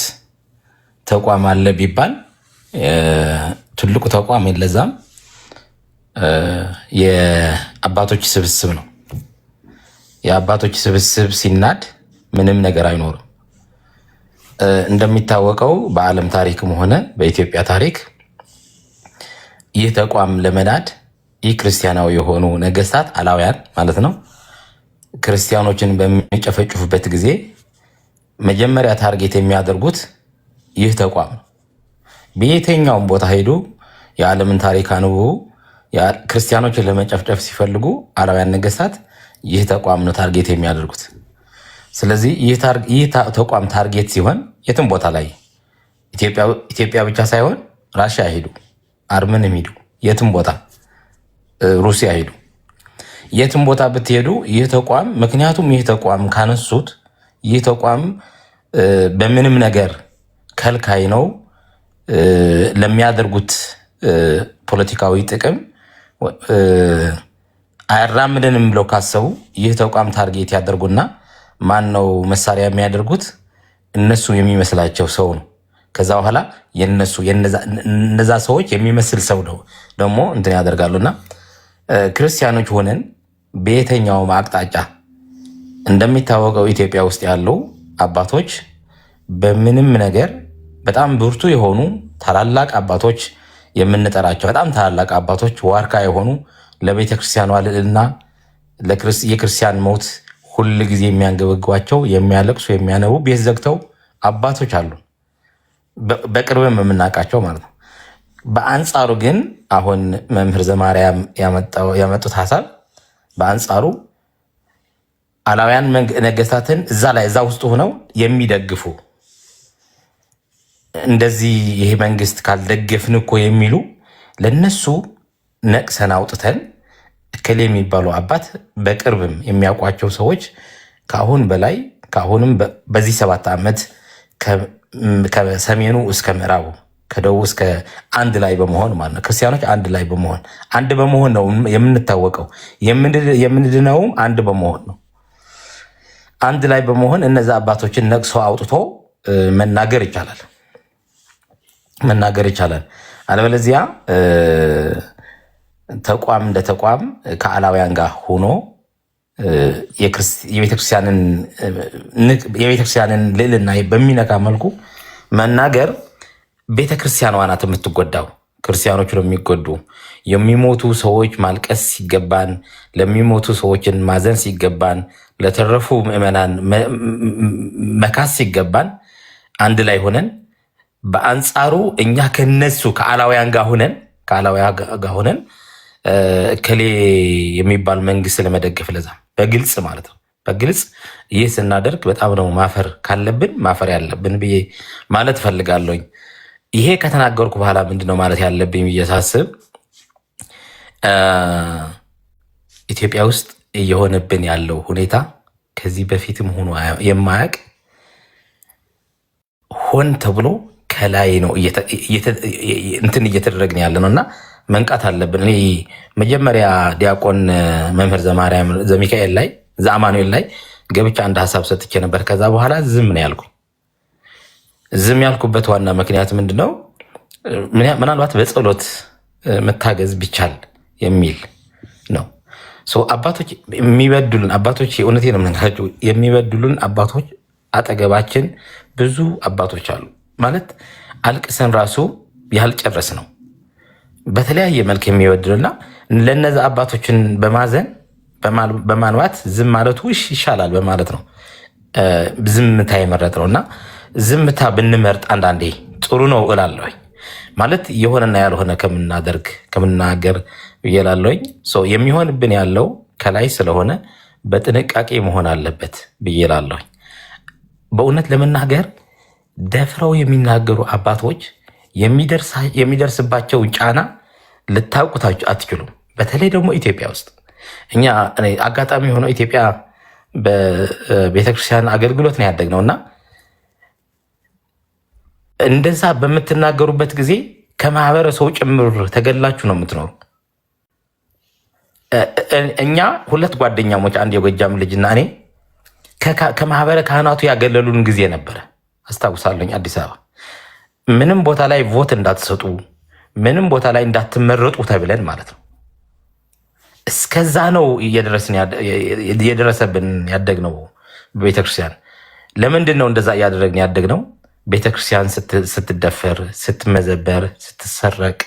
ተቋም አለ ቢባል ትልቁ ተቋም የለዛም የአባቶች ስብስብ ነው። የአባቶች ስብስብ ሲናድ ምንም ነገር አይኖርም። እንደሚታወቀው በዓለም ታሪክም ሆነ በኢትዮጵያ ታሪክ ይህ ተቋም ለመናድ ይህ ክርስቲያናዊ የሆኑ ነገስታት አላውያን ማለት ነው ክርስቲያኖችን በሚጨፈጭፉበት ጊዜ መጀመሪያ ታርጌት የሚያደርጉት ይህ ተቋም ነው። በየትኛውም ቦታ ሄዱ የዓለምን ታሪክ አንብቡ፣ ክርስቲያኖችን ለመጨፍጨፍ ሲፈልጉ አላውያን ነገስታት ይህ ተቋም ነው ታርጌት የሚያደርጉት። ስለዚህ ይህ ተቋም ታርጌት ሲሆን የትም ቦታ ላይ ኢትዮጵያ ብቻ ሳይሆን ራሽያ ሄዱ፣ አርመንም ሄዱ፣ የትም ቦታ ሩሲያ ሄዱ፣ የትም ቦታ ብትሄዱ ይህ ተቋም ምክንያቱም ይህ ተቋም ካነሱት ይህ ተቋም በምንም ነገር ከልካይ ነው። ለሚያደርጉት ፖለቲካዊ ጥቅም አያራምደንም ብለው ካሰቡ ይህ ተቋም ታርጌት ያደርጉና ማን ነው መሳሪያ የሚያደርጉት? እነሱ የሚመስላቸው ሰው ነው። ከዛ በኋላ እነዛ ሰዎች የሚመስል ሰው ነው ደግሞ እንትን ያደርጋሉና ክርስቲያኖች ሆነን በየትኛውም አቅጣጫ እንደሚታወቀው ኢትዮጵያ ውስጥ ያሉ አባቶች በምንም ነገር በጣም ብርቱ የሆኑ ታላላቅ አባቶች የምንጠራቸው በጣም ታላላቅ አባቶች ዋርካ የሆኑ ለቤተክርስቲያኗ ልዕልና የክርስቲያን ሞት ሁል ጊዜ የሚያንገበግባቸው የሚያለቅሱ የሚያነቡ ቤት ዘግተው አባቶች አሉ፣ በቅርብም የምናውቃቸው ማለት ነው። በአንጻሩ ግን አሁን መምህር ዘማርያም ያመጡት ሀሳብ በአንጻሩ አላውያን ነገስታትን እዛ ውስጥ ሆነው የሚደግፉ እንደዚህ ይሄ መንግስት ካልደገፍን እኮ የሚሉ ለነሱ ነቅሰን አውጥተን እከሌ የሚባሉ አባት በቅርብም የሚያውቋቸው ሰዎች ከአሁንም በዚህ 7 ዓመት ከሰሜኑ እስከ ምዕራቡ ከደቡብ እስከ አንድ ላይ በመሆን ማለት ነው ክርስቲያኖች አንድ በመሆን ነው የምንታወቀው። የምንድነውም አንድ በመሆን ነው። አንድ ላይ በመሆን እነዛ አባቶችን ነቅሶ አውጥቶ መናገር ይቻላል። አለበለዚያ ተቋም እንደ ተቋም ከአላውያን ጋር ሆኖ የቤተክርስቲያንን ልዕልና በሚነካ መልኩ መናገር ቤተክርስቲያኗ ናት የምትጎዳው። ክርስቲያኖቹ ነው የሚጎዱ። የሚሞቱ ሰዎች ማልቀስ ሲገባን፣ ለሚሞቱ ሰዎችን ማዘን ሲገባን፣ ለተረፉ ምዕመናን መካስ ሲገባን አንድ ላይ ሆነን በአንጻሩ እኛ ከነሱ ከአላውያን ጋር ሆነን እከሌ የሚባል መንግስት ለመደገፍ ለዛ በግልጽ ማለት ነው በግልጽ ይህ ስናደርግ በጣም ነው ማፈር ካለብን ማፈር ያለብን ብዬ ማለት ፈልጋለሁኝ። ይሄ ከተናገርኩ በኋላ ምንድነው ማለት ያለብኝ ብዬ ሳስብ ኢትዮጵያ ውስጥ እየሆነብን ያለው ሁኔታ ከዚህ በፊትም ሆኖ የማያውቅ ሆን ተብሎ ከላይ ነው እንትን እየተደረግን ያለ ነው እና መንቃት አለብን። እኔ መጀመሪያ ዲያቆን መምህር ዘማርያም ዘሚካኤል ላይ ዘአማኑኤል ላይ ገብቻ አንድ ሀሳብ ሰጥቼ ነበር። ከዛ በኋላ ዝም ነው ያልኩኝ። ዝም ያልኩበት ዋና ምክንያት ምንድነው? ምናልባት በጸሎት መታገዝ ቢቻል የሚል ነው። አባቶች የሚበድሉን አባቶች የእውነቴ ነው የምነግራቸው፣ የሚበድሉን አባቶች አጠገባችን ብዙ አባቶች አሉ። ማለት አልቅሰን ራሱ ያልጨረስ ነው በተለያየ መልክ የሚበድሉና ለነዛ አባቶችን በማዘን በማንዋት ዝም ማለቱ ይሻላል በማለት ነው ዝምታ የመረጥ ነው። እና ዝምታ ብንመርጥ አንዳንዴ ጥሩ ነው እላለሁኝ። ማለት የሆነና ያልሆነ ከምናገር ብዬላለሁኝ። የሚሆንብን ያለው ከላይ ስለሆነ በጥንቃቄ መሆን አለበት ብዬላለሁኝ። በእውነት ለመናገር ደፍረው የሚናገሩ አባቶች የሚደርስባቸውን ጫና ልታውቁት አትችሉም። በተለይ ደግሞ ኢትዮጵያ ውስጥ እኛ አጋጣሚ የሆነው ኢትዮጵያ በቤተክርስቲያን አገልግሎት ነው ያደግነው እና እንደዛ በምትናገሩበት ጊዜ ከማህበረሰቡ ጭምር ተገላችሁ ነው የምትኖሩ። እኛ ሁለት ጓደኛሞች አንድ የጎጃም ልጅና እኔ ከማህበረ ካህናቱ ያገለሉን ጊዜ ነበረ አስታውሳለኝ። አዲስ አበባ ምንም ቦታ ላይ ቮት እንዳትሰጡ፣ ምንም ቦታ ላይ እንዳትመረጡ ተብለን ማለት ነው። እስከዛ ነው እየደረሰብን ያደግነው በቤተክርስቲያን። ለምንድን ነው እንደዛ እያደረግን ያደግነው? ቤተክርስቲያን ስትደፈር፣ ስትመዘበር፣ ስትሰረቅ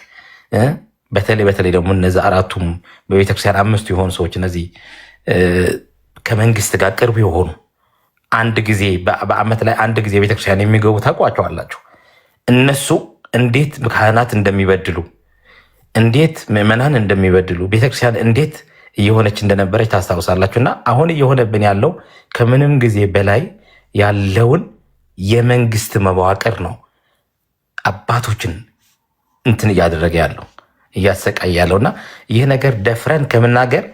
በተለይ ደግሞ እነዚህ አራቱም በቤተክርስቲያን አምስቱ የሆኑ ሰዎች እነዚህ ከመንግስት ጋር ቅርብ የሆኑ አንድ ጊዜ በአመት ላይ አንድ ጊዜ ቤተክርስቲያን የሚገቡ ታውቋቸዋላችሁ። እነሱ እንዴት ካህናት እንደሚበድሉ፣ እንዴት ምዕመናን እንደሚበድሉ፣ ቤተክርስቲያን እንዴት እየሆነች እንደነበረች ታስታውሳላችሁ። እና አሁን እየሆነብን ያለው ከምንም ጊዜ በላይ ያለውን የመንግስት መዋቅር ነው አባቶችን እንትን እያደረገ ያለው እያሰቃየ ያለው እና ይህ ነገር ደፍረን ከምናገር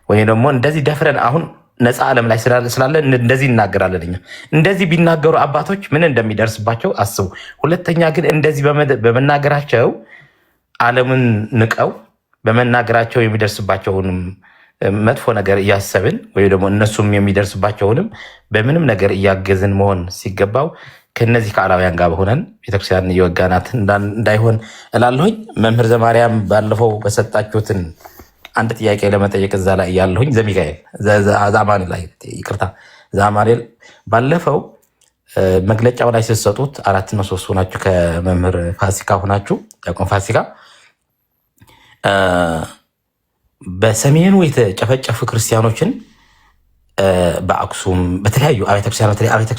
ወይ ደግሞ እንደዚህ ደፍረን አሁን ነፃ ዓለም ላይ ስላለ እንደዚህ እናገራለን። እኛ እንደዚህ ቢናገሩ አባቶች ምን እንደሚደርስባቸው አስቡ። ሁለተኛ ግን እንደዚህ በመናገራቸው ዓለምን ንቀው በመናገራቸው የሚደርስባቸውንም መጥፎ ነገር እያሰብን ወይ ደግሞ እነሱም የሚደርስባቸውንም በምንም ነገር እያገዝን መሆን ሲገባው ከነዚህ ከአላውያን ጋር በሆነን ቤተክርስቲያን እየወጋናት እንዳይሆን እላለሁኝ። መምህር ዘማርያም ባለፈው በሰጣችሁትን አንድ ጥያቄ ለመጠየቅ እዛ ላይ እያለሁኝ ዘሚካኤል ዛማኑኤል ላይ ይቅርታ፣ ዛማኑኤል ባለፈው መግለጫው ላይ ስትሰጡት 4 ነው 3 ሆናችሁ ከመምህር ፋሲካ ሆናችሁ ዲያቆን ፋሲካ በሰሜኑ የተጨፈጨፉ ክርስቲያኖችን በአክሱም በተለያዩ አብያተ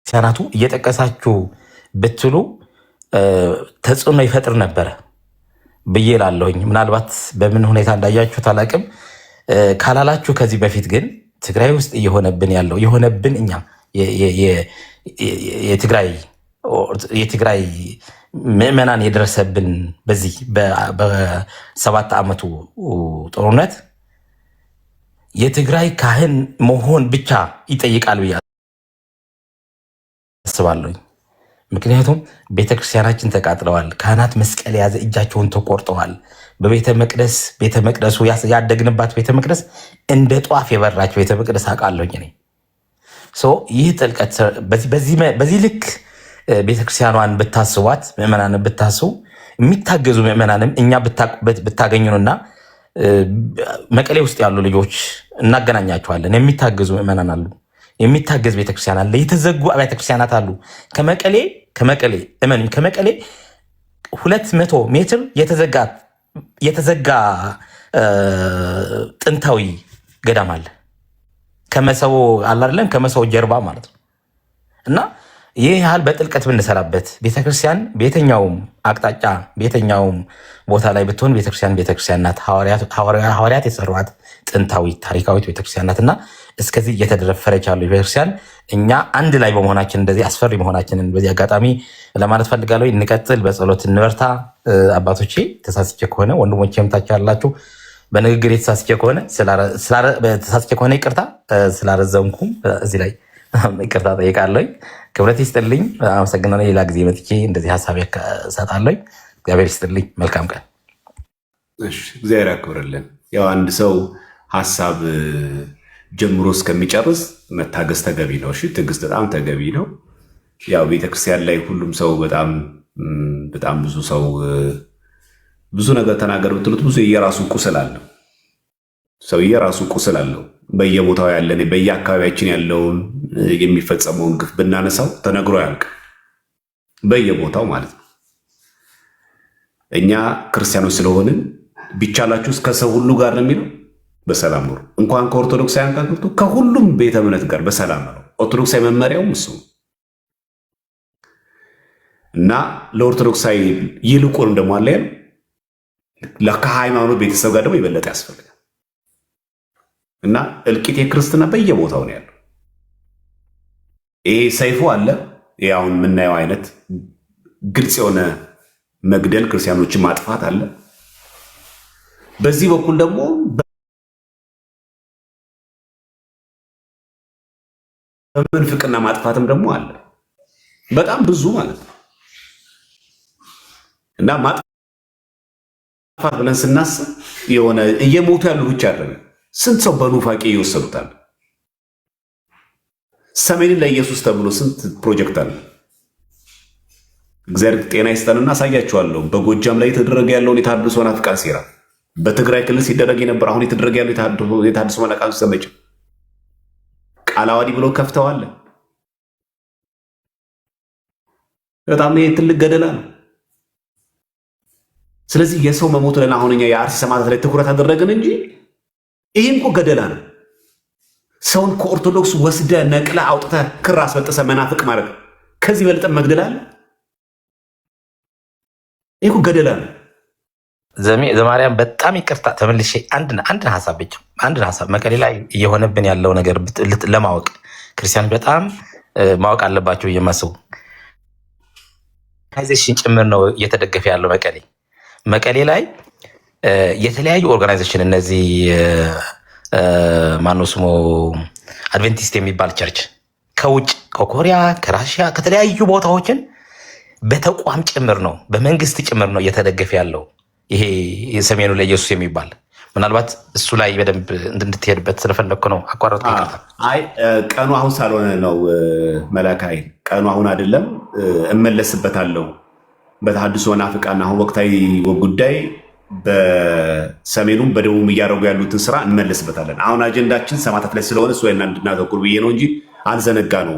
ክርስቲያናቱ እየጠቀሳችሁ ብትሉ ተጽዕኖ ይፈጥር ነበረ ብዬ እላለሁኝ። ምናልባት በምን ሁኔታ እንዳያችሁት አላውቅም። ካላላችሁ ከዚህ በፊት ግን ትግራይ ውስጥ እየሆነብን ያለው የሆነብን እኛ የትግራይ ምዕመናን የደረሰብን በዚህ በ7 ዓመቱ ጦርነት የትግራይ ካህን መሆን ብቻ ይጠይቃል ብዬ አስባለሁኝ። ምክንያቱም ቤተክርስቲያናችን ተቃጥለዋል። ካህናት መስቀል የያዘ እጃቸውን ተቆርጠዋል። በቤተ መቅደሱ ያደግንባት ቤተ መቅደስ እንደ ጧፍ የበራች ቤተ መቅደስ አውቃለሁኝ እኔ። ይህ ጥልቀት በዚህ ልክ ቤተክርስቲያኗን ብታስቧት፣ ምዕመናንን ብታስቡ፣ የሚታገዙ ምዕመናንም እኛ ብታገኙንና መቀሌ ውስጥ ያሉ ልጆች እናገናኛቸዋለን። የሚታገዙ ምዕመናን አሉ፣ የሚታገዝ ቤተክርስቲያን አለ፣ የተዘጉ አብያተ ክርስቲያናት አሉ። ከመቀሌ እመኑኝ፣ ከመቀሌ 200 ሜትር የተዘጋ ጥንታዊ ገዳም አለ። ከመሰቦ አላለም፣ ከመሰቦ ጀርባ ማለት ነው። እና ይህ ያህል በጥልቀት ብንሰራበት ቤተክርስቲያን በየትኛውም አቅጣጫ በየትኛውም ቦታ ላይ ብትሆን ቤተክርስቲያን ናት። ሐዋርያት የሰሯት ጥንታዊ ታሪካዊት ቤተክርስቲያን ናትና እስከዚህ እየተደረፈረች ያለው ቤተክርስቲያን እኛ አንድ ላይ በመሆናችን እንደዚህ አስፈሪ መሆናችንን በዚህ አጋጣሚ ለማለት ፈልጋለሁ። እንቀጥል፣ በጸሎት እንበርታ። አባቶቼ ተሳስቼ ከሆነ ወንድሞቼም ታች ያላችሁ በንግግር የተሳስቼ ከሆነ ይቅርታ፣ ስላረዘምኩም እዚህ ላይ ይቅርታ ጠይቃለሁ። ክብረት ይስጥልኝ። አመሰግናለሁ። ሌላ ጊዜ መጥቼ እንደዚህ ሀሳብ እሰጣለሁ። እግዚአብሔር ይስጥልኝ። መልካም ቀን። እግዚአብሔር ያክብርልን። ያው አንድ ሰው ሀሳብ ጀምሮ እስከሚጨርስ መታገስ ተገቢ ነው። እሺ፣ ትዕግስት በጣም ተገቢ ነው። ያው ቤተክርስቲያን ላይ ሁሉም ሰው በጣም ብዙ ሰው ብዙ ነገር ተናገር ብትሉት ብዙ የራሱ ቁስል አለው። ሰው የራሱ ቁስል አለው። በየቦታው ያለን በየአካባቢያችን ያለውን የሚፈጸመውን ግፍ ብናነሳው ተነግሮ ያልቅ፣ በየቦታው ማለት ነው። እኛ ክርስቲያኖች ስለሆንን ቢቻላችሁ ከሰው ሁሉ ጋር ነው የሚለው በሰላም ኑሩ። እንኳን ከኦርቶዶክሳውያን ጋር ከሁሉም ቤተ እምነት ጋር በሰላም ነው። ኦርቶዶክሳዊ መመሪያውም እሱ እና ለኦርቶዶክሳዊ ይልቁንም ደግሞ አለ ከሃይማኖት ቤተሰብ ጋር ደግሞ የበለጠ ያስፈልጋል። እና እልቂት የክርስትና በየቦታው ነው ያለው። ይሄ ሰይፉ አለ። ይሄ አሁን የምናየው አይነት ግልጽ የሆነ መግደል፣ ክርስቲያኖችን ማጥፋት አለ። በዚህ በኩል ደግሞ በምንፍቅና ማጥፋትም ደግሞ አለ። በጣም ብዙ ማለት ነው። እና ማጥፋት ብለን ስናስብ የሆነ እየሞቱ ያሉ ብቻ አይደለም። ስንት ሰው በኑፋቄ ይወሰዱታል። ሰሜንን ለኢየሱስ ተብሎ ስንት ፕሮጀክት አለ። እግዚአብሔር ጤና ይስጠንና አሳያችኋለሁ። በጎጃም ላይ የተደረገ ያለውን የተሐድሶ ናፍቃን ሴራ፣ በትግራይ ክልል ሲደረግ የነበር አሁን የተደረገ ያለው የተሐድሶ መናቃን ሰመጭ ቃለ ዓዋዲ ብሎ ከፍተዋል። በጣም ይሄ ትልቅ ገደላ ነው። ስለዚህ የሰው መሞት ለን አሁን እኛ የአርሲ ሰማዕታት ላይ ትኩረት አደረግን እንጂ ይህም እኮ ገደላ ነው። ሰውን ከኦርቶዶክስ ወስደ ነቅለ አውጥተ ክር አስበጥሰ መናፍቅ ማድረግ ከዚህ በልጠ መግደል አለ? ይህ እኮ ገደላ ነው። ዘማርያም በጣም ይቅርታ ተመልሼ አንድ ሀሳብ ብቻ አንድ ሀሳብ መቀሌ ላይ እየሆነብን ያለው ነገር ለማወቅ ክርስቲያኖች በጣም ማወቅ አለባቸው እየማስቡ ኦርጋናይዜሽን ጭምር ነው እየተደገፈ ያለው መቀሌ ላይ የተለያዩ ኦርጋናይዜሽን እነዚህ ማነው ስሙ አድቬንቲስት የሚባል ቸርች ከውጭ ከኮሪያ ከራሽያ ከተለያዩ ቦታዎችን በተቋም ጭምር ነው በመንግስት ጭምር ነው እየተደገፈ ያለው ይሄ የሰሜኑ ለኢየሱስ የሚባል ምናልባት እሱ ላይ በደንብ እንድትሄድበት ስለፈለኩ ነው። አቋረጥኩ። አይ ቀኑ አሁን ሳልሆነ ነው መላካይ ቀኑ አሁን አይደለም። እመለስበታለሁ። በተሐድሶ ናፍቃና አሁን ወቅታዊ ጉዳይ በሰሜኑም በደቡብም እያደረጉ ያሉትን ስራ እንመለስበታለን። አሁን አጀንዳችን ሰማዕታት ላይ ስለሆነ እሱ እንድናተኩር ብዬ ነው እንጂ አልዘነጋ ነው።